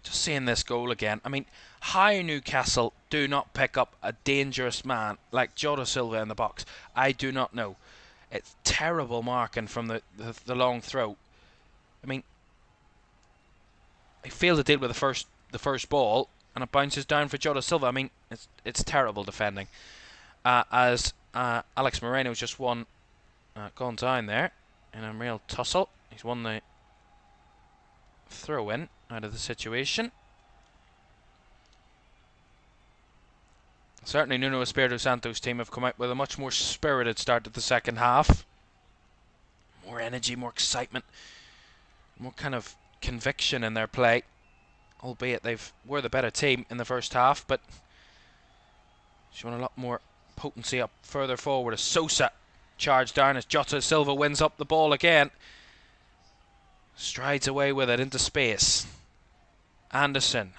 S1: Just seeing this goal again. I mean, how Newcastle do not pick up a dangerous man like Jota Silva in the box, I do not know. It's terrible marking from the long throw. I mean, he failed to deal with the first ball, and it bounces down for Jota Silva. I mean, it's terrible defending. As Alex Moreno's just gone down there in a real tussle. He's won the throw-in out of the situation. Certainly Nuno Espirito Santo's team have come out with a much more spirited start to the second half. More energy, more excitement, more kind of conviction in their play. Albeit were the better team in the first half, but showing a lot more potency up further forward as Sosa charged down as Jota Silva wins up the ball again. Strides away with it into space. Anderson.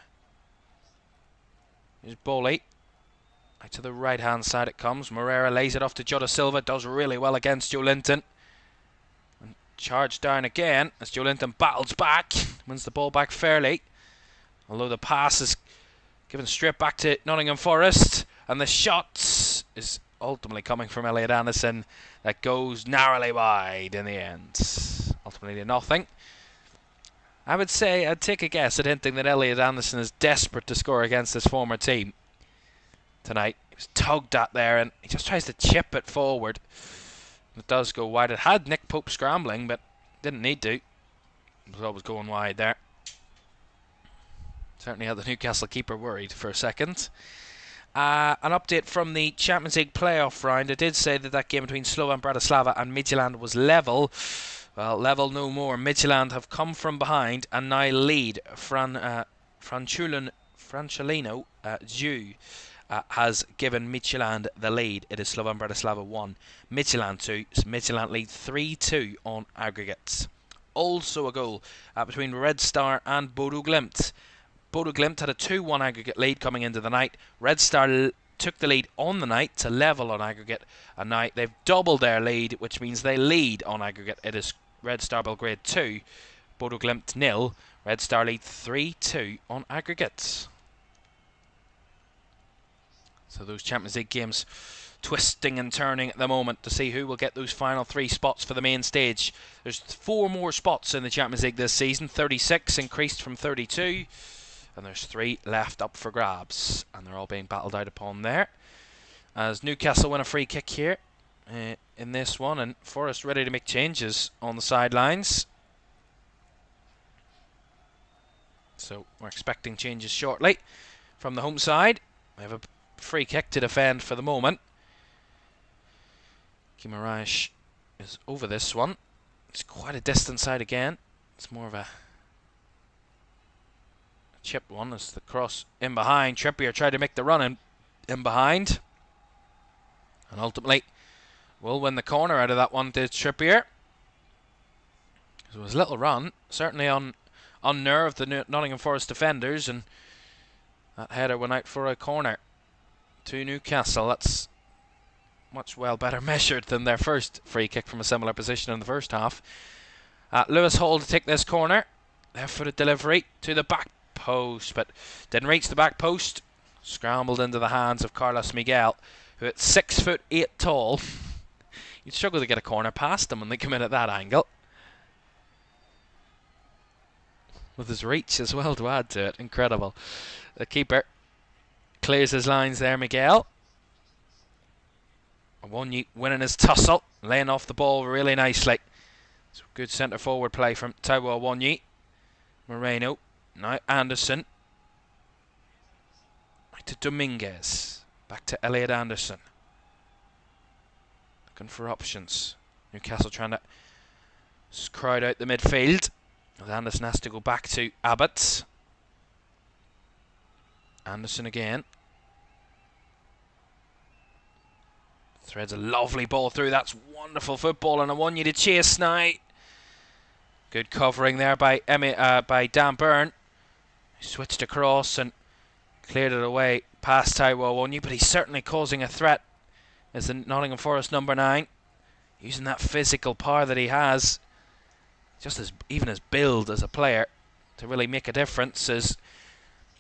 S1: Here's Bowley. Right to the right hand side it comes. Moreira lays it off to Jota Silva. Does really well against Joe Linton. And charged down again as Joe Linton battles back. Wins the ball back fairly. Although the pass is given straight back to Nottingham Forest. And the shot is ultimately coming from Elliot Anderson. That goes narrowly wide in the end. Ultimately to nothing. I would say, I'd take a guess at hinting that Elliot Anderson is desperate to score against his former team tonight. He was tugged at there and he just tries to chip it forward. It does go wide. It had Nick Pope scrambling, but didn't need to. It was always going wide there. Certainly had the Newcastle keeper worried for a second. An update from the Champions League playoff round. I did say that game between Slovan Bratislava and Midtjylland was level. Well, level no more. Midtjylland have come from behind and now lead. Francescolino Giu has given Midtjylland the lead. It is Slovan Bratislava 1, Midtjylland 2. Midtjylland lead 3-2 on aggregates. Also a goal between Red Star and Bodo Glimt. Bodo Glimt had a 2-1 aggregate lead coming into the night. Red Star took the lead on the night to level on aggregate, and now they've doubled their lead, which means they lead on aggregate. It is Red Star Belgrade 2, Bodo Glimt 0. Red Star lead 3-2 on aggregates. So those Champions League games twisting and turning at the moment to see who will get those final 3 spots for the main stage. There's 4 more spots in the Champions League this season, 36 increased from 32. And there's 3 left up for grabs. And they're all being battled out upon there. As Newcastle win a free kick here in this one. And Forest ready to make changes on the sidelines. So we're expecting changes shortly from the home side. We have a free kick to defend for the moment. Guimaraes is over this one. It's quite a distance side again. It's more of a chipped one as the cross in behind. Trippier tried to make the run in behind. And ultimately will win the corner out of that one to Trippier. It was a little run. Certainly unnerved the Nottingham Forest defenders. And that header went out for a corner to Newcastle. That's much well better measured than their first free kick from a similar position in the first half. Lewis Hall to take this corner. Left-footed delivery to the back post, but didn't reach the back post. Scrambled into the hands of Carlos Miguel, who at 6'8" tall, you'd struggle to get a corner past him when they come in at that angle. With his reach as well to add to it, incredible. The keeper clears his lines there, Miguel. Awoniyi winning his tussle, laying off the ball really nicely. So good centre forward play from Taiwo Awoniyi. Moreno. Now Anderson. Back to Dominguez. Back to Elliot Anderson. Looking for options. Newcastle trying to crowd out the midfield. Anderson has to go back to Abbott. Anderson again. threads a lovely ball through. That's wonderful football, and I want you to chase now. Good covering there by Dan Byrne. He switched across and cleared it away past Taiwo Wonyi, but he's certainly causing a threat as the Nottingham Forest number 9, using that physical power that he has, even his build as a player, to really make a difference. As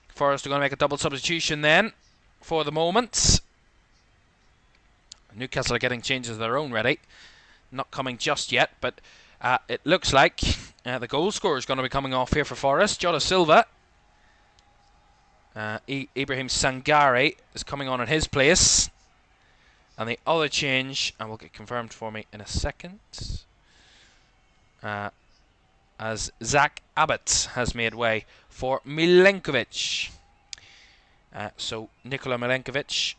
S1: Forest are going to make a double substitution then for the moment. Newcastle are getting changes of their own ready, not coming just yet, but it looks like the goal scorer is going to be coming off here for Forest. Jota Silva. Ibrahim Sangare is coming on in his place. And the other change, and will get confirmed for me in a second, as Zach Abbott has made way for Milenkovic. So Nikola Milenkovic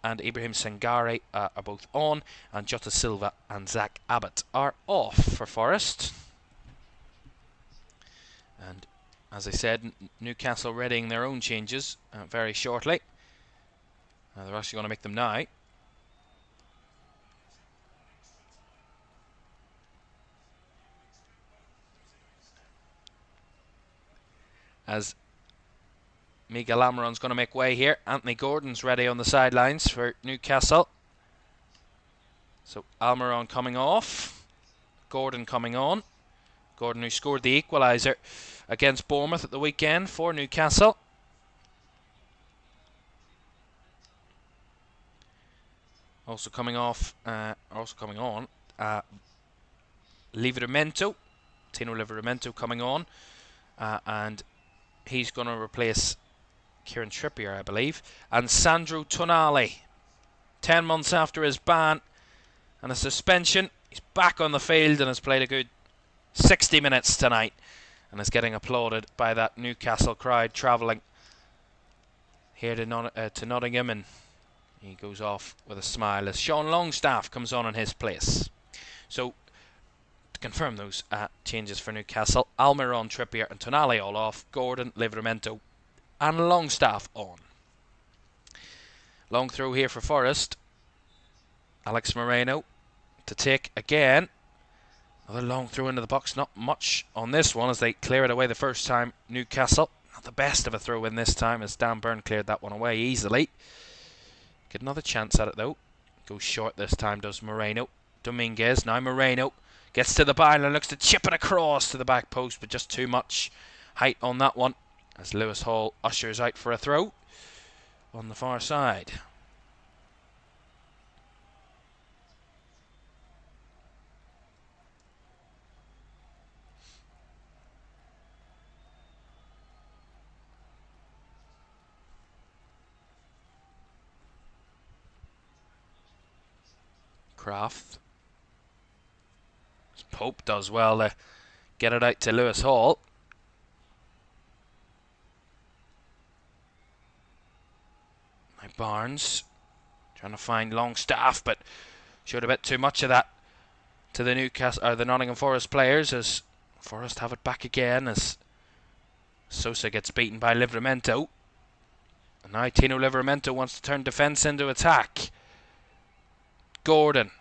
S1: and Ibrahim Sangare are both on, and Jota Silva and Zach Abbott are off for Forest. And as I said, Newcastle readying their own changes very shortly. They're actually going to make them now. As Miguel Almiron's going to make way here. Anthony Gordon's ready on the sidelines for Newcastle. So Almiron coming off. Gordon coming on. Gordon, who scored the equalizer against Bournemouth at the weekend for Newcastle. Also coming on, Livramento, Tino Livramento coming on, and he's going to replace Kieran Trippier, I believe, and Sandro Tonali. 10 months after his ban and a suspension, he's back on the field and has played a good 60 minutes tonight, and is getting applauded by that Newcastle crowd travelling here to Nottingham, and he goes off with a smile as Sean Longstaff comes on in his place. So, to confirm those changes for Newcastle, Almiron, Trippier and Tonali all off, Gordon, Livramento and Longstaff on. Long throw here for Forest. Alex Moreno to take again. Another long throw into the box. Not much on this one as they clear it away the first time, Newcastle. Not the best of a throw in this time as Dan Byrne cleared that one away easily. Get another chance at it though. Goes short this time, does Moreno. Dominguez, now Moreno gets to the byline and looks to chip it across to the back post, but just too much height on that one as Lewis Hall ushers out for a throw on the far side. Kraft. Pope does well to get it out to Lewis Hall. Now Barnes trying to find Longstaff, but showed a bit too much of that to the the Nottingham Forest players as Forest have it back again as Sosa gets beaten by Livramento. And now Tino Livramento wants to turn defence into attack. Gordon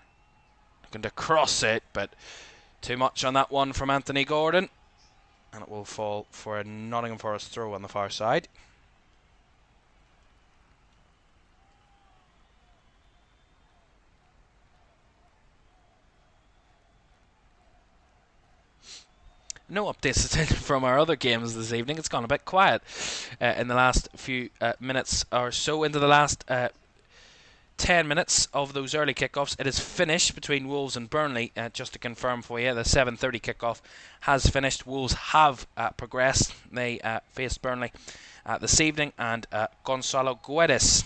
S1: looking to cross it, but too much on that one from Anthony Gordon, and it will fall for a Nottingham Forest throw on the far side. No updates from our other games this evening. It's gone a bit quiet in the last few minutes or so. Into the last 10 minutes of those early kickoffs, it is finished between Wolves and Burnley. Just to confirm for you, the 7:30 kickoff has finished. Wolves have progressed. They faced Burnley this evening, and Gonzalo Guedes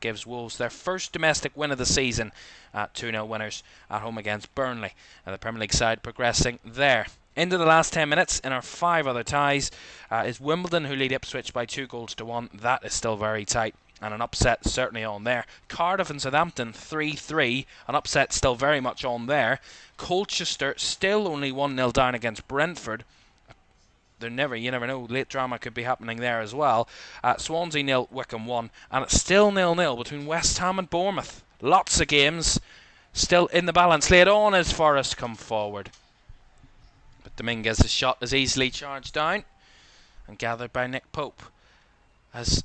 S1: gives Wolves their first domestic win of the season. 2-0 winners at home against Burnley. The Premier League side progressing there. Into the last 10 minutes in our 5 other ties is Wimbledon, who lead Ipswich by 2-1. That is still very tight, and an upset certainly on there. Cardiff and Southampton 3-3, an upset still very much on there. Colchester still only 1-0 down against Brentford. You never know, late drama could be happening there as well. Swansea 0, Wickham 1, and it's still 0-0 between West Ham and Bournemouth. Lots of games still in the balance. Laid on as Forest come forward. But Dominguez's shot is easily charged down and gathered by Nick Pope. As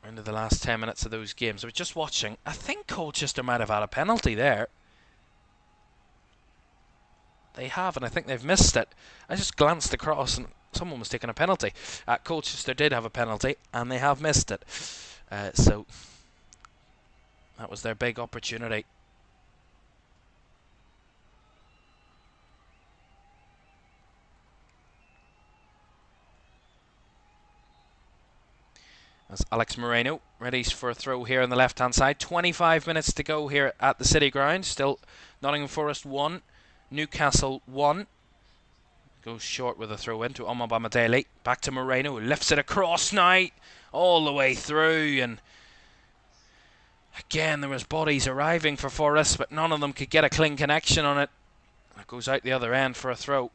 S1: into the last 10 minutes of those games. I was just watching. I think Colchester might have had a penalty there. They have, and I think they've missed it. I just glanced across and someone was taking a penalty. Colchester did have a penalty and they have missed it. So that was their big opportunity. As Alex Moreno ready for a throw here on the left-hand side. 25 minutes to go here at the City Ground. Still Nottingham Forest 1, Newcastle 1. Goes short with a throw in to Omobamidele. Back to Moreno, who lifts it across now, all the way through. And again, there was bodies arriving for Forest, but none of them could get a clean connection on it. It goes out the other end for a throw.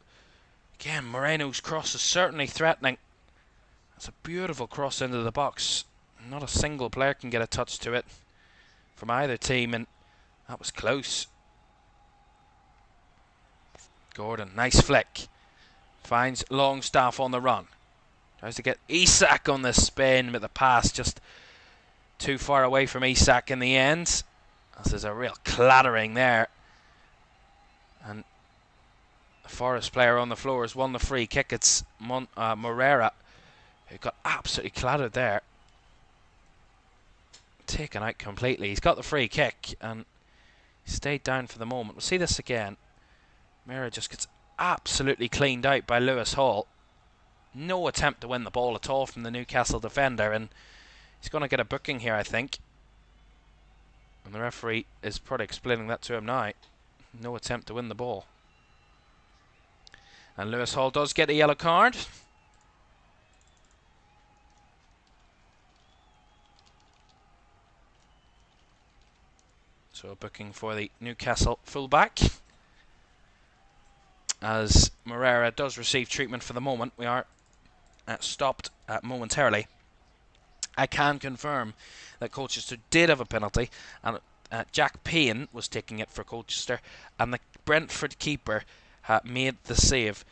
S1: Again, Moreno's cross is certainly threatening. It's a beautiful cross into the box. Not a single player can get a touch to it from either team, and that was close. Gordon, nice flick. Finds Longstaff on the run. Tries to get Isak on the spin, but the pass just too far away from Isak in the end. This is a real clattering there. And the Forest player on the floor has won the free kick. It's Morera, who got absolutely clattered there. Taken out completely. He's got the free kick and stayed down for the moment. We'll see this again. Morera just gets absolutely cleaned out by Lewis Hall. No attempt to win the ball at all from the Newcastle defender, and he's going to get a booking here, I think. And the referee is probably explaining that to him now. No attempt to win the ball. And Lewis Hall does get a yellow card. So a booking for the Newcastle fullback. As Morera does receive treatment for the moment. We are stopped momentarily. I can confirm that Colchester did have a penalty, and Jack Payne was taking it for Colchester, and the Brentford keeper made the save.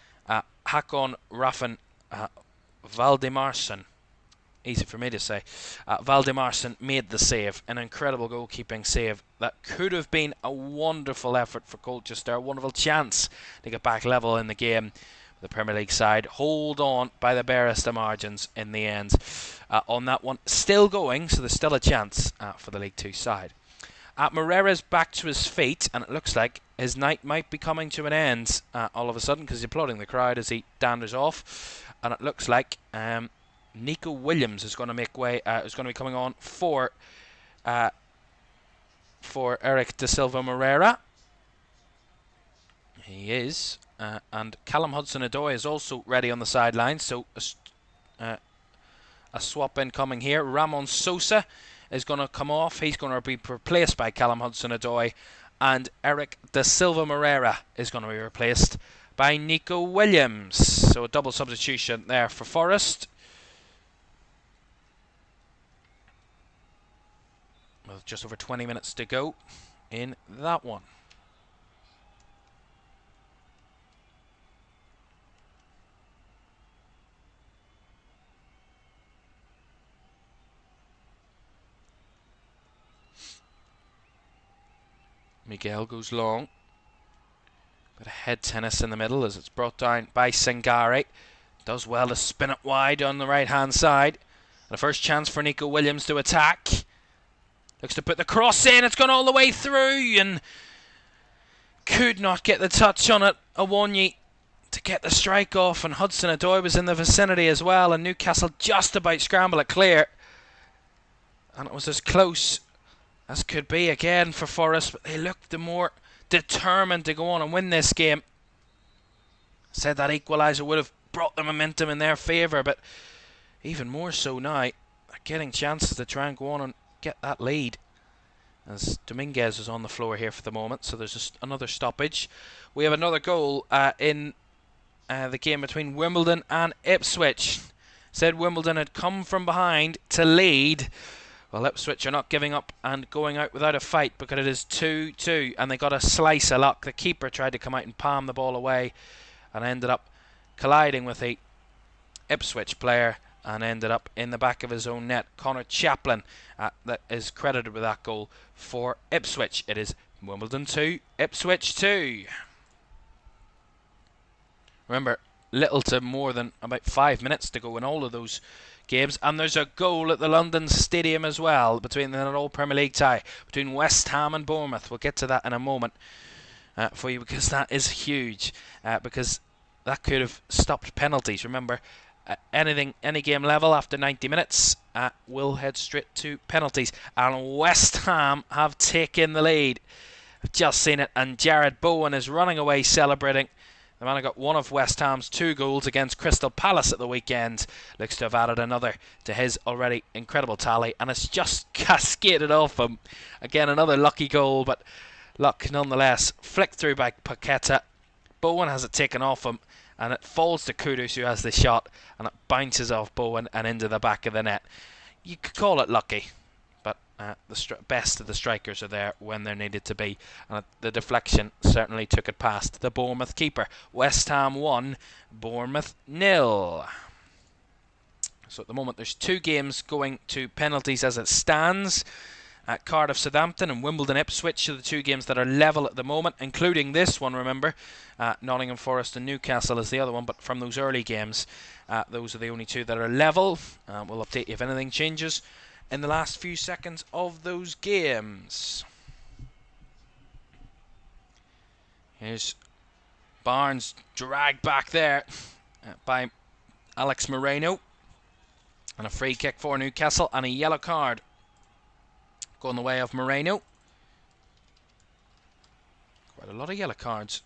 S1: Hakon Raffen Valdimarsson, easy for me to say, Valdimarsson made the save. An incredible goalkeeping save that could have been a wonderful effort for Colchester, a wonderful chance to get back level in the game. The Premier League side hold on by the barest of margins in the end on that one. Still going, so there's still a chance for the League 2 side. Morera's back to his feet, and it looks like his night might be coming to an end all of a sudden, because he's applauding the crowd as he danders off. And it looks like Nico Williams is going to make way. Is going to be coming on for Eric Da Silva Morera. He is, and Callum Hudson-Odoi is also ready on the sideline. So a swap in coming here. Ramon Sosa is going to come off. He's going to be replaced by Callum Hudson-Odoi, and Eric Da Silva Morera is going to be replaced by Nico Williams. So a double substitution there for Forest. With just over 20 minutes to go in that one. Miguel goes long. Bit of head tennis in the middle as it's brought down by Sangare. Does well to spin it wide on the right hand side. And the first chance for Nico Williams to attack. Looks to put the cross in. It's gone all the way through and could not get the touch on it. Awonyi to get the strike off, and Hudson-Odoi was in the vicinity as well, and Newcastle just about scramble it clear. And it was as close as could be again for Forest, but they looked the more determined to go on and win this game. Said that equalizer would have brought the momentum in their favour, but even more so now, they're getting chances to try and go on and get that lead. As Dominguez is on the floor here for the moment, so there's just another stoppage. We have another goal in the game between Wimbledon and Ipswich. said Wimbledon had come from behind to lead. Well, Ipswich are not giving up and going out without a fight, because it is 2-2, and they got a slice of luck. The keeper tried to come out and palm the ball away and ended up colliding with the Ipswich player and ended up in the back of his own net. Connor Chaplin that is credited with that goal for Ipswich. It is Wimbledon 2, Ipswich 2. Remember, little to more than about 5 minutes to go in all of those games, and there's a goal at the London Stadium as well, between an all Premier League tie between West Ham and Bournemouth. We'll get to that in a moment for you, because that is huge, because that could have stopped penalties. Remember, any game level after 90 minutes will head straight to penalties, and West Ham have taken the lead. I've just seen it, and Jared Bowen is running away celebrating. The man who got one of West Ham's 2 goals against Crystal Palace at the weekend looks to have added another to his already incredible tally, and it's just cascaded off him. Again, another lucky goal, but luck nonetheless. Flicked through by Paqueta. Bowen has it taken off him, and it falls to Kudus, who has the shot, and it bounces off Bowen and into the back of the net. You could call it lucky, but the best of the strikers are there when they're needed to be, and the deflection certainly took it past the Bournemouth keeper. West Ham 1, Bournemouth 0. So at the moment there's 2 games going to penalties as it stands. At Cardiff Southampton and Wimbledon Ipswich are the 2 games that are level at the moment, including this one, remember. Nottingham Forest and Newcastle is the other one, but from those early games, those are the only 2 that are level. We'll update you if anything changes in the last few seconds of those games. Here's Barnes dragged back there by Alex Moreno, and a free kick for Newcastle, and a yellow card going the way of Moreno. Quite a lot of yellow cards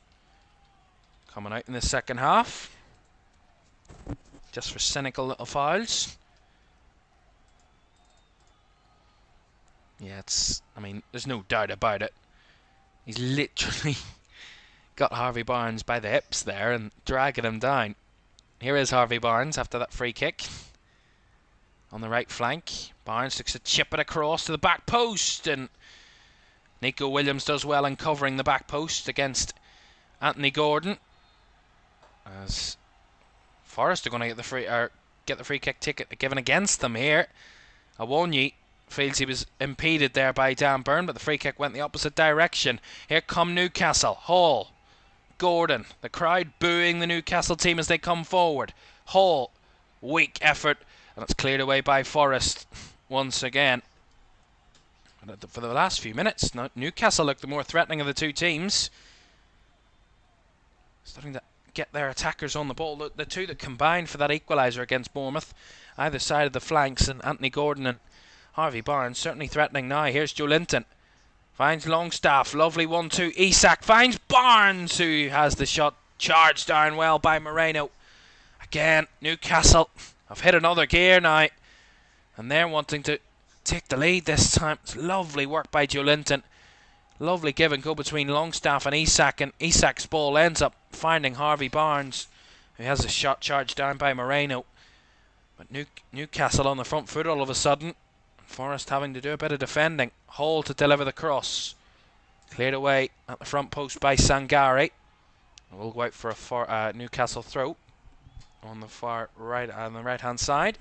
S1: coming out in the second half, just for cynical little fouls. Yeah, there's no doubt about it. He's literally got Harvey Barnes by the hips there and dragging him down. Here is Harvey Barnes after that free kick on the right flank. Barnes looks to chip it across to the back post, and Nico Williams does well in covering the back post against Anthony Gordon. As Forest are going to get the free kick ticket given against them here. Awonyi feels he was impeded there by Dan Burn, but the free kick went the opposite direction. Here come Newcastle. Hall, Gordon, the crowd booing the Newcastle team as they come forward. Hall, weak effort, and it's cleared away by Forest once again. For the last few minutes, Newcastle looked the more threatening of the 2 teams, starting to get their attackers on the ball. The 2 that combined for that equalizer against Bournemouth, either side of the flanks, and Anthony Gordon and Harvey Barnes certainly threatening now. Here's Joe Linton, finds Longstaff, lovely 1-2. Isak finds Barnes, who has the shot charged down well by Moreno. Again, Newcastle have hit another gear now, and they're wanting to take the lead this time. It's lovely work by Joe Linton. Lovely give and go between Longstaff and Isak's ball ends up finding Harvey Barnes, who has a shot charged down by Moreno. But Newcastle on the front foot all of a sudden. Forest having to do a bit of defending. Hall to deliver the cross. Cleared away at the front post by Sangari. We'll go out for a Newcastle throw on the far right, on the right hand side.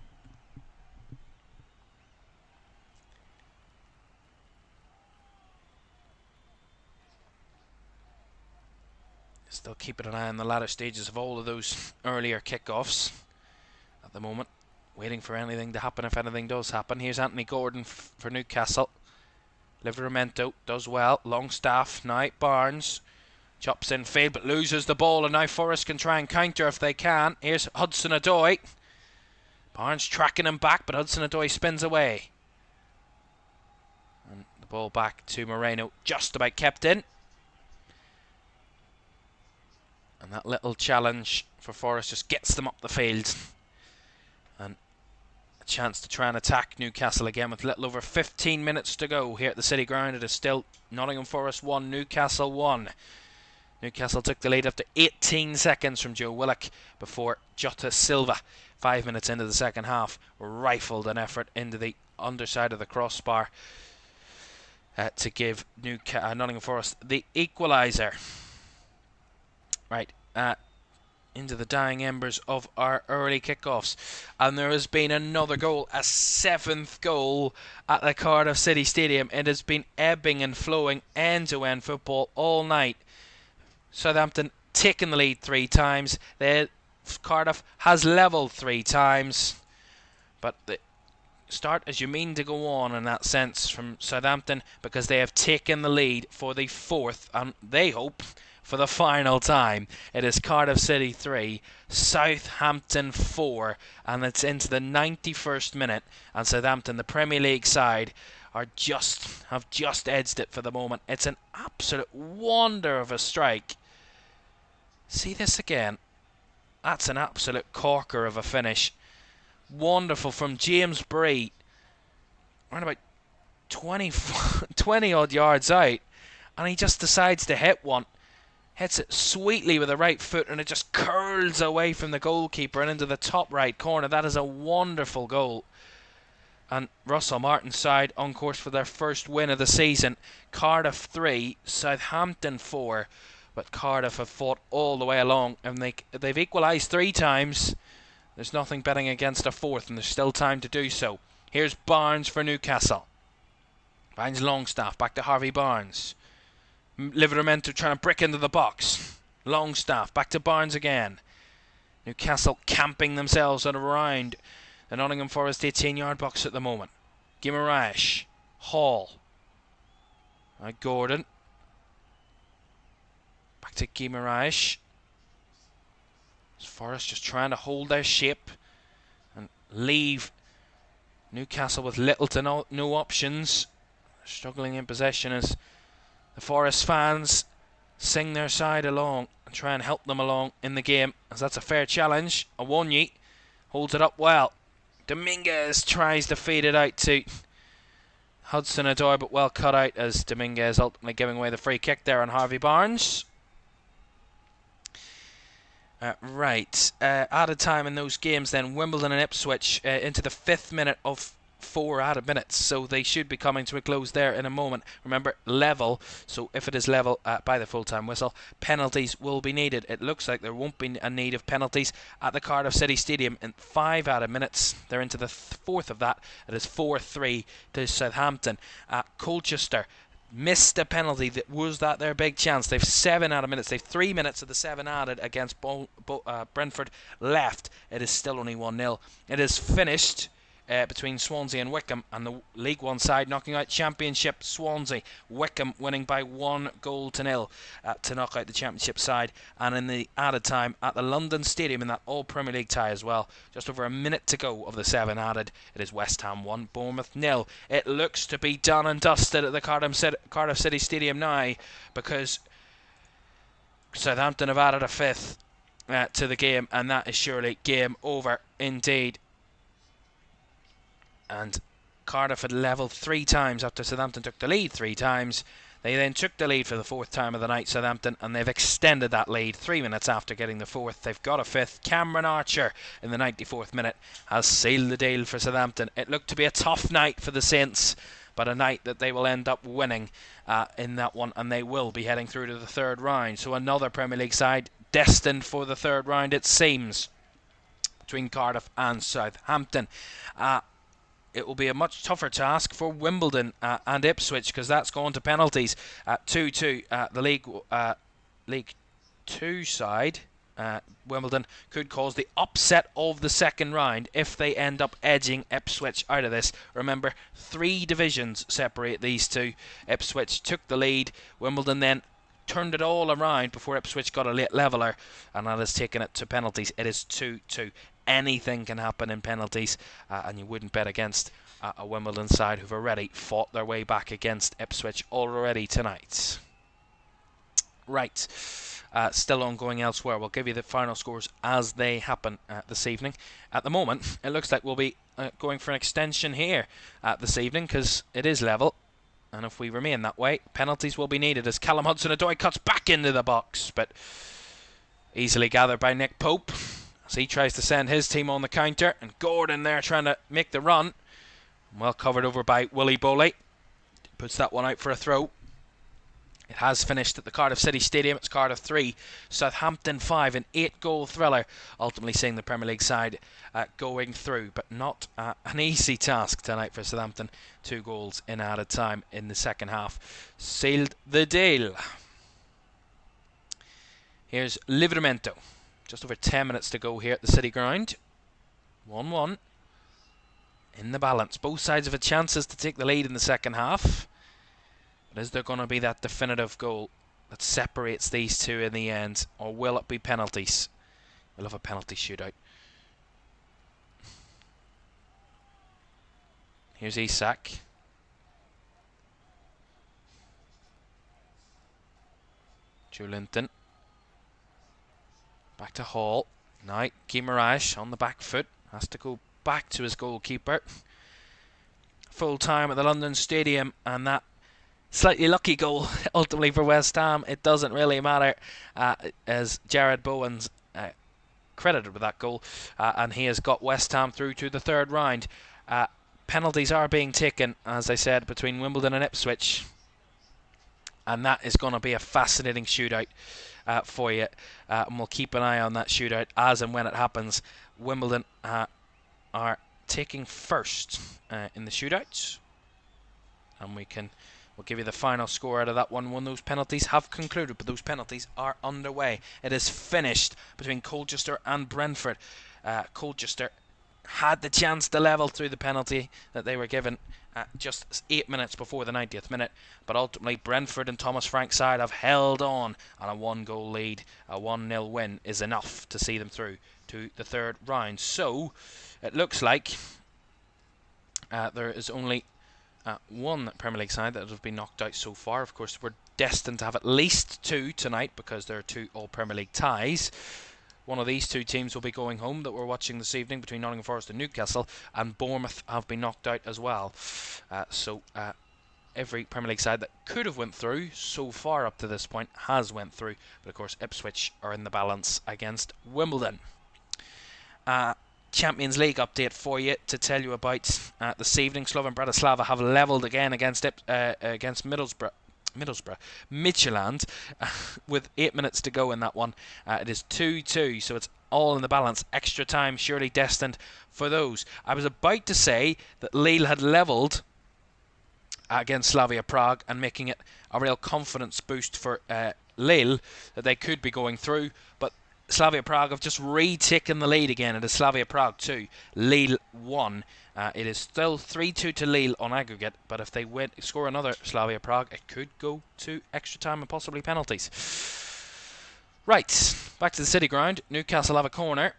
S1: Still keeping an eye on the latter stages of all of those earlier kickoffs at the moment, waiting for anything to happen if anything does happen. Here's Anthony Gordon for Newcastle. Livramento does well. Longstaff now. Barnes chops in field but loses the ball, and now Forest can try and counter if they can. Here's Hudson-Odoi. Barnes tracking him back, but Hudson-Odoi spins away. And the ball back to Moreno, just about kept in. And that little challenge for Forest just gets them up the field. And a chance to try and attack Newcastle again with little over 15 minutes to go here at the City Ground. It is still Nottingham Forest 1, Newcastle 1. Newcastle took the lead after 18 seconds from Joe Willock before Jota Silva, 5 minutes into the second half, rifled an effort into the underside of the crossbar to give Nottingham Forest the equaliser. Right, into the dying embers of our early kickoffs, and there has been another goal, a 7th goal at the Cardiff City Stadium. It has been ebbing and flowing, end-to-end football all night. Southampton taking the lead 3 times. Cardiff has levelled 3 times, but the start as you mean to go on in that sense from Southampton, because they have taken the lead for the 4th, and they hope for the final time. It is Cardiff City 3, Southampton 4, and it's into the 91st minute, and Southampton, the Premier League side, have just edged it for the moment. It's an absolute wonder of a strike. See this again. That's an absolute corker of a finish. Wonderful from James Bree, around about 20 odd yards out, and he just decides to hit one. Hits it sweetly with the right foot, and it just curls away from the goalkeeper and into the top right corner. That is a wonderful goal. And Russell Martin's side on course for their first win of the season. Cardiff 3, Southampton 4. But Cardiff have fought all the way along, and they've equalised 3 times. There's nothing betting against a 4th, and there's still time to do so. Here's Barnes for Newcastle. Finds Longstaff, back to Harvey Barnes. Livramento trying to brick into the box. Longstaff, back to Barnes again. Newcastle camping themselves at around the Nottingham Forest 18-yard box at the moment. Guimaraes, Hall. Gordon. Back to Guimaraes. Forest just trying to hold their shape and leave Newcastle with little to no options. Struggling in possession as the Forest fans sing their side along and try and help them along in the game, as that's a fair challenge. Awonyi holds it up well. Dominguez tries to feed it out to Hudson-Odoi, but well cut out as Dominguez ultimately giving away the free kick there on Harvey Barnes. Added time in those games then, Wimbledon and Ipswich into the 5th minute of 4 added minutes, so they should be coming to a close there in a moment. Remember, level, so if it is level by the full-time whistle, penalties will be needed. It looks like there won't be a need of penalties at the Cardiff City Stadium in 5 added minutes. They're into the 4th of that. It is 4-3 to Southampton. Colchester missed a penalty. Was that their big chance? They've 7 added minutes. They've 3 minutes of the 7 added against Brentford left. It is still only 1-0. It is finished between Swansea and Wycombe, and the League One side knocking out Championship Swansea. Wycombe winning by 1-0 to knock out the Championship side. And in the added time at the London Stadium in that All Premier League tie as well, just over a minute to go of the 7 added, it is West Ham 1, Bournemouth 0. It looks to be done and dusted at the Cardiff City Stadium now, because Southampton have added a 5th to the game, and that is surely game over indeed. And Cardiff had levelled 3 times after Southampton took the lead 3 times. They then took the lead for the 4th time of the night, Southampton, and they've extended that lead 3 minutes after getting the 4th. They've got a 5th. Cameron Archer in the 94th minute has sealed the deal for Southampton. It looked to be a tough night for the Saints, but a night that they will end up winning in that one, and they will be heading through to the 3rd round. So another Premier League side destined for the 3rd round, it seems, between Cardiff and Southampton. It will be a much tougher task for Wimbledon and Ipswich, because that's gone to penalties. 2-2. The League 2 side, Wimbledon, could cause the upset of the 2nd round if they end up edging Ipswich out of this. Remember, 3 divisions separate these two. Ipswich took the lead. Wimbledon then turned it all around before Ipswich got a late leveller, and that has taken it to penalties. It is 2-2. Anything can happen in penalties, and you wouldn't bet against a Wimbledon side who've already fought their way back against Ipswich already tonight. Right, still ongoing elsewhere. We'll give you the final scores as they happen this evening. At the moment, it looks like we'll be going for an extension here this evening, because it is level. And if we remain that way, penalties will be needed as Callum Hudson-Odoi cuts back into the box, but easily gathered by Nick Pope as he tries to send his team on the counter, and Gordon there trying to make the run. Well covered over by Willie Boley. Puts that one out for a throw. It has finished at the Cardiff City Stadium. It's Cardiff 3, Southampton 5, an 8-goal thriller, ultimately seeing the Premier League side going through, but not an easy task tonight for Southampton. 2 goals in added time in the second half sealed the deal. Here's Livramento. Just over 10 minutes to go here at the City Ground. 1-1 in the balance. Both sides have had chances to take the lead in the second half. But is there going to be that definitive goal that separates these two in the end? Or will it be penalties? We'll have a penalty shootout. Here's Isak. Joelinton. Back to Hall. Now Guimaraes on the back foot. Has to go back to his goalkeeper. Full time at the London Stadium, and that slightly lucky goal ultimately for West Ham. It doesn't really matter as Jared Bowen's credited with that goal, and he has got West Ham through to the third round. Penalties are being taken, as I said, between Wimbledon and Ipswich, and that is going to be a fascinating shootout for you, and we'll keep an eye on that shootout as and when it happens. Wimbledon are taking first in the shootouts, and we'll give you the final score out of that one when those penalties have concluded. But those penalties are underway. It is finished between Colchester and Brentford. Colchester had the chance to level through the penalty that they were given just 8 minutes before the 90th minute, but ultimately Brentford and Thomas Frank's side have held on a 1-goal lead. A 1-0 win is enough to see them through to the third round. So it looks like there is only one Premier League side that have been knocked out so far. Of course, we're destined to have at least 2 tonight because there are 2 All-Premier League ties. One of these 2 teams will be going home that we're watching this evening between Nottingham Forest and Newcastle, and Bournemouth have been knocked out as well. So every Premier League side that could have went through so far up to this point has went through, but of course Ipswich are in the balance against Wimbledon. Champions League update for you to tell you about this evening. Slovan Bratislava have levelled again against Midtjylland with 8 minutes to go in that one. It is 2-2, so it's all in the balance. Extra time surely destined for those. I was about to say that Lille had levelled against Slavia Prague and making it a real confidence boost for Lille that they could be going through, but Slavia Prague have just retaken the lead again. It is Slavia Prague 2, Lille 1. It is still 3-2 to Lille on aggregate, but if they score another Slavia Prague, it could go to extra time and possibly penalties. Right, back to the City Ground. Newcastle have a corner.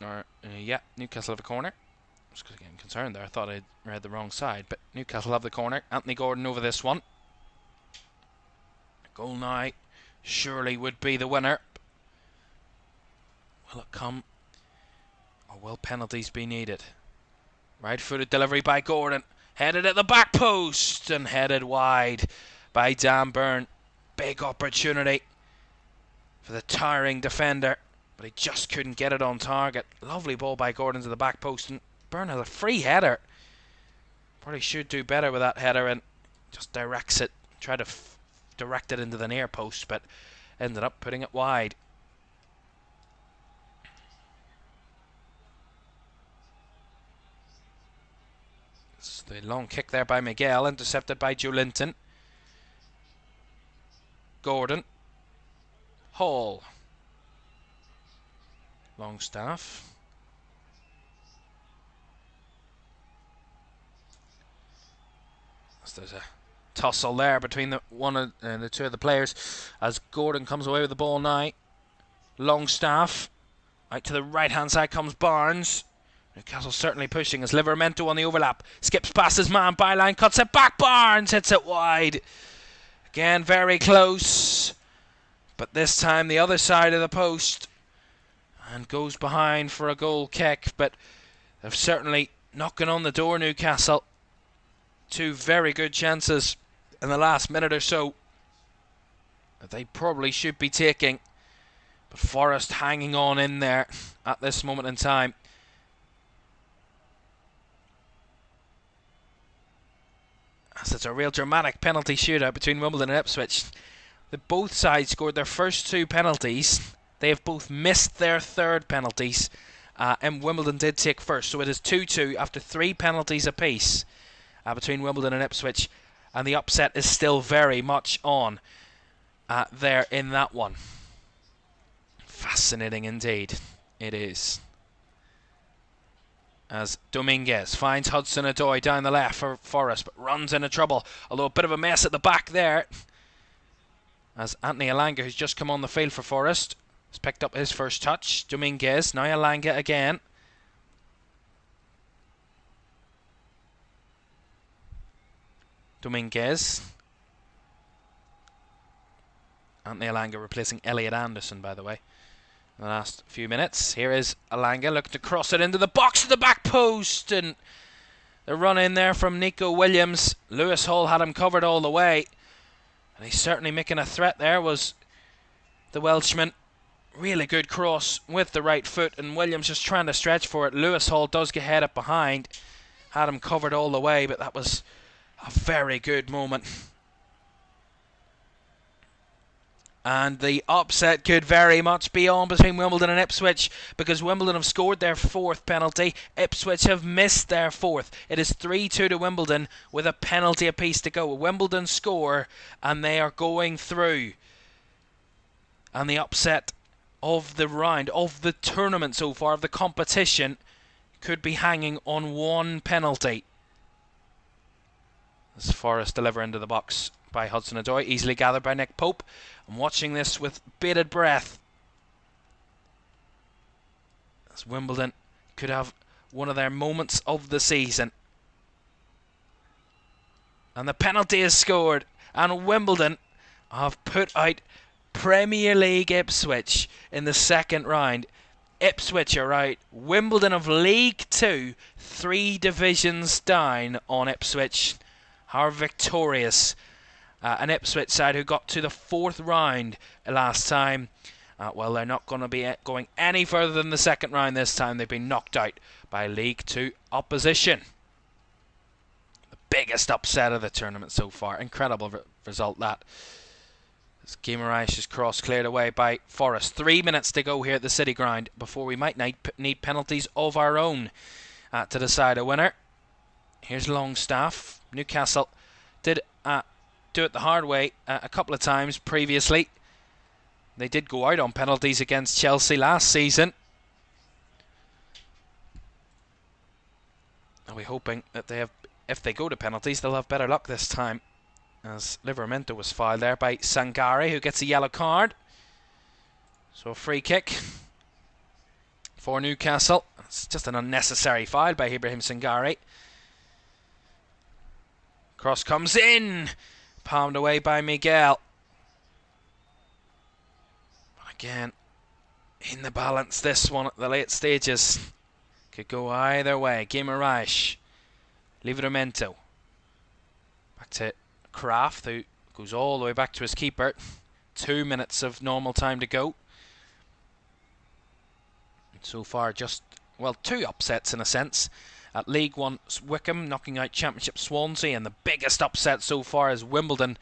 S1: Newcastle have a corner. I was getting concerned there. I thought I'd read the wrong side, but Newcastle have the corner. Anthony Gordon over this one. Goal now surely would be the winner. Will it come? Or will penalties be needed? Right-footed delivery by Gordon. Headed at the back post and headed wide by Dan Burn. Big opportunity for the tiring defender, but he just couldn't get it on target. Lovely ball by Gordon to the back post, and Burn has a free header. Probably should do better with that header and just directs it. Try to direct it into the near post, but ended up putting it wide. It's the long kick there by Miguel, intercepted by Joelinton. Gordon. Hall. Longstaff. So there's a tussle there between the two of the players as Gordon comes away with the ball now. Longstaff. Out to the right hand side comes Barnes. Newcastle certainly pushing as Livramento on the overlap. Skips past his man, byline, cuts it back. Barnes hits it wide. Again, very close. But this time the other side of the post. And goes behind for a goal kick. But they're certainly knocking on the door, Newcastle. two very good chances in the last minute or so that they probably should be taking. But Forest hanging on in there at this moment in time. As it's a real dramatic penalty shootout between Wimbledon and Ipswich. Both sides scored their first two penalties. They have both missed their third penalties. And Wimbledon did take first. So it is 2-2 after 3 penalties apiece between Wimbledon and Ipswich. And the upset is still very much on there in that one. Fascinating indeed. It is. As Dominguez finds Hudson-Odoi down the left for Forest, but runs into trouble. Although a bit of a mess at the back there. As Anthony Elanga, who's just come on the field for Forest, has picked up his first touch. Dominguez, now Elanga again. Dominguez. Anthony Elanga replacing Elliot Anderson, by the way, in the last few minutes. Here is Elanga looking to cross it into the box to the back post. And the run in there from Nico Williams. Lewis Hall had him covered all the way. And he's certainly making a threat there, was the Welshman. Really good cross with the right foot, and Williams just trying to stretch for it. Lewis Hall does get head up behind. Had him covered all the way, but that was a very good moment. And the upset could very much be on between Wimbledon and Ipswich, because Wimbledon have scored their 4th penalty. Ipswich have missed their 4th. It is 3-2 to Wimbledon with a penalty apiece to go. Wimbledon score and they are going through. And the upset of the round, of the tournament so far, of the competition, could be hanging on 1 penalty. As Forest deliver into the box by Hudson-Odoi, easily gathered by Nick Pope. I'm watching this with bated breath, as Wimbledon could have one of their moments of the season. And the penalty is scored, and Wimbledon have put out Premier League Ipswich in the second round. Ipswich are out. Wimbledon of League 2, 3 divisions down on Ipswich, are victorious. An Ipswich side who got to the 4th round last time. Well, they're not going to be going any further than the second round this time. They've been knocked out by League 2 opposition. The biggest upset of the tournament so far. Incredible result that. As Guimarães' cross cleared away by Forest. 3 minutes to go here at the City Ground before we might need penalties of our own to decide a winner. Here's Longstaff. Newcastle did do it the hard way a couple of times previously. They did go out on penalties against Chelsea last season. Are we hoping that they have, if they go to penalties, they'll have better luck this time? As Livramento was fouled there by Sangare, who gets a yellow card. So a free kick for Newcastle. It's just an unnecessary foul by Ibrahim Sangare. Cross comes in, palmed away by Miguel. But again, in the balance, this one at the late stages could go either way. Guimarães, Livramento, back to Kraft, who goes all the way back to his keeper. 2 minutes of normal time to go. So far, just, well, 2 upsets in a sense. At League 1, Wycombe knocking out Championship Swansea, and the biggest upset so far is Wimbledon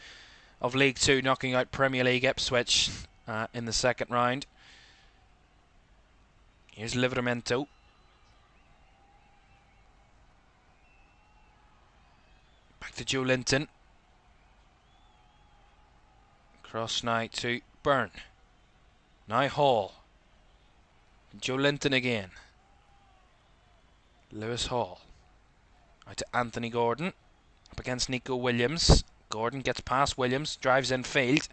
S1: of League 2 knocking out Premier League Ipswich in the second round. Here's Livramento. Back to Joe Linton. Cross now to Byrne. Now Hall. Joe Linton again. Lewis Hall. Out to Anthony Gordon. Up against Nico Williams. Gordon gets past Williams. Drives in field.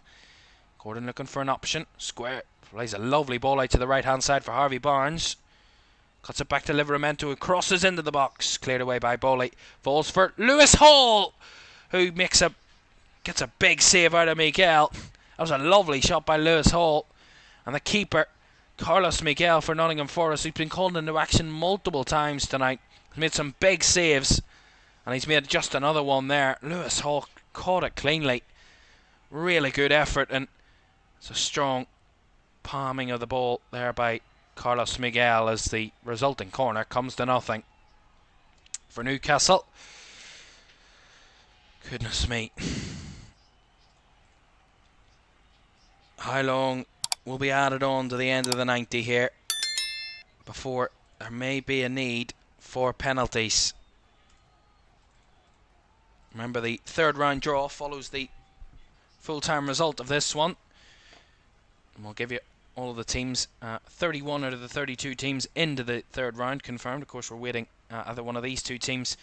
S1: Gordon looking for an option. Square. Plays a lovely ball out to the right hand side for Harvey Barnes. Cuts it back to Livramento, who crosses into the box. Cleared away by Bowley. Falls for Lewis Hall, who gets a big save out of Miguel. That was a lovely shot by Lewis Hall. And the keeper, Carlos Miguel for Nottingham Forest, who's been called into action multiple times tonight. He's made some big saves. And he's made just another one there. Lewis Hall caught it cleanly. Really good effort, and it's a strong palming of the ball there by Carlos Miguel as the resulting corner comes to nothing for Newcastle. Goodness me. How long will be added on to the end of the 90 here before there may be a need for penalties? Remember, the third round draw follows the full-time result of this one. And we'll give you all of the teams, 31 out of the 32 teams into the third round confirmed. Of course, we're waiting either one of these two teams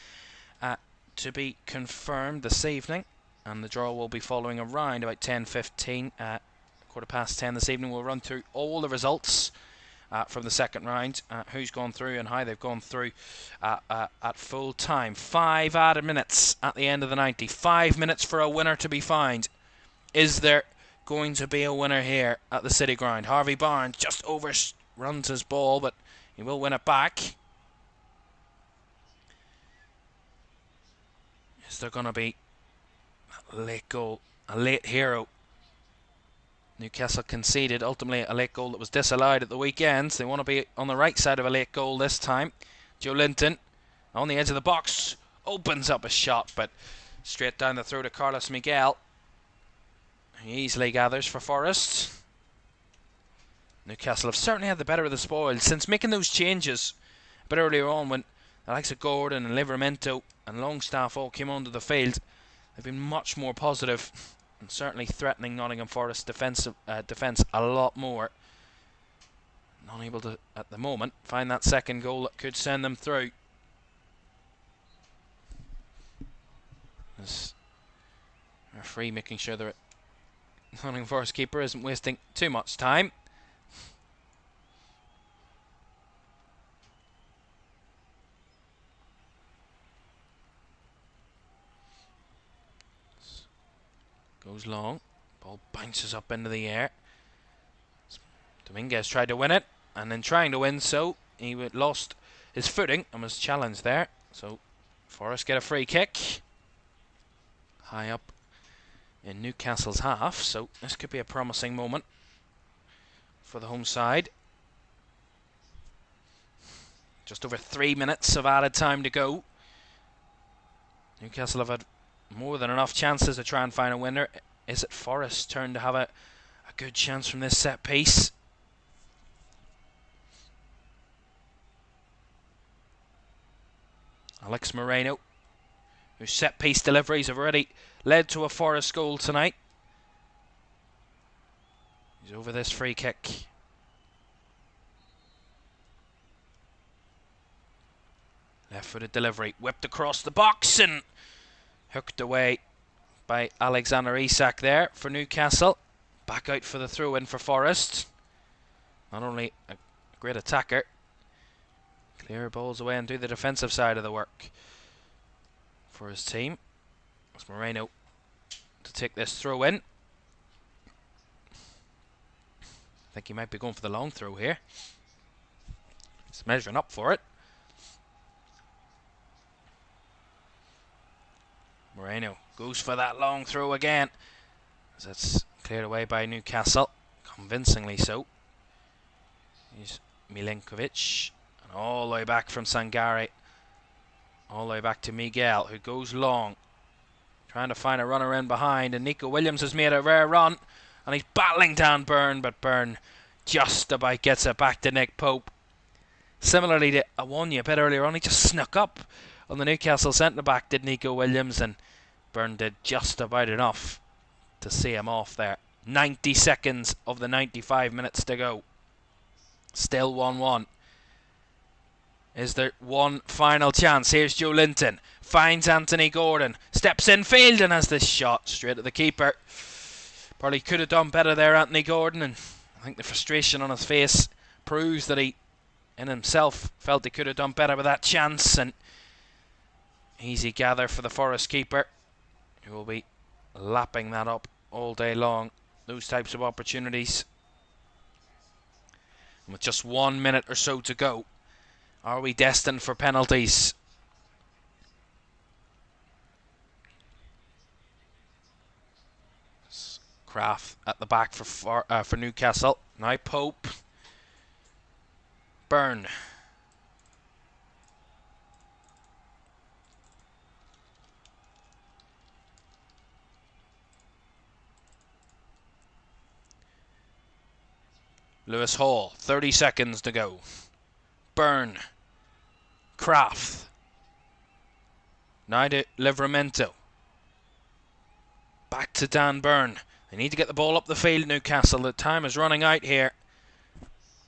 S1: to be confirmed this evening. And the draw will be following around about 10:15, 10:15 this evening. We'll run through all the results from the second round, who's gone through and how they've gone through at full time. 5 added minutes at the end of the 90. 5 minutes for a winner to be found. Is there going to be a winner here at the City Ground? Harvey Barnes just overruns his ball, but he will win it back. Is there going to be a late goal, a late hero? Newcastle conceded ultimately a late goal that was disallowed at the weekend. So they want to be on the right side of a late goal this time. Joe Linton on the edge of the box opens up a shot, but straight down the throat to Carlos Miguel. He easily gathers for Forest. Newcastle have certainly had the better of the spoil since making those changes a bit earlier on when the likes of Gordon and Livramento and Longstaff all came onto the field. They've been much more positive and certainly threatening Nottingham Forest defence a lot more. Not able to, at the moment, find that second goal that could send them through. As referee making sure the Nottingham Forest keeper isn't wasting too much time. Goes long. Ball bounces up into the air. Dominguez tried to win it, and in trying to win so, he lost his footing and was challenged there. So Forest get a free kick. High up in Newcastle's half, so this could be a promising moment for the home side. Just over 3 minutes of added time to go. Newcastle have had more than enough chances to try and find a winner. Is it Forest's turn to have a good chance from this set piece? Alex Moreno, whose set piece deliveries have already led to a Forest goal tonight. He's over this free kick. Left-footed delivery, whipped across the box and hooked away by Alexander Isak there for Newcastle. Back out for the throw-in for Forest. Not only a great attacker, clear balls away and do the defensive side of the work for his team. It's Moreno to take this throw-in. I think he might be going for the long throw here. He's measuring up for it. Moreno goes for that long throw again. As that's cleared away by Newcastle. Convincingly so. Here's Milinkovic. And all the way back from Sangare. All the way back to Miguel, who goes long. Trying to find a runner in behind. And Nico Williams has made a rare run. And he's battling down Byrne. But Byrne just about gets it back to Nick Pope. Similarly to Awanya a bit earlier on, he just snuck up on the Newcastle centre-back, did Nico Williams, and Byrne did just about enough to see him off there. 90 seconds of the 95 minutes to go. Still 1-1. Is there one final chance? Here's Joe Linton. Finds Anthony Gordon. Steps in field and has this shot straight at the keeper. Probably could have done better there, Anthony Gordon, and I think the frustration on his face proves that he in himself felt he could have done better with that chance. And easy gather for the Forest keeper, who will be lapping that up all day long. Those types of opportunities. And with just 1 minute or so to go, are we destined for penalties? Kraft at the back for Newcastle. Now Pope. Byrne. Lewis Hall, 30 seconds to go. Byrne. Kraft. Now to Livramento. Back to Dan Byrne. They need to get the ball up the field, Newcastle. The time is running out here.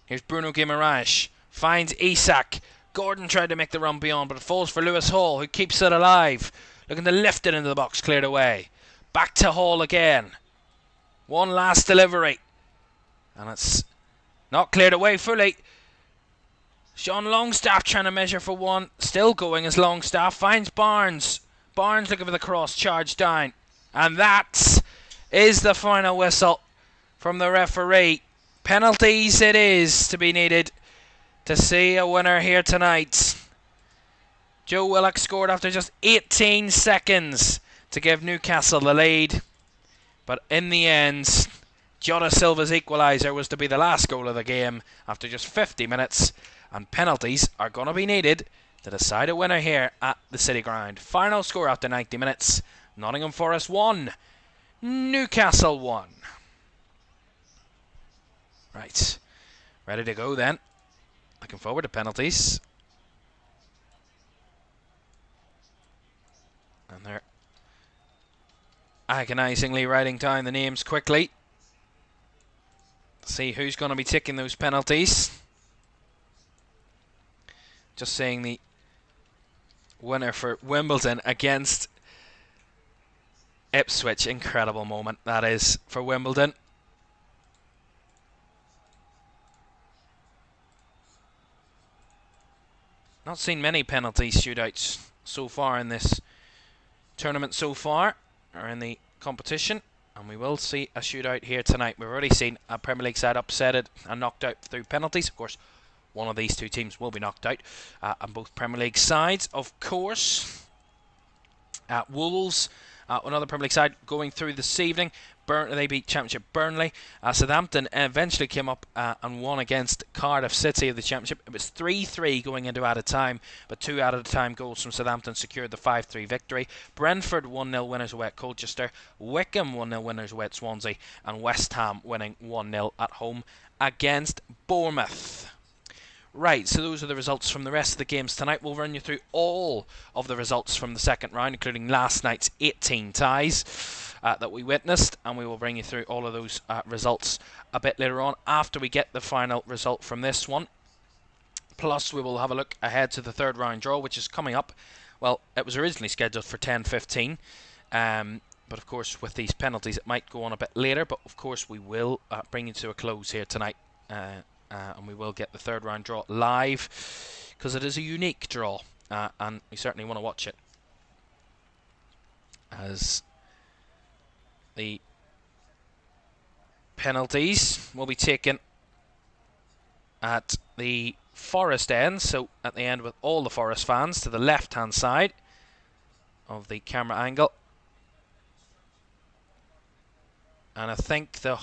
S1: Here's Bruno Guimaraes. Finds Isak. Gordon tried to make the run beyond, but it falls for Lewis Hall, who keeps it alive. Looking to lift it into the box, cleared away. Back to Hall again. One last delivery. And it's not cleared away fully. Sean Longstaff trying to measure for one. Still going as Longstaff. Finds Barnes. Barnes looking for the cross. Charge down. And that is the final whistle from the referee. Penalties it is to be needed to see a winner here tonight. Joe Willock scored after just 18 seconds to give Newcastle the lead. But in the end, Jota Silva's equalizer was to be the last goal of the game after just 50 minutes. And penalties are going to be needed to decide a winner here at the City Ground. Final score after 90 minutes. Nottingham Forest 1. Newcastle 1. Right. Ready to go then. Looking forward to penalties. And they're agonisingly writing down the names quickly. See who's going to be taking those penalties. Just seeing the winner for Wimbledon against Ipswich. Incredible moment that is for Wimbledon. Not seen many penalty shootouts so far in this tournament so far, or in the competition, and we will see a shootout here tonight. We've already seen a Premier League side upsetted and knocked out through penalties. Of course, one of these two teams will be knocked out, and both Premier League sides, of course. Wolves, another Premier League side going through this evening. They beat Championship Burnley. Southampton eventually came up and won against Cardiff City of the Championship. It was 3-3 going into added time, but 2 added time goals from Southampton secured the 5-3 victory. Brentford 1-0 winners away at Colchester. Wickham 1-0 winners away at Swansea. And West Ham winning 1-0 at home against Bournemouth. Right, so those are the results from the rest of the games tonight. We'll run you through all of the results from the second round, including last night's 18 ties that we witnessed, and we will bring you through all of those results a bit later on after we get the final result from this one. Plus, we will have a look ahead to the third round draw, which is coming up. Well, it was originally scheduled for 10:15, but of course, with these penalties, it might go on a bit later. But of course, we will bring you to a close here tonight. And we will get the third round draw live because it is a unique draw, and we certainly want to watch it, as the penalties will be taken at the Forest end, so at the end with all the Forest fans to the left hand side of the camera angle. And I think the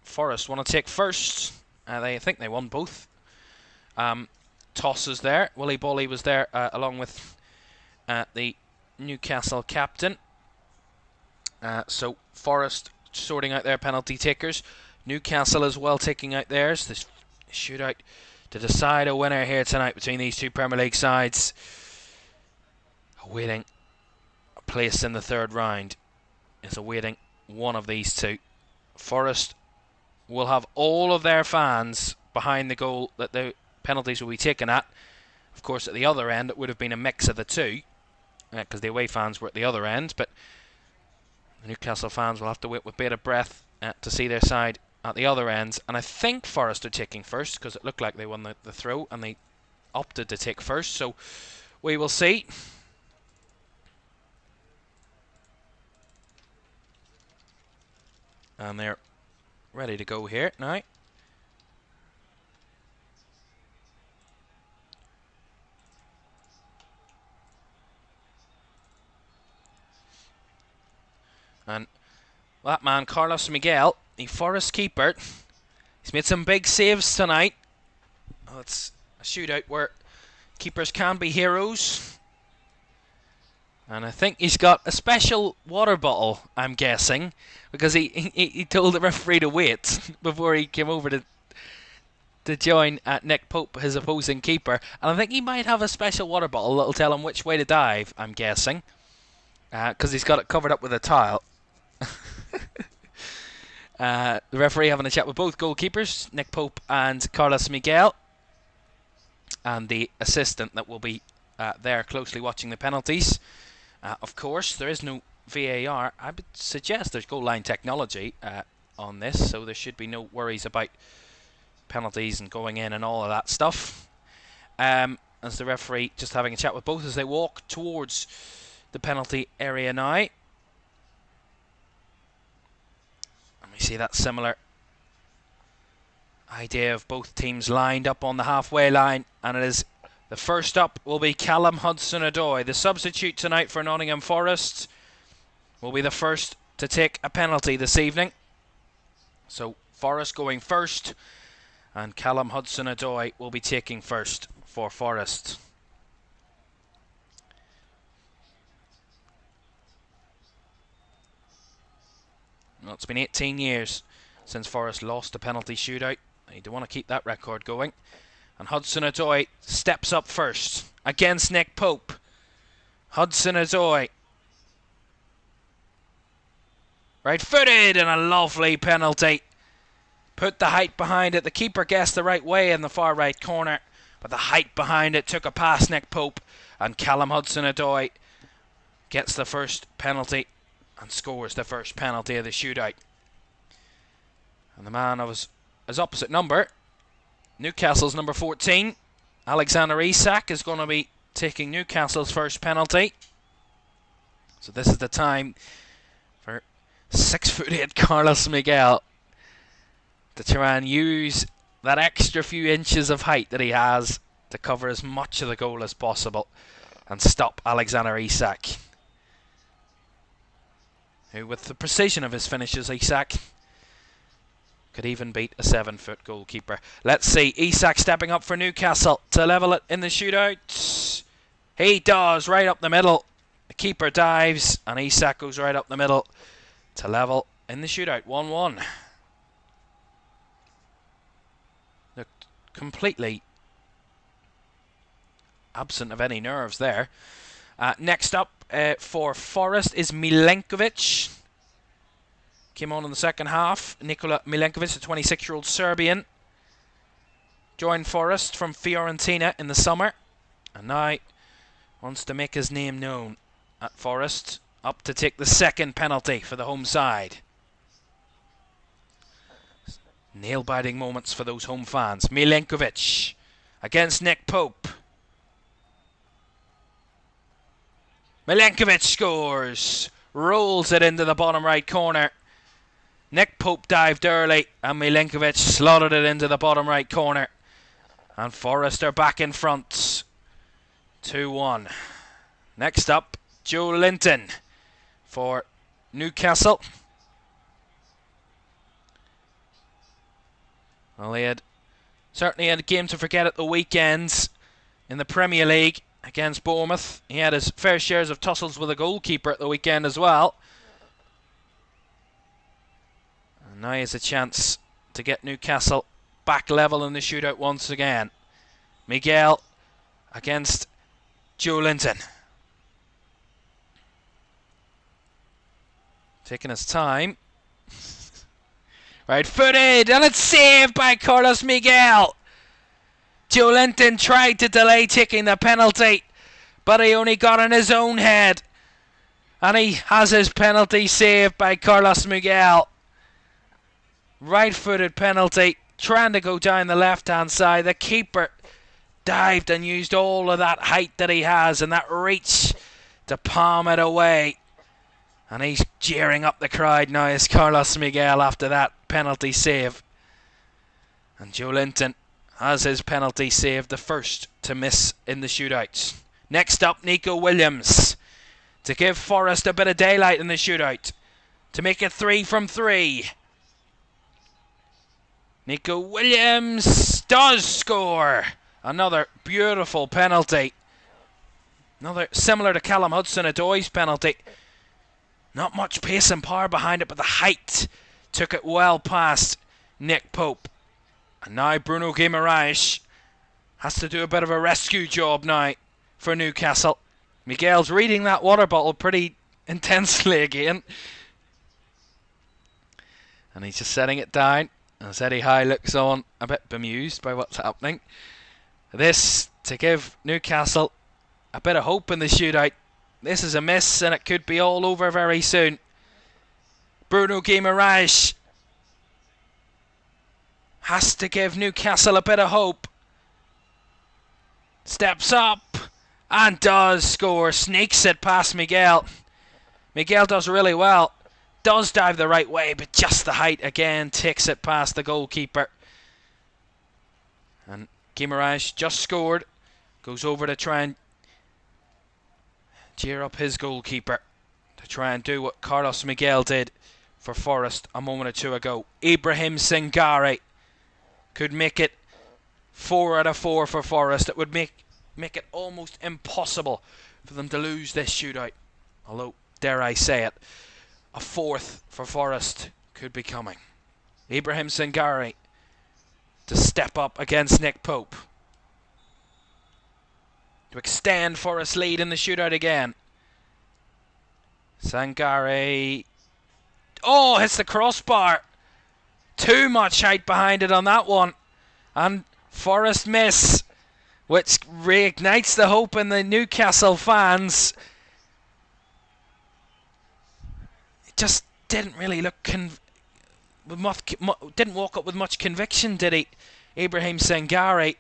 S1: Forest want to take first. They think they won both. Tosses there. Willie Bolly was there along with the Newcastle captain. So Forest sorting out their penalty takers. Newcastle as well taking out theirs. This shootout to decide a winner here tonight between these two Premier League sides. Awaiting a place in the third round is awaiting one of these two. Forest will have all of their fans behind the goal that the penalties will be taken at. Of course, at the other end, it would have been a mix of the two, because the away fans were at the other end, but the Newcastle fans will have to wait with bated breath to see their side at the other ends. And I think Forest are taking first, because it looked like they won the throw, and they opted to take first, so we will see. And they're ready to go here now. And That man, Carlos Miguel, the Forest keeper, he's made some big saves tonight. Oh, it's a shootout where keepers can be heroes. And I think he's got a special water bottle, I'm guessing, because he told the referee to wait before he came over to join Nick Pope, his opposing keeper. And I think he might have a special water bottle that'll tell him which way to dive, I'm guessing, because he's got it covered up with a towel. The referee having a chat with both goalkeepers, Nick Pope and Carlos Miguel, and the assistant that will be there closely watching the penalties. Of course, there is no VAR. I would suggest there's goal line technology on this, so there should be no worries about penalties and going in and all of that stuff. As the referee just having a chat with both as they walk towards the penalty area now. And we see that similar idea of both teams lined up on the halfway line, and it is the first up will be Callum Hudson-Odoi, the substitute tonight for Nottingham Forest, will be the first to take a penalty this evening. So Forest going first, and Callum Hudson-Odoi will be taking first for Forest. Well, it's been 18 years since Forest lost a penalty shootout. They do want to keep that record going. And Hudson-Odoi steps up first against Nick Pope. Hudson-Odoi. Right-footed and a lovely penalty. Put the height behind it. The keeper guessed the right way in the far right corner, but the height behind it took a past Nick Pope, and Callum Hudson-Odoi gets the first penalty and scores the first penalty of the shootout. And the man of his opposite number, Newcastle's number 14, Alexander Isak, is going to be taking Newcastle's first penalty. So this is the time for 6'8" Carlos Miguel to try and use that extra few inches of height that he has to cover as much of the goal as possible and stop Alexander Isak, who, with the precision of his finishes, Isak could even beat a 7-foot goalkeeper. Let's see, Isak stepping up for Newcastle to level it in the shootout. He does, right up the middle. The keeper dives, and Isak goes right up the middle to level in the shootout. 1-1. Looked completely absent of any nerves there. Next up for Forest is Milenkovic. Came on in the second half. Nikola Milenkovic, a 26-year-old Serbian, joined Forest from Fiorentina in the summer, and now wants to make his name known at Forest. Up to take the second penalty for the home side. Nail-biting moments for those home fans. Milenkovic against Nick Pope. Milenkovic scores. Rolls it into the bottom right corner. Nick Pope dived early, and Milenkovic slotted it into the bottom right corner. And Forest are back in front. 2-1. Next up, Joe Linton for Newcastle. Well, he had certainly had a game to forget at the weekends in the Premier League against Bournemouth. He had his fair shares of tussles with a goalkeeper at the weekend as well. And now he has a chance to get Newcastle back level in the shootout once again. Miguel against Joe Linton. Taking his time. Right footed, and it's saved by Carlos Miguel. Joe Linton tried to delay taking the penalty, but he only got in his own head. And he has his penalty saved by Carlos Miguel. Right footed penalty, trying to go down the left hand side. The keeper dived and used all of that height that he has and that reach to palm it away. And he's jeering up the crowd now as Carlos Miguel after that penalty save. And Joe Linton has his penalty save, the first to miss in the shootouts. Next up, Nico Williams to give Forest a bit of daylight in the shootout. to make it 3 from 3. Nico Williams does score. Another beautiful penalty. Another similar to Callum Hudson-Odoi's penalty. Not much pace and power behind it, but the height took it well past Nick Pope. And now Bruno Guimaraes has to do a bit of a rescue job now for Newcastle. Miguel's reading that water bottle pretty intensely again. And he's just setting it down. As Eddie Howe looks on, a bit bemused by what's happening. This to give Newcastle a bit of hope in the shootout. This is a miss and it could be all over very soon. Bruno Guimaraes has to give Newcastle a bit of hope. Steps up and does score. Sneaks it past Miguel. Miguel does really well. Does dive the right way, but just the height again takes it past the goalkeeper. And Guimaraes just scored. Goes over to try and cheer up his goalkeeper. To try and do what Carlos Miguel did for Forest a moment or two ago. Ibrahim Sangare could make it 4 out of 4 for Forest. It would make it almost impossible for them to lose this shootout. Although, dare I say it, a 4th for Forest could be coming. Ibrahim Sangare to step up against Nick Pope. To extend Forest's lead in the shootout again. Sangare. Oh, hits the crossbar. Too much height behind it on that one. And Forest miss, which reignites the hope in the Newcastle fans. It just didn't really look didn't walk up with much conviction, did he? Ibrahim Sangare.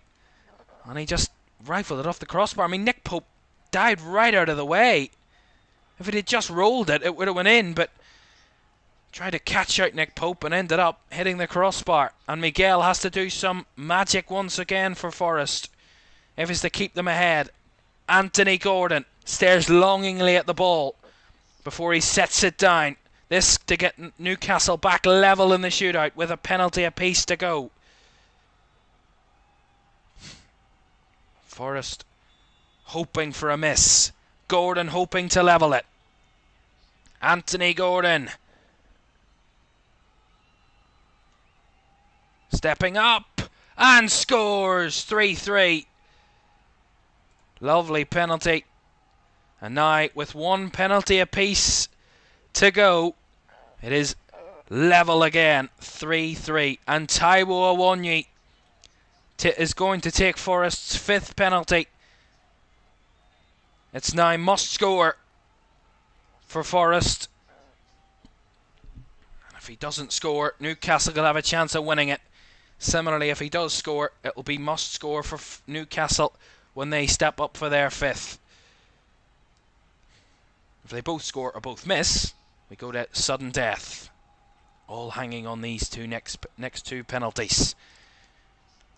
S1: And he just rifled it off the crossbar. I mean, Nick Pope dived right out of the way. If it had just rolled it, it would have went in, but tried to catch out Nick Pope and ended up hitting the crossbar. And Miguel has to do some magic once again for Forest if it's to keep them ahead. Anthony Gordon stares longingly at the ball before he sets it down. This to get Newcastle back level in the shootout with a penalty apiece to go. Forest hoping for a miss. Gordon hoping to level it. Anthony Gordon stepping up and scores 3-3. Lovely penalty. And now with one penalty apiece to go, it is level again, 3-3. And Taiwo Awoniyi is going to take Forest's 5th penalty. It's now must score for Forest. And if he doesn't score, Newcastle will have a chance of winning it. Similarly, if he does score, it will be must score for Newcastle when they step up for their 5th. If they both score or both miss, we go to sudden death. All hanging on these next two penalties.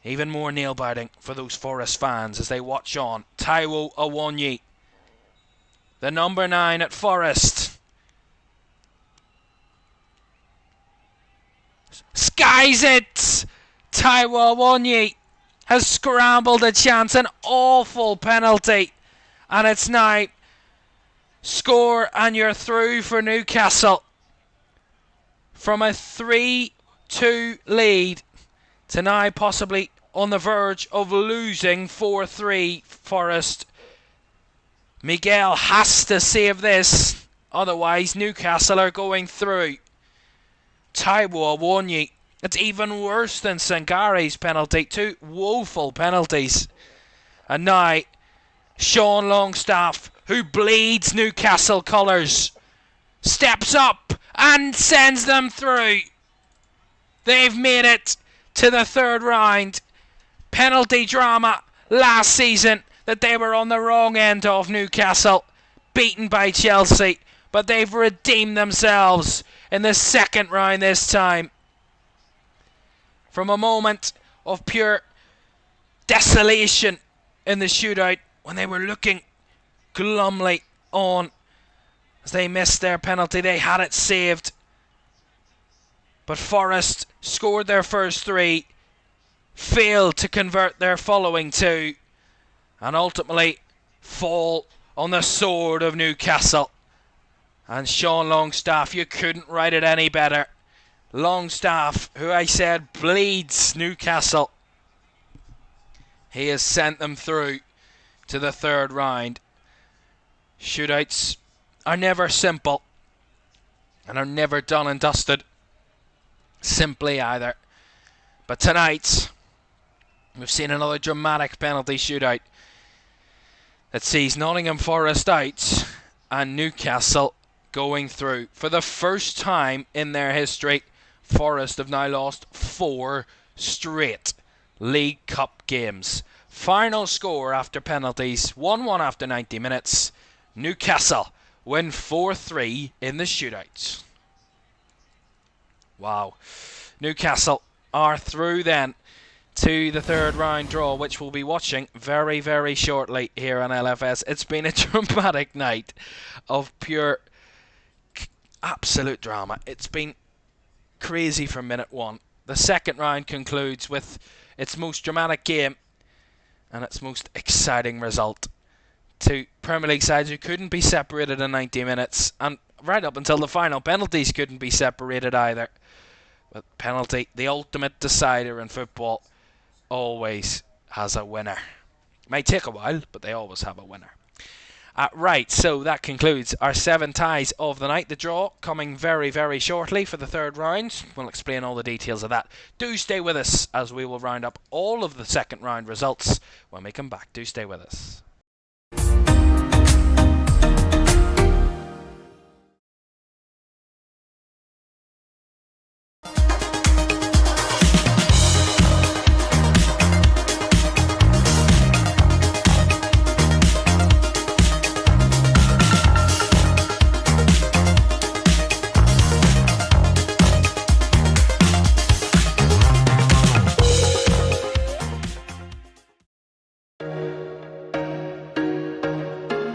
S1: Even more nail-biting for those Forest fans as they watch on. Taiwo Awoniyi, the number 9 at Forest. Skies it! Taiwo Awoniyi has scrambled a chance. An awful penalty. And it's now score and you're through for Newcastle. From a 3-2 lead to now possibly on the verge of losing 4-3 Forest. Miguel has to save this, otherwise Newcastle are going through. Taiwo Awoniyi, it's even worse than Sangare's penalty. 2 woeful penalties. And now Sean Longstaff, who bleeds Newcastle colours, steps up and sends them through. They've made it to the 3rd round. Penalty drama last season that they were on the wrong end of, Newcastle, beaten by Chelsea, but they've redeemed themselves in the 2nd round this time. From a moment of pure desolation in the shootout when they were looking glumly on as they missed their penalty, they had it saved But Forest scored their first 3, failed to convert their following 2, and ultimately fall on the sword of Newcastle. And Sean Longstaff, you couldn't write it any better. Longstaff, who I said bleeds Newcastle, he has sent them through to the third round. Shootouts are never simple and are never done and dusted simply either. But tonight, we've seen another dramatic penalty shootout that sees Nottingham Forest out and Newcastle going through. For the first time in their history, Forest have now lost 4 straight League Cup games. Final score after penalties, 1-1 after 90 minutes. Newcastle win 4-3 in the shootouts. Wow. Newcastle are through then to the third round draw, which we'll be watching very, very shortly here on LFS. It's been a dramatic night of pure absolute drama. It's been crazy from minute 1. The second round concludes with its most dramatic game and its most exciting result. To Premier League sides who couldn't be separated in 90 minutes, and right up until the final, penalties couldn't be separated either. But penalty, the ultimate decider in football, always has a winner. May take a while, but they always have a winner. Right, so that concludes our 7 ties of the night. The draw coming very, very shortly for the third round. We'll explain all the details of that. Do stay with us as we will round up all of the second round results when we come back. Do stay with us.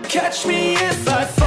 S2: Catch me if I fall.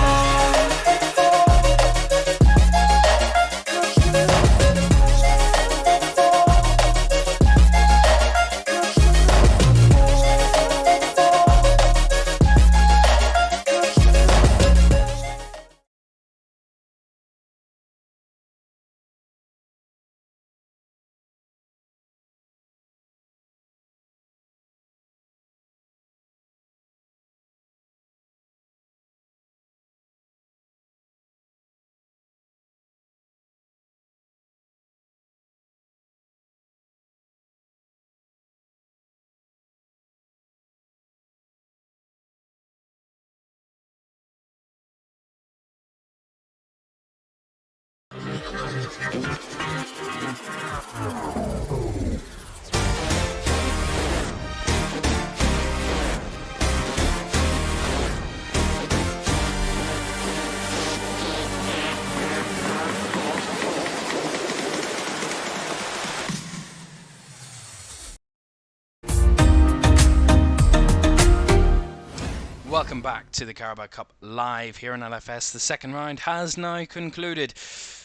S1: Welcome back to the Carabao Cup live here in LFS. The second round has now concluded.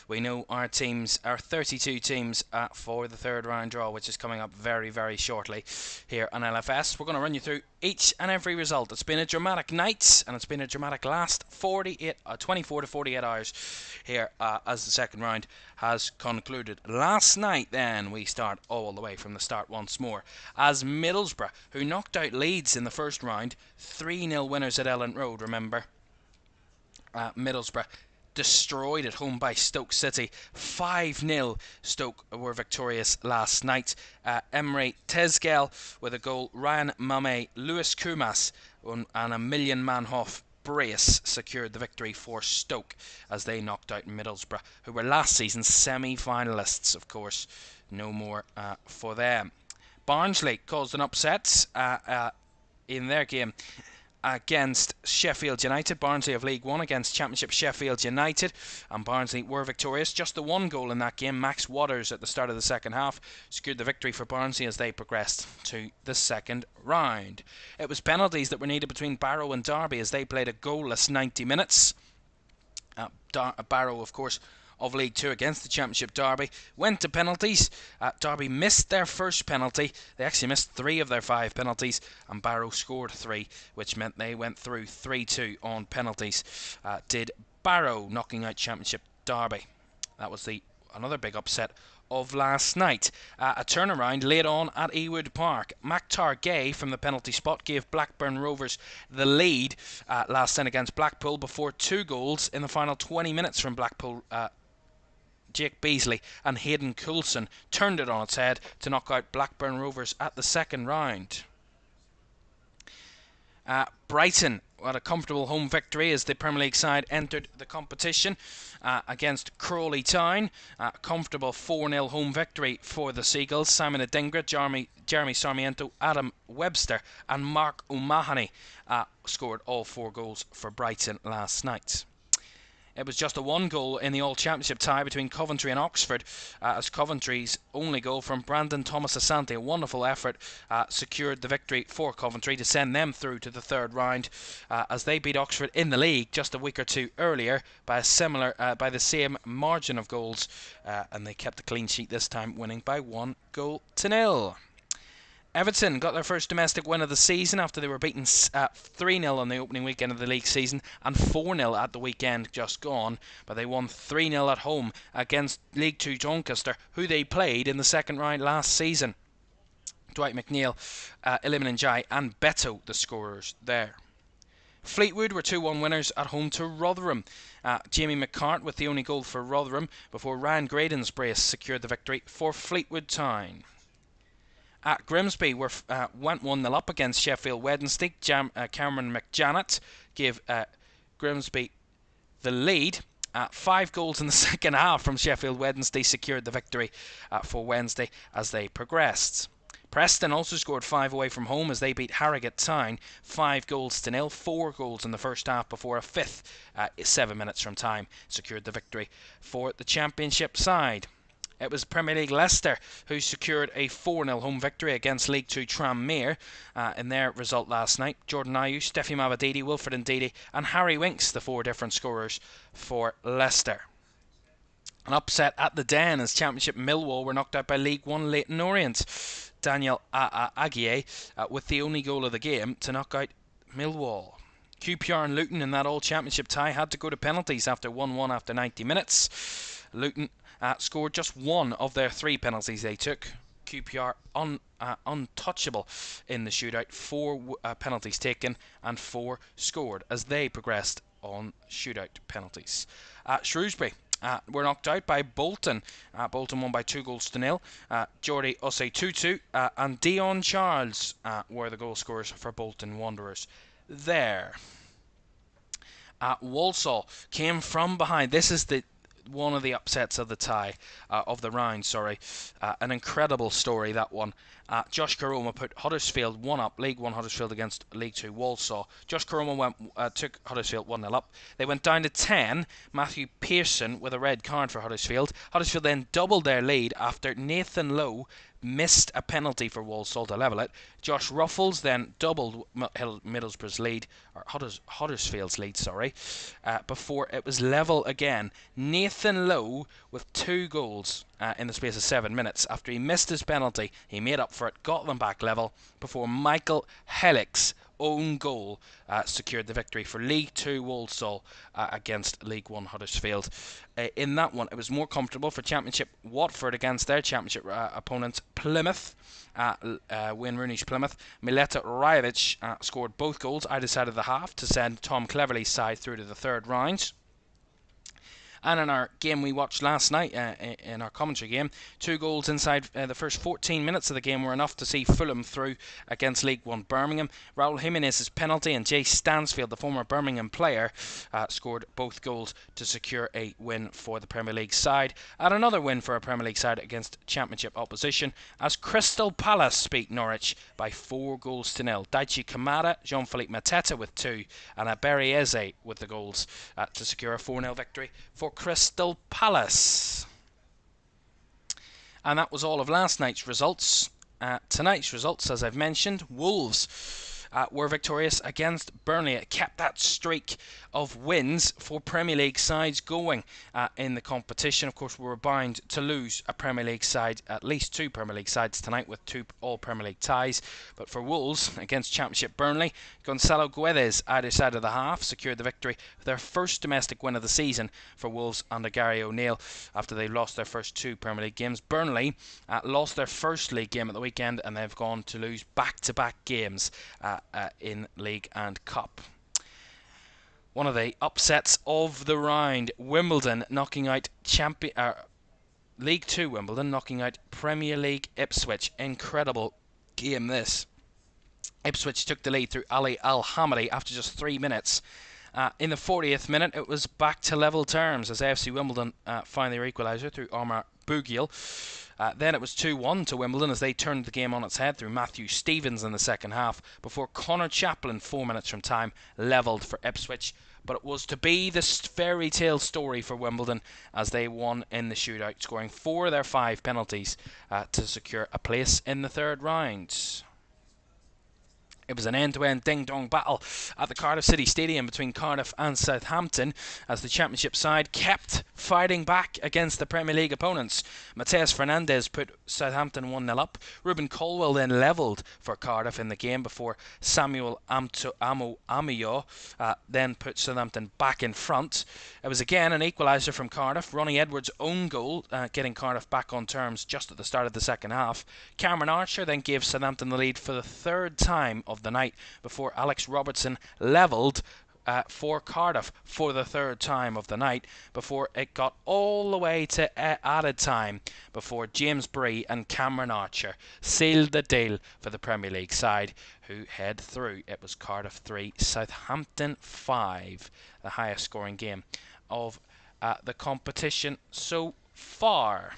S1: We know our 32 teams for the third round draw, which is coming up very, very shortly here on LFS. We're going to run you through each and every result. It's been a dramatic night, and it's been a dramatic last 24 to 48 hours here as the second round has concluded. Last night, then, we start all the way from the start once more, as Middlesbrough, who knocked out Leeds in the first round, 3-0 winners at Elland Road, remember. Middlesbrough destroyed at home by Stoke City. 5-0 Stoke were victorious last night. Emre Tezgel with a goal, Ryan Mame, Lewis Kumas and a Million Manhoff brace secured the victory for Stoke as they knocked out Middlesbrough, who were last season's semi-finalists, of course. No more for them. Barnsley caused an upset in their game against Sheffield United. Barnsley of League One against Championship Sheffield United, and Barnsley were victorious. Just the one goal in that game. Max Waters at the start of the second half secured the victory for Barnsley as they progressed to the second round. It was penalties that were needed between Barrow and Derby as they played a goalless 90 minutes. Barrow, of course, of League Two against the Championship derby went to penalties. Derby missed their first penalty. They actually missed 3 of their 5 penalties, and Barrow scored 3, which meant they went through 3-2 on penalties. Did Barrow, knocking out Championship derby. That was another big upset of last night. A turnaround late on at Ewood Park. Mactar Gay from the penalty spot gave Blackburn Rovers the lead last night against Blackpool before 2 goals in the final 20 minutes from Blackpool. Jake Beasley and Hayden Coulson turned it on its head to knock out Blackburn Rovers at the second round. Brighton had a comfortable home victory as the Premier League side entered the competition against Crawley Town. Comfortable 4-0 home victory for the Seagulls. Simon Adingra, Jeremy Sarmiento, Adam Webster and Mark O'Mahony scored all 4 goals for Brighton last night. It was just a 1 goal in the All-Championship tie between Coventry and Oxford, as Coventry's only goal from Brandon Thomas Asante, a wonderful effort, secured the victory for Coventry to send them through to the third round, as they beat Oxford in the league just a week or 2 earlier by the same margin of goals, and they kept a clean sheet this time, winning by 1-0. Everton got their first domestic win of the season after they were beaten 3-0 on the opening weekend of the league season and 4-0 at the weekend just gone, but they won 3-0 at home against League 2 Doncaster, who they played in the second round last season. Dwight McNeil, Iliman Ndiaye and Beto the scorers there. Fleetwood were 2-1 winners at home to Rotherham. Jamie McCart with the only goal for Rotherham before Ryan Graydon's brace secured the victory for Fleetwood Town. At Grimsby went 1-0 up against Sheffield Wednesday. Cameron McJanet gave Grimsby the lead. 5 goals in the second half from Sheffield Wednesday secured the victory for Wednesday as they progressed. Preston also scored 5 away from home as they beat Harrogate Town 5-0. 4 goals in the first half before a 5th 7 minutes from time secured the victory for the Championship side. It was Premier League Leicester who secured a 4-0 home victory against League 2 Tranmere in their result last night. Jordan Ayew, Steffi Mavadidi, Wilfred Ndidi and Harry Winks, the 4 different scorers for Leicester. An upset at the Den as Championship Millwall were knocked out by League 1 Leyton Orient. Daniel Aguier with the only goal of the game to knock out Millwall. QPR and Luton in that all-championship tie had to go to penalties after 1-1 after 90 minutes. Luton scored just 1 of their 3 penalties they took. QPR untouchable in the shootout. 4 penalties taken and 4 scored as they progressed on shootout penalties. Shrewsbury were knocked out by Bolton. Bolton won by 2-0. Jordi Osei-Tutu and Dion Charles were the goal scorers for Bolton Wanderers there. Walsall came from behind. This is one of the upsets of the tie, of the round, an incredible story, that one. Josh Caroma put Huddersfield 1 up, League 1 Huddersfield against League 2 Walsall. Josh Caroma took Huddersfield 1-0 up. They went down to 10, Matthew Pearson with a red card for Huddersfield. Huddersfield then doubled their lead after Nathan Lowe missed a penalty for Walsall to level it. Josh Ruffles then doubled Middlesbrough's lead, or Huddersfield's lead, before it was level again. Nathan Lowe with 2 goals in the space of 7 minutes. After he missed his penalty, he made up for it, got them back level, before Michael Hellick's own goal secured the victory for League 2 Walsall against League 1 Huddersfield. In that one, it was more comfortable for Championship Watford against their Championship opponent Plymouth. Wayne Rooney's Plymouth. Mileta Rajovic scored both goals either side of the half to send Tom Cleverley's side through to the third round. And in our game we watched last night, in our commentary game, 2 goals inside the first 14 minutes of the game were enough to see Fulham through against League 1 Birmingham. Raul Jimenez's penalty and Jay Stansfield, the former Birmingham player, scored both goals to secure a win for the Premier League side. And another win for a Premier League side against Championship opposition as Crystal Palace beat Norwich by 4-0. Daichi Kamada, Jean-Philippe Mateta with 2 and Aberi Eze with the goals to secure a 4-0 victory for Crystal Palace. And that was all of last night's results. Tonight's results, as I've mentioned, Wolves were victorious against Burnley. It kept that streak of wins for Premier League sides going in the competition. Of course, we were bound to lose a Premier League side, at least 2 Premier League sides tonight, with 2 all Premier League ties. But for Wolves against Championship Burnley, Gonçalo Guedes either side of the half secured the victory for their first domestic win of the season for Wolves under Gary O'Neill after they lost their first 2 Premier League games. Burnley lost their first league game at the weekend, and they've gone to lose back-to-back games in League and Cup. One of the upsets of the round, Wimbledon knocking out League 2 Wimbledon knocking out Premier League Ipswich. Incredible game this. Ipswich took the lead through Ali Al-Hamadi after just 3 minutes. In the 40th minute, it was back to level terms as AFC Wimbledon found their equaliser through Omar Bougiel. Then it was 2-1 to Wimbledon as they turned the game on its head through Matthew Stevens in the second half before Connor Chaplin, 4 minutes from time, levelled for Ipswich. But it was to be the fairy tale story for Wimbledon as they won in the shootout, scoring 4 of their 5 penalties to secure a place in the third round. It was an end-to-end ding-dong battle at the Cardiff City Stadium between Cardiff and Southampton as the Championship side kept fighting back against the Premier League opponents. Mateus Fernandes put Southampton 1-0 up. Ruben Colwill then levelled for Cardiff in the game before Samuel Amiyo then put Southampton back in front. It was again an equaliser from Cardiff. Ronnie Edwards' own goal getting Cardiff back on terms just at the start of the second half. Cameron Archer then gave Southampton the lead for the third time of the night before Alex Robertson levelled for Cardiff for the third time of the night before it got all the way to added time before James Bree and Cameron Archer sealed the deal for the Premier League side who head through. It was Cardiff 3, Southampton 5, the highest scoring game of the competition so far.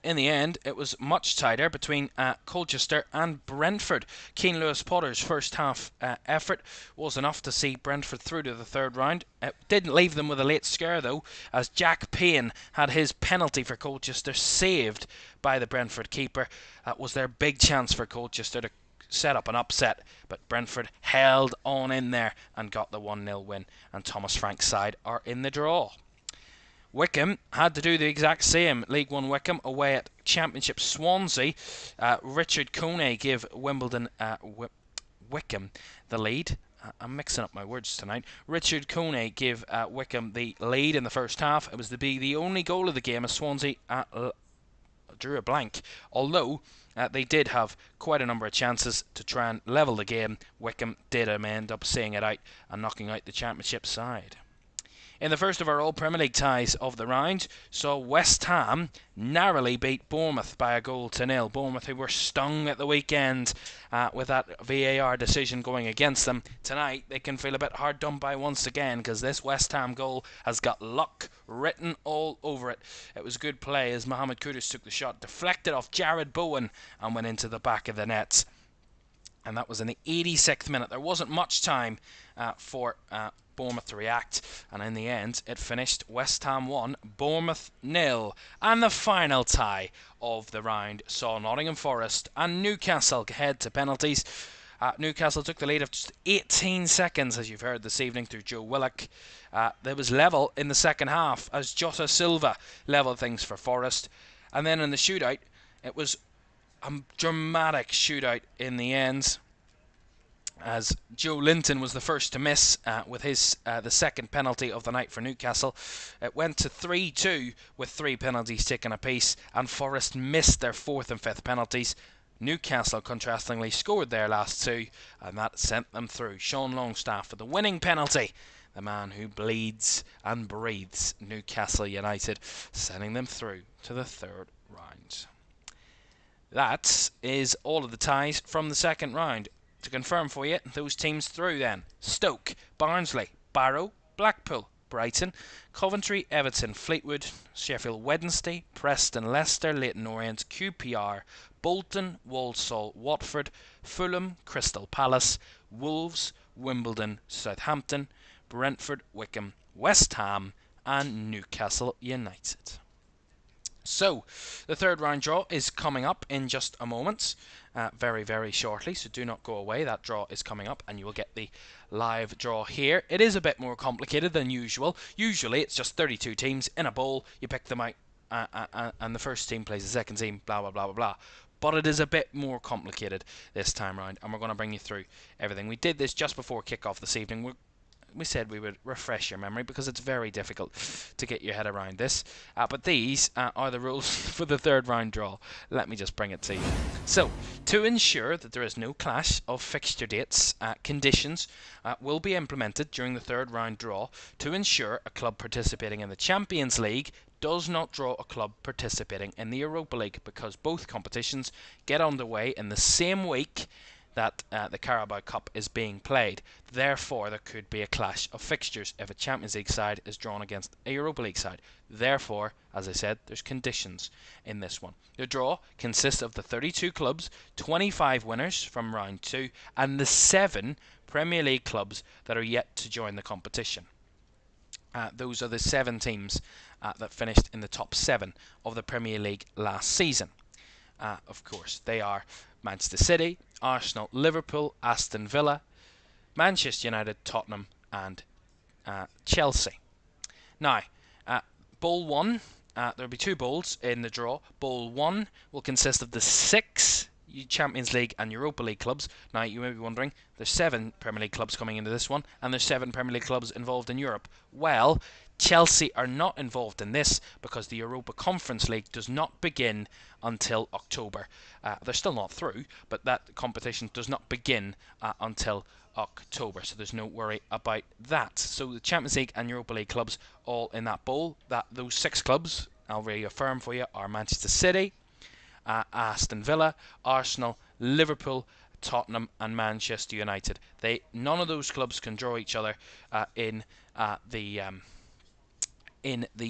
S1: In the end, it was much tighter between Colchester and Brentford. Keane Lewis Potter's first half effort was enough to see Brentford through to the third round. It didn't leave them with a late scare though, as Jack Payne had his penalty for Colchester saved by the Brentford keeper. That was their big chance for Colchester to set up an upset, but Brentford held on in there and got the 1-0 win, and Thomas Frank's side are in the draw. Wycombe had to do the exact same. League 1 Wycombe away at Championship Swansea. Richard Coney gave Wycombe the lead. I'm mixing up my words tonight. Richard Coney gave Wycombe the lead in the first half. It was to be the only goal of the game as Swansea drew a blank. Although they did have quite a number of chances to try and level the game, Wycombe did end up seeing it out and knocking out the Championship side. In the first of our all Premier League ties of the round, saw West Ham narrowly beat Bournemouth by 1-0. Bournemouth, who were stung at the weekend with that VAR decision going against them. Tonight, they can feel a bit hard done by once again because this West Ham goal has got luck written all over it. It was good play as Mohamed Kudus took the shot, deflected off Jared Bowen and went into the back of the net. And that was in the 86th minute. There wasn't much time for Bournemouth to react, and in the end it finished West Ham 1, Bournemouth 0. And the final tie of the round saw Nottingham Forest and Newcastle head to penalties. Newcastle took the lead of just 18 seconds, as you've heard this evening, through Joe Willock. There was level in the second half as Jota Silva levelled things for Forest, and then in the shootout it was a dramatic shootout in the end, as Joe Linton was the first to miss with his the second penalty of the night for Newcastle. It went to 3-2 with 3 penalties taken apiece, and Forest missed their 4th and 5th penalties. Newcastle, contrastingly, scored their last 2, and that sent them through. Sean Longstaff for the winning penalty, the man who bleeds and breathes Newcastle United, sending them through to the third round. That is all of the ties from the second round. To confirm for you, those teams through then: Stoke, Barnsley, Barrow, Blackpool, Brighton, Coventry, Everton, Fleetwood, Sheffield Wednesday, Preston, Leicester, Leyton Orient, QPR, Bolton, Walsall, Watford, Fulham, Crystal Palace, Wolves, Wimbledon, Southampton, Brentford, Wycombe, West Ham and Newcastle United. So, the third round draw is coming up in just a moment, very, very shortly, so do not go away. That draw is coming up and you will get the live draw here. It is a bit more complicated than usual. Usually it's just 32 teams in a bowl, you pick them out, and the first team plays the second team, blah, blah, blah, blah, blah. But it is a bit more complicated this time round, and we're going to bring you through everything. We did this just before kick-off this evening. We said we would refresh your memory because it's very difficult to get your head around this. But these are the rules for the third round draw. Let me just bring it to you. So, to ensure that there is no clash of fixture dates, conditions will be implemented during the third round draw to ensure a club participating in the Champions League does not draw a club participating in the Europa League, because both competitions get underway in the same week that the Carabao Cup is being played. Therefore, there could be a clash of fixtures if a Champions League side is drawn against a Europa League side. Therefore, as I said, there's conditions in this one. The draw consists of the 32 clubs, 25 winners from round 2, and the 7 Premier League clubs that are yet to join the competition. Those are the 7 teams that finished in the top 7 of the Premier League last season. Of course, they are Manchester City, Arsenal, Liverpool, Aston Villa, Manchester United, Tottenham and Chelsea. Now, Bowl 1, there will be 2 bowls in the draw. Bowl 1 will consist of the 6 Champions League and Europa League clubs. Now, you may be wondering, there's 7 Premier League clubs coming into this one, and there's 7 Premier League clubs involved in Europe. Well, Chelsea are not involved in this because the Europa Conference League does not begin until October. They're still not through, but that competition does not begin until October, so there's no worry about that. So the Champions League and Europa League clubs all in that bowl. Those 6 clubs, I'll reaffirm for you, are Manchester City, Aston Villa, Arsenal, Liverpool, Tottenham and Manchester United. None of those clubs can draw each other in the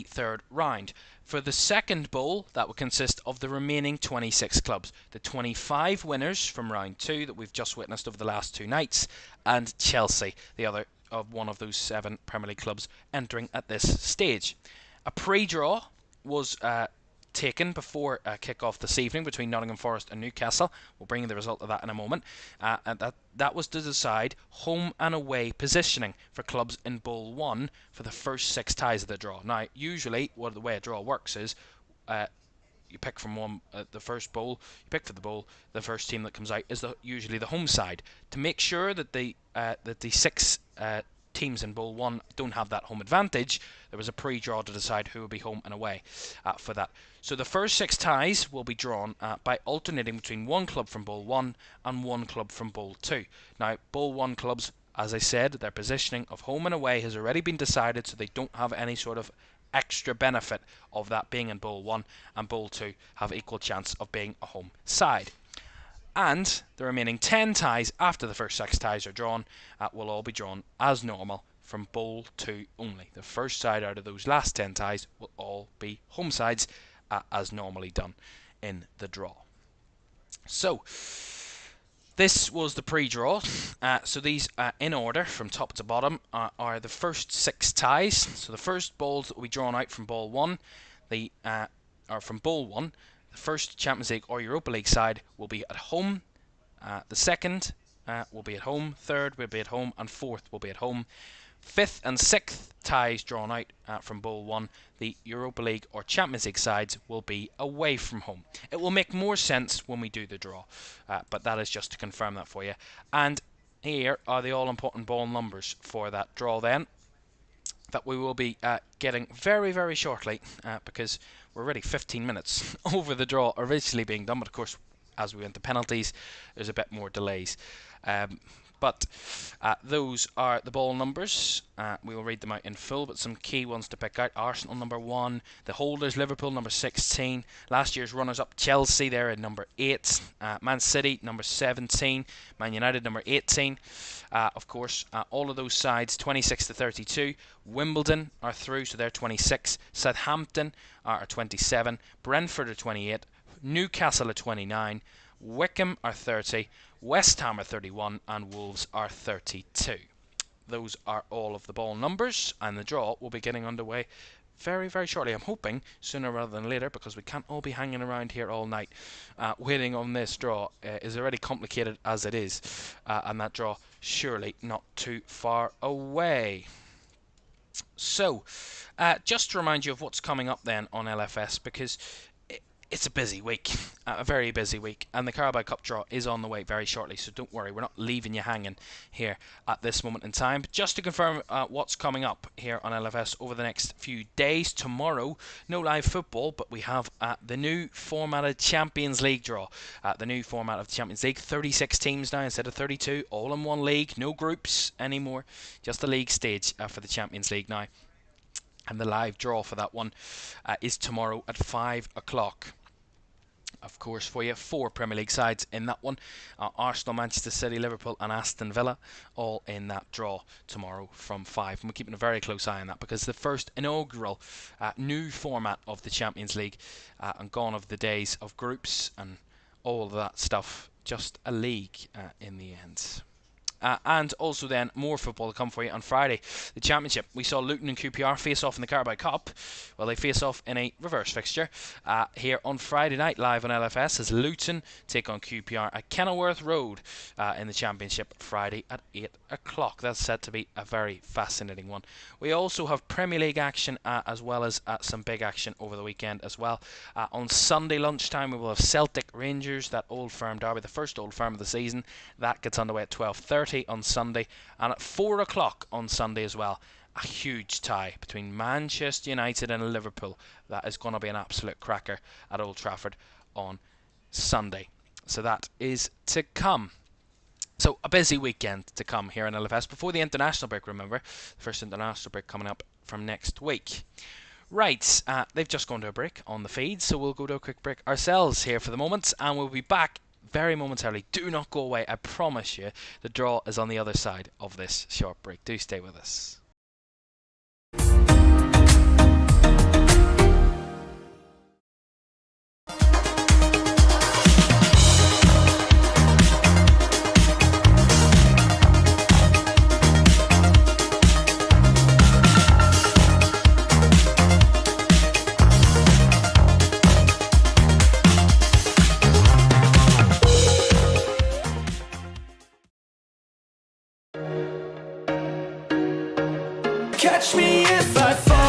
S1: third round. For the second bowl, that will consist of the remaining 26 clubs, the 25 winners from round 2 that we've just witnessed over the last 2 nights, and Chelsea, the other of one of those 7 Premier League clubs entering at this stage. A pre-draw was taken before kick-off this evening between Nottingham Forest and Newcastle. We'll bring you the result of that in a moment. And that was to decide home and away positioning for clubs in Bowl 1 for the first 6 ties of the draw. Now, usually, the way a draw works is you pick from the first bowl, you pick for the bowl, the first team that comes out is usually the home side. To make sure that the 6 teams in Bowl 1 don't have that home advantage, there was a pre-draw to decide who will be home and away for that. So the first 6 ties will be drawn by alternating between 1 club from Bowl 1 and 1 club from Bowl 2. Now, Bowl 1 clubs, as I said, their positioning of home and away has already been decided, so they don't have any sort of extra benefit of that being in Bowl 1, and Bowl 2 have equal chance of being a home side. And the remaining 10 ties after the first 6 ties are drawn will all be drawn as normal from Bowl 2 only. The first side out of those last 10 ties will all be home sides as normally done in the draw. So, this was the pre-draw. So these, in order from top to bottom, are the first 6 ties. So the first bowls that will be drawn out from Bowl 1 are from Bowl 1. The first Champions League or Europa League side will be at home. The second will be at home. Third will be at home. And fourth will be at home. 5th and 6th ties drawn out from Bowl 1. The Europa League or Champions League sides will be away from home. It will make more sense when we do the draw. But that is just to confirm that for you. And here are the all-important ball numbers for that draw then, that we will be getting very, very shortly, because we're already 15 minutes over the draw originally being done, but of course, as we went to penalties, there's a bit more delays. But those are the ball numbers. We will read them out in full, but some key ones to pick out. Arsenal number 1, the holders Liverpool number 16, last year's runners-up Chelsea there at number 8, Man City number 17, Man United number 18. Of course, all of those sides 26 to 32. Wimbledon are through, so they're 26. Southampton are 27. Brentford are 28. Newcastle are 29. Wickham are 30, West Ham are 31, and Wolves are 32. Those are all of the ball numbers, and the draw will be getting underway very, very shortly. I'm hoping sooner rather than later, because we can't all be hanging around here all night waiting on this draw. Is already complicated as it is, and that draw surely not too far away. So, just to remind you of what's coming up then on LFS, because it's a busy week, a very busy week, and the Carabao Cup draw is on the way very shortly, so don't worry, we're not leaving you hanging here at this moment in time. But just to confirm what's coming up here on LFS over the next few days, tomorrow, no live football, but we have the new formatted Champions League draw. The new format of the Champions League, 36 teams now instead of 32, all in one league, no groups anymore, just the league stage for the Champions League now. And the live draw for that one is tomorrow at 5 o'clock. Of course, for you, 4 Premier League sides in that one. Arsenal, Manchester City, Liverpool and Aston Villa, all in that draw tomorrow from 5. And we're keeping a very close eye on that, because the first inaugural new format of the Champions League, and gone of the days of groups and all of that stuff. Just a league in the end. And also then more football to come for you on Friday. The Championship, we saw Luton and QPR face off in the Carabao Cup. Well, they face off in a reverse fixture here on Friday night live on LFS as Luton take on QPR at Kenilworth Road in the Championship Friday at 8 o'clock. That's set to be a very fascinating one. We also have Premier League action as well as some big action over the weekend as well. On Sunday lunchtime we will have Celtic Rangers, that Old Firm derby, the first Old Firm of the season. That gets underway at 12:30 on Sunday, and at 4 o'clock on Sunday as well, a huge tie between Manchester United and Liverpool. That is going to be an absolute cracker at Old Trafford on Sunday. So that is to come. So a busy weekend to come here in LFS before the international break, remember. The first international break coming up from next week. Right, they've just gone to a break on the feed, so we'll go to a quick break ourselves here for the moment, and we'll be back very momentarily. Do not go away, I promise you. The draw is on the other side of this short break. Do stay with us.
S2: Catch me if I fall.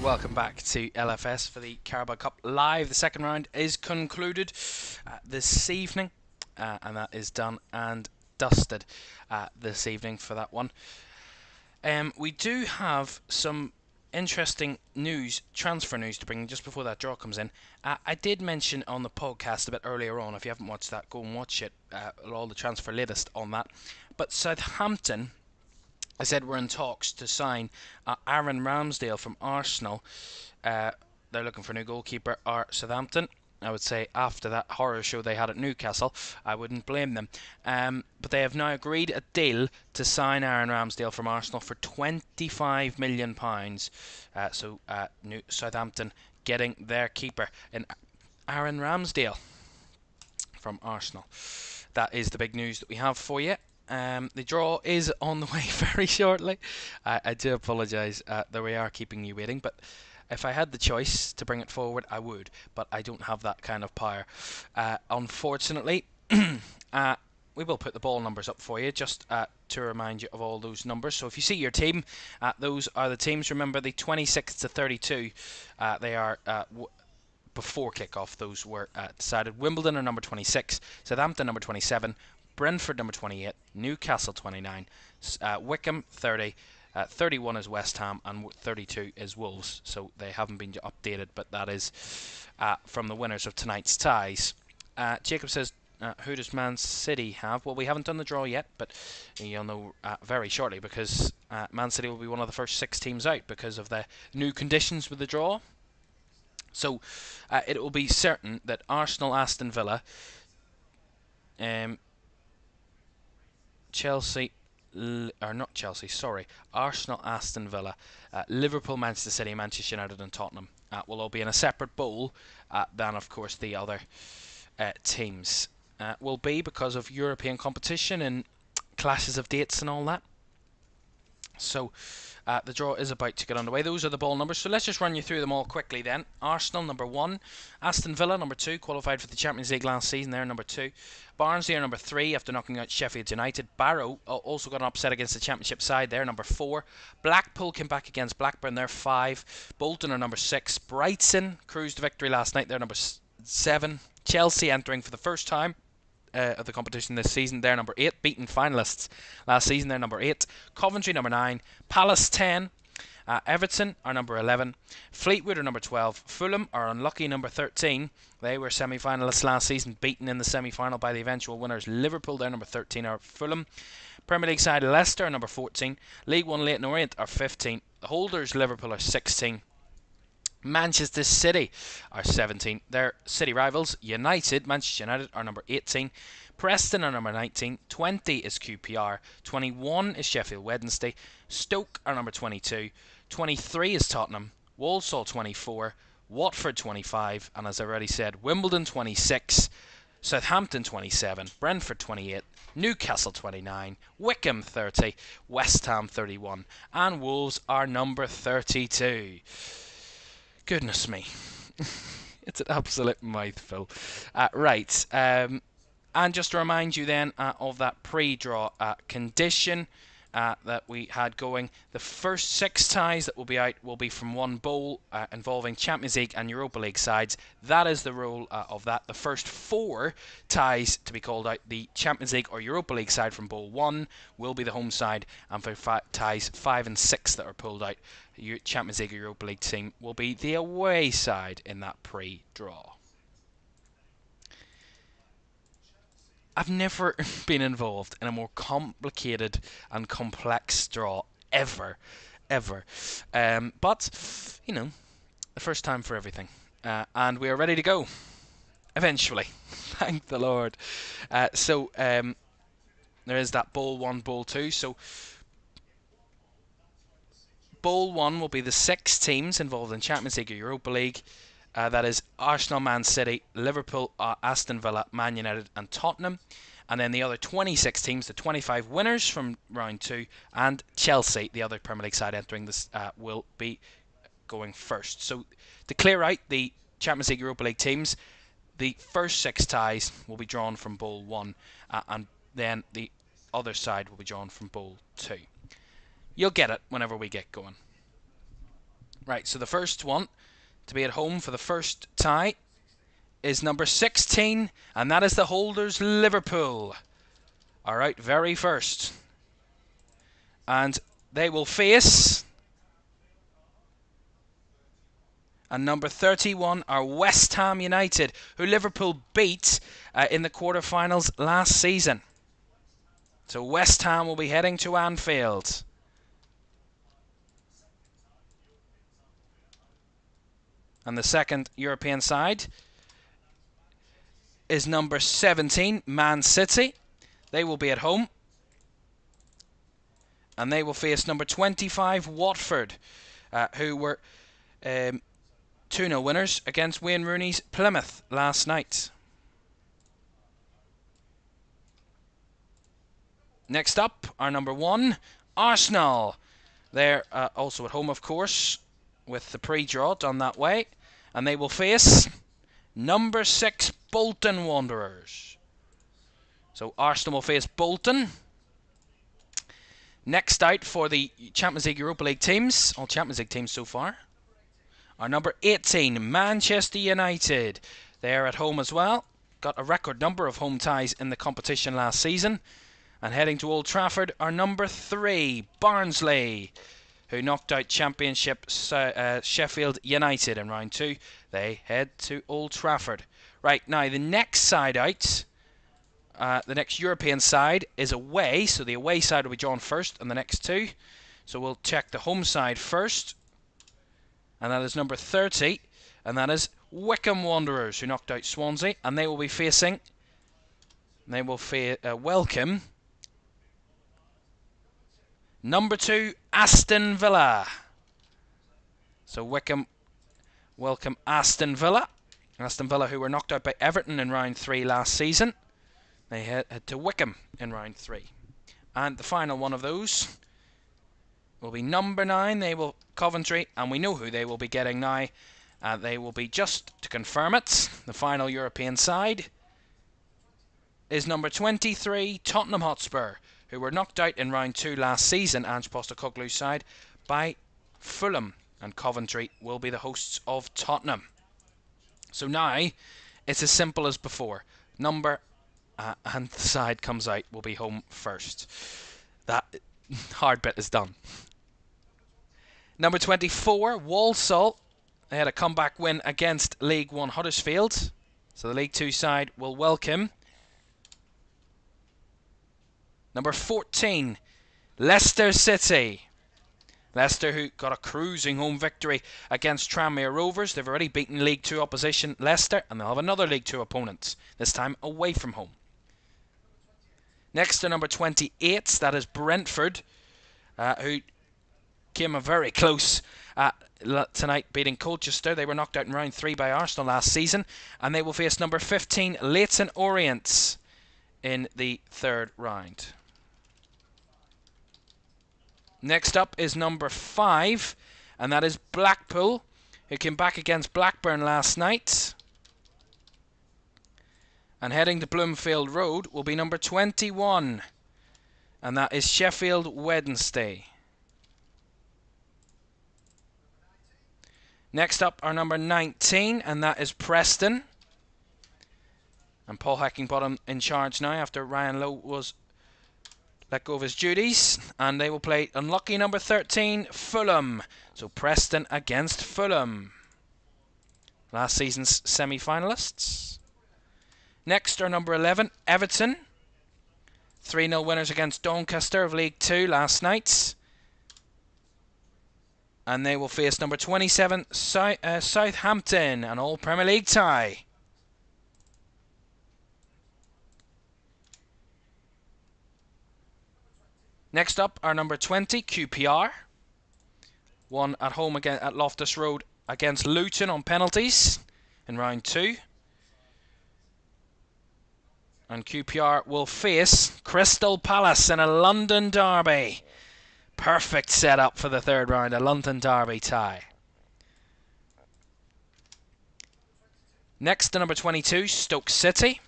S1: Welcome back to LFS for the Carabao Cup Live. The second round is concluded this evening, and that is done and dusted this evening for that one. We do have some interesting news, transfer news to bring just before that draw comes in. I did mention on the podcast a bit earlier on, if you haven't watched that, go and watch it, all the transfer latest on that. But Southampton, I said we're in talks to sign Aaron Ramsdale from Arsenal. They're looking for a new goalkeeper, Southampton. I would say after that horror show they had at Newcastle, I wouldn't blame them. But they have now agreed a deal to sign Aaron Ramsdale from Arsenal for £25 million. Southampton getting their keeper in Aaron Ramsdale from Arsenal. That is the big news that we have for you. The draw is on the way very shortly. I do apologise that we are keeping you waiting, but if I had the choice to bring it forward, I would, but I don't have that kind of power. Unfortunately, we will put the ball numbers up for you, just to remind you of all those numbers. So if you see your team, those are the teams. Remember, the 26 to 32, they are... before kick-off, those were decided. Wimbledon are number 26, Southampton number 27, Brentford number 28, Newcastle 29, Wickham 30, 31 is West Ham, and 32 is Wolves. So they haven't been updated, but that is from the winners of tonight's ties. Jacob says, who does Man City have? Well, we haven't done the draw yet, but you'll know very shortly, because Man City will be one of the first 6 teams out because of the new conditions with the draw. So it will be certain that Arsenal, Aston Villa, Arsenal, Aston Villa, Liverpool, Manchester City, Manchester United and Tottenham will all be in a separate bowl than, of course, the other teams will be, because of European competition and clashes of dates and all that. So the draw is about to get underway. Those are the ball numbers, so let's just run you through them all quickly then. Arsenal number 1, Aston Villa number 2, qualified for the Champions League last season, they're number 2. Barnsley are number 3 after knocking out Sheffield United. Barrow also got an upset against the Championship side, they're number 4. Blackpool came back against Blackburn, they're 5. Bolton are number 6. Brighton cruised to victory last night, they're number 7. Chelsea entering for the first time of the competition this season, they're number 8, beaten finalists last season, they're number 8. Coventry number 9, Palace 10, Everton are number 11, Fleetwood are number 12, Fulham are unlucky number 13, they were semi-finalists last season, beaten in the semi-final by the eventual winners Liverpool, they're number 13 are Fulham. Premier League side Leicester are number 14, League 1 Leyton Orient are 15, the holders Liverpool are 16, Manchester City are 17. Their city rivals, Manchester United, are number 18. Preston are number 19. 20 is QPR. 21 is Sheffield Wednesday. Stoke are number 22. 23 is Tottenham. Walsall 24. Watford 25. And as I already said, Wimbledon 26. Southampton 27. Brentford 28. Newcastle 29. Wickham 30. West Ham 31. And Wolves are number 32. Goodness me. It's an absolute mouthful. Right. And just to remind you then of that pre-draw condition that we had going. The first 6 ties that will be out will be from one bowl involving Champions League and Europa League sides. That is the rule of that. The first 4 ties to be called out, the Champions League or Europa League side from bowl 1 will be the home side, and for ties 5 and 6 that are pulled out, Champions League or Europa League team will be the away side in that pre-draw. I've never been involved in a more complicated and complex draw ever. But, you know, the first time for everything. And we are ready to go. Eventually. Thank the Lord. So there is that Bowl 1, Bowl 2. So Bowl 1 will be the 6 teams involved in Champions League or Europa League. That is Arsenal, Man City, Liverpool, Aston Villa, Man United and Tottenham. And then the other 26 teams, the 25 winners from round 2, and Chelsea, the other Premier League side entering this, will be going first. So to clear out the Champions League, Europa League teams, the first 6 ties will be drawn from Bowl 1, and then the other side will be drawn from Bowl 2. You'll get it whenever we get going. Right, so the first one to be at home for the first tie is number 16, and that is the holders Liverpool. Alright, very first. And they will face, and number 31 are West Ham United, who Liverpool beat in the quarterfinals last season. So West Ham will be heading to Anfield. And the second European side is number 17, Man City. They will be at home. And they will face number 25, Watford, who were 2-0 winners against Wayne Rooney's Plymouth last night. Next up are number 1, Arsenal. They're also at home, of course, with the pre-draw done that way. And they will face number 6, Bolton Wanderers. So Arsenal will face Bolton. Next out for the Champions League, Europa League teams, all Champions League teams so far, are number 18, Manchester United. They are at home as well. got a record number of home ties in the competition last season. And heading to Old Trafford are number 3, Barnsley, who knocked out Championship Sheffield United in round 2. They head to Old Trafford. Right, now the next side out, the next European side is away, so the away side will be drawn first and the next 2. So we'll check the home side first, and that is number 30, and that is Wycombe Wanderers, who knocked out Swansea, and they will be facing, welcome number 2, Aston Villa. So Wycombe welcome Aston Villa. Aston Villa, who were knocked out by Everton in round 3 last season. They head to Wycombe in round 3. And the final one of those will be number 9, Coventry, and we know who they will be getting now. They will be, just to confirm it, the final European side is number 23, Tottenham Hotspur, who were knocked out in round 2 last season, Ange Postecoglou's side, by Fulham, and Coventry will be the hosts of Tottenham. So now it's as simple as before. Number and the side comes out will be home first. That hard bit is done. Number 24, Walsall. They had a comeback win against League 1 Huddersfield. So the League 2 side will welcome number 14, Leicester City. Leicester, who got a cruising home victory against Tranmere Rovers. They've already beaten League 2 opposition Leicester, and they'll have another League 2 opponent, this time away from home. Next to number 28, that is Brentford, who came very close tonight, beating Colchester. They were knocked out in round 3 by Arsenal last season, and they will face number 15, Leyton Orient, in the 3rd round. Next up is number 5, and that is Blackpool, who came back against Blackburn last night. And heading to Bloomfield Road will be number 21, and that is Sheffield Wednesday. Next up are number 19, and that is Preston. And Paul Heckingbottom in charge now after Ryan Lowe was let go of his duties, and they will play unlucky number 13, Fulham. So Preston against Fulham, last season's semi-finalists. Next are number 11, Everton. 3-0 winners against Doncaster of League 2 last night. And they will face number 27, Southampton, an all-Premier League tie. Next up are number 20, QPR. Won at home again at Loftus Road against Luton on penalties in round 2. And QPR will face Crystal Palace in a London derby. Perfect setup for the 3rd round, a London derby tie. Next to number 22, Stoke City.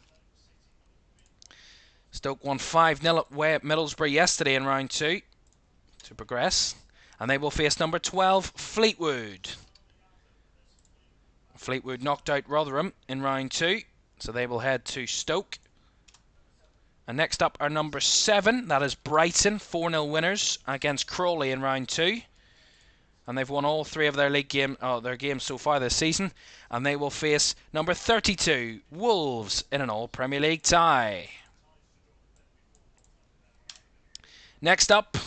S1: Stoke won 5-0 away at Middlesbrough yesterday in round 2 to progress. And they will face number 12, Fleetwood. Fleetwood knocked out Rotherham in round 2, so they will head to Stoke. And next up are number 7, that is Brighton, 4-0 winners against Crawley in round 2. And they've won all 3 of their games so far this season. And they will face number 32, Wolves, in an all-Premier League tie. Next up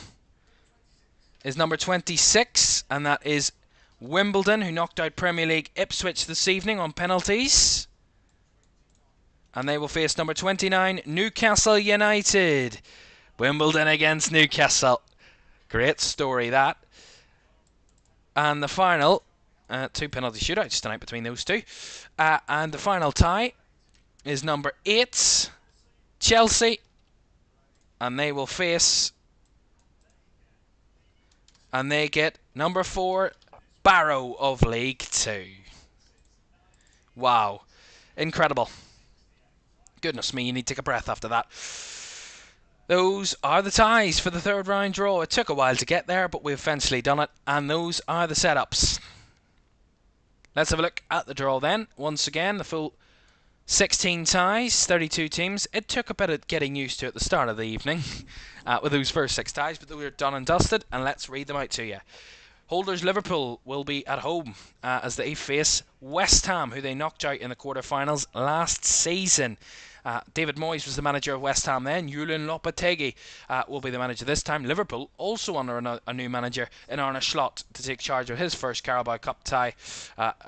S1: is number 26, and that is Wimbledon, who knocked out Premier League Ipswich this evening on penalties. And they will face number 29, Newcastle United. Wimbledon against Newcastle. Great story, that. And the final, 2 penalty shootouts tonight between those 2. And the final tie is number 8, Chelsea. And they will face, and they get number 4, Barrow of League 2. Wow. Incredible. Goodness me, you need to take a breath after that. Those are the ties for the 3rd round draw. It took a while to get there, but we've eventually done it. And those are the setups. Let's have a look at the draw then. Once again, the full 16 ties, 32 teams. It took a bit of getting used to at the start of the evening with those first 6 ties, but they were done and dusted, and let's read them out to you. Holders Liverpool will be at home as they face West Ham, who they knocked out in the quarter-finals last season. David Moyes was the manager of West Ham then. Julian Lopetegui will be the manager this time. Liverpool also under a new manager in Arne Slot to take charge of his first Carabao Cup tie.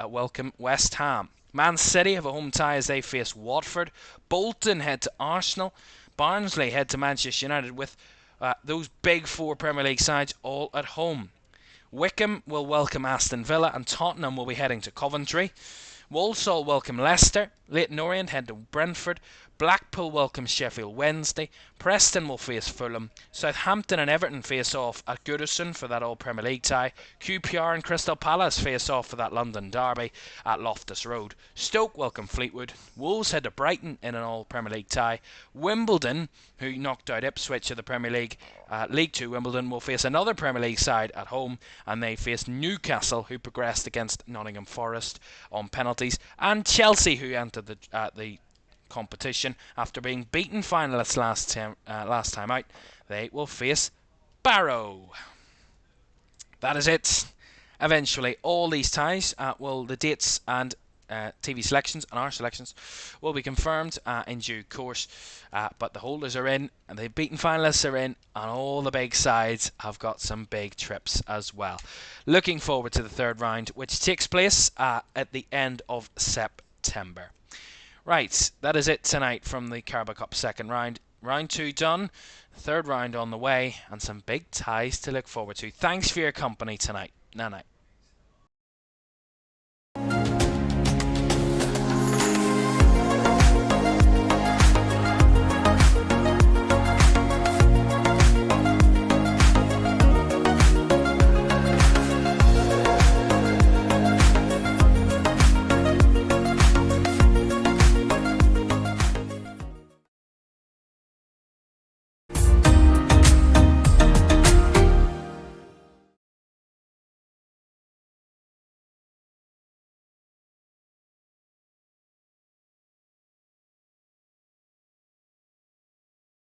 S1: Welcome West Ham. Man City have a home tie as they face Watford. Bolton head to Arsenal. Barnsley head to Manchester United with those big 4 Premier League sides all at home. Wycombe will welcome Aston Villa and Tottenham will be heading to Coventry. Walsall welcome Leicester. Leyton Orient head to Brentford. Blackpool welcome Sheffield Wednesday. Preston will face Fulham. Southampton and Everton face off at Goodison for that All-Premier League tie. QPR and Crystal Palace face off for that London derby at Loftus Road. Stoke welcome Fleetwood. Wolves head to Brighton in an All-Premier League tie. Wimbledon, who knocked out Ipswich of the Premier League, League 2 Wimbledon, will face another Premier League side at home, and they face Newcastle, who progressed against Nottingham Forest on penalties, and Chelsea, who entered the competition after being beaten finalists last time out. They will face Barrow. That is it. Eventually, all these ties, the dates and TV selections and our selections will be confirmed in due course. But the holders are in, and the beaten finalists are in, and all the big sides have got some big trips as well. Looking forward to the third round, which takes place at the end of September. Right, that is it tonight from the Carabao Cup second round. Round 2 done, third round on the way, and some big ties to look forward to. Thanks for your company tonight. Night night.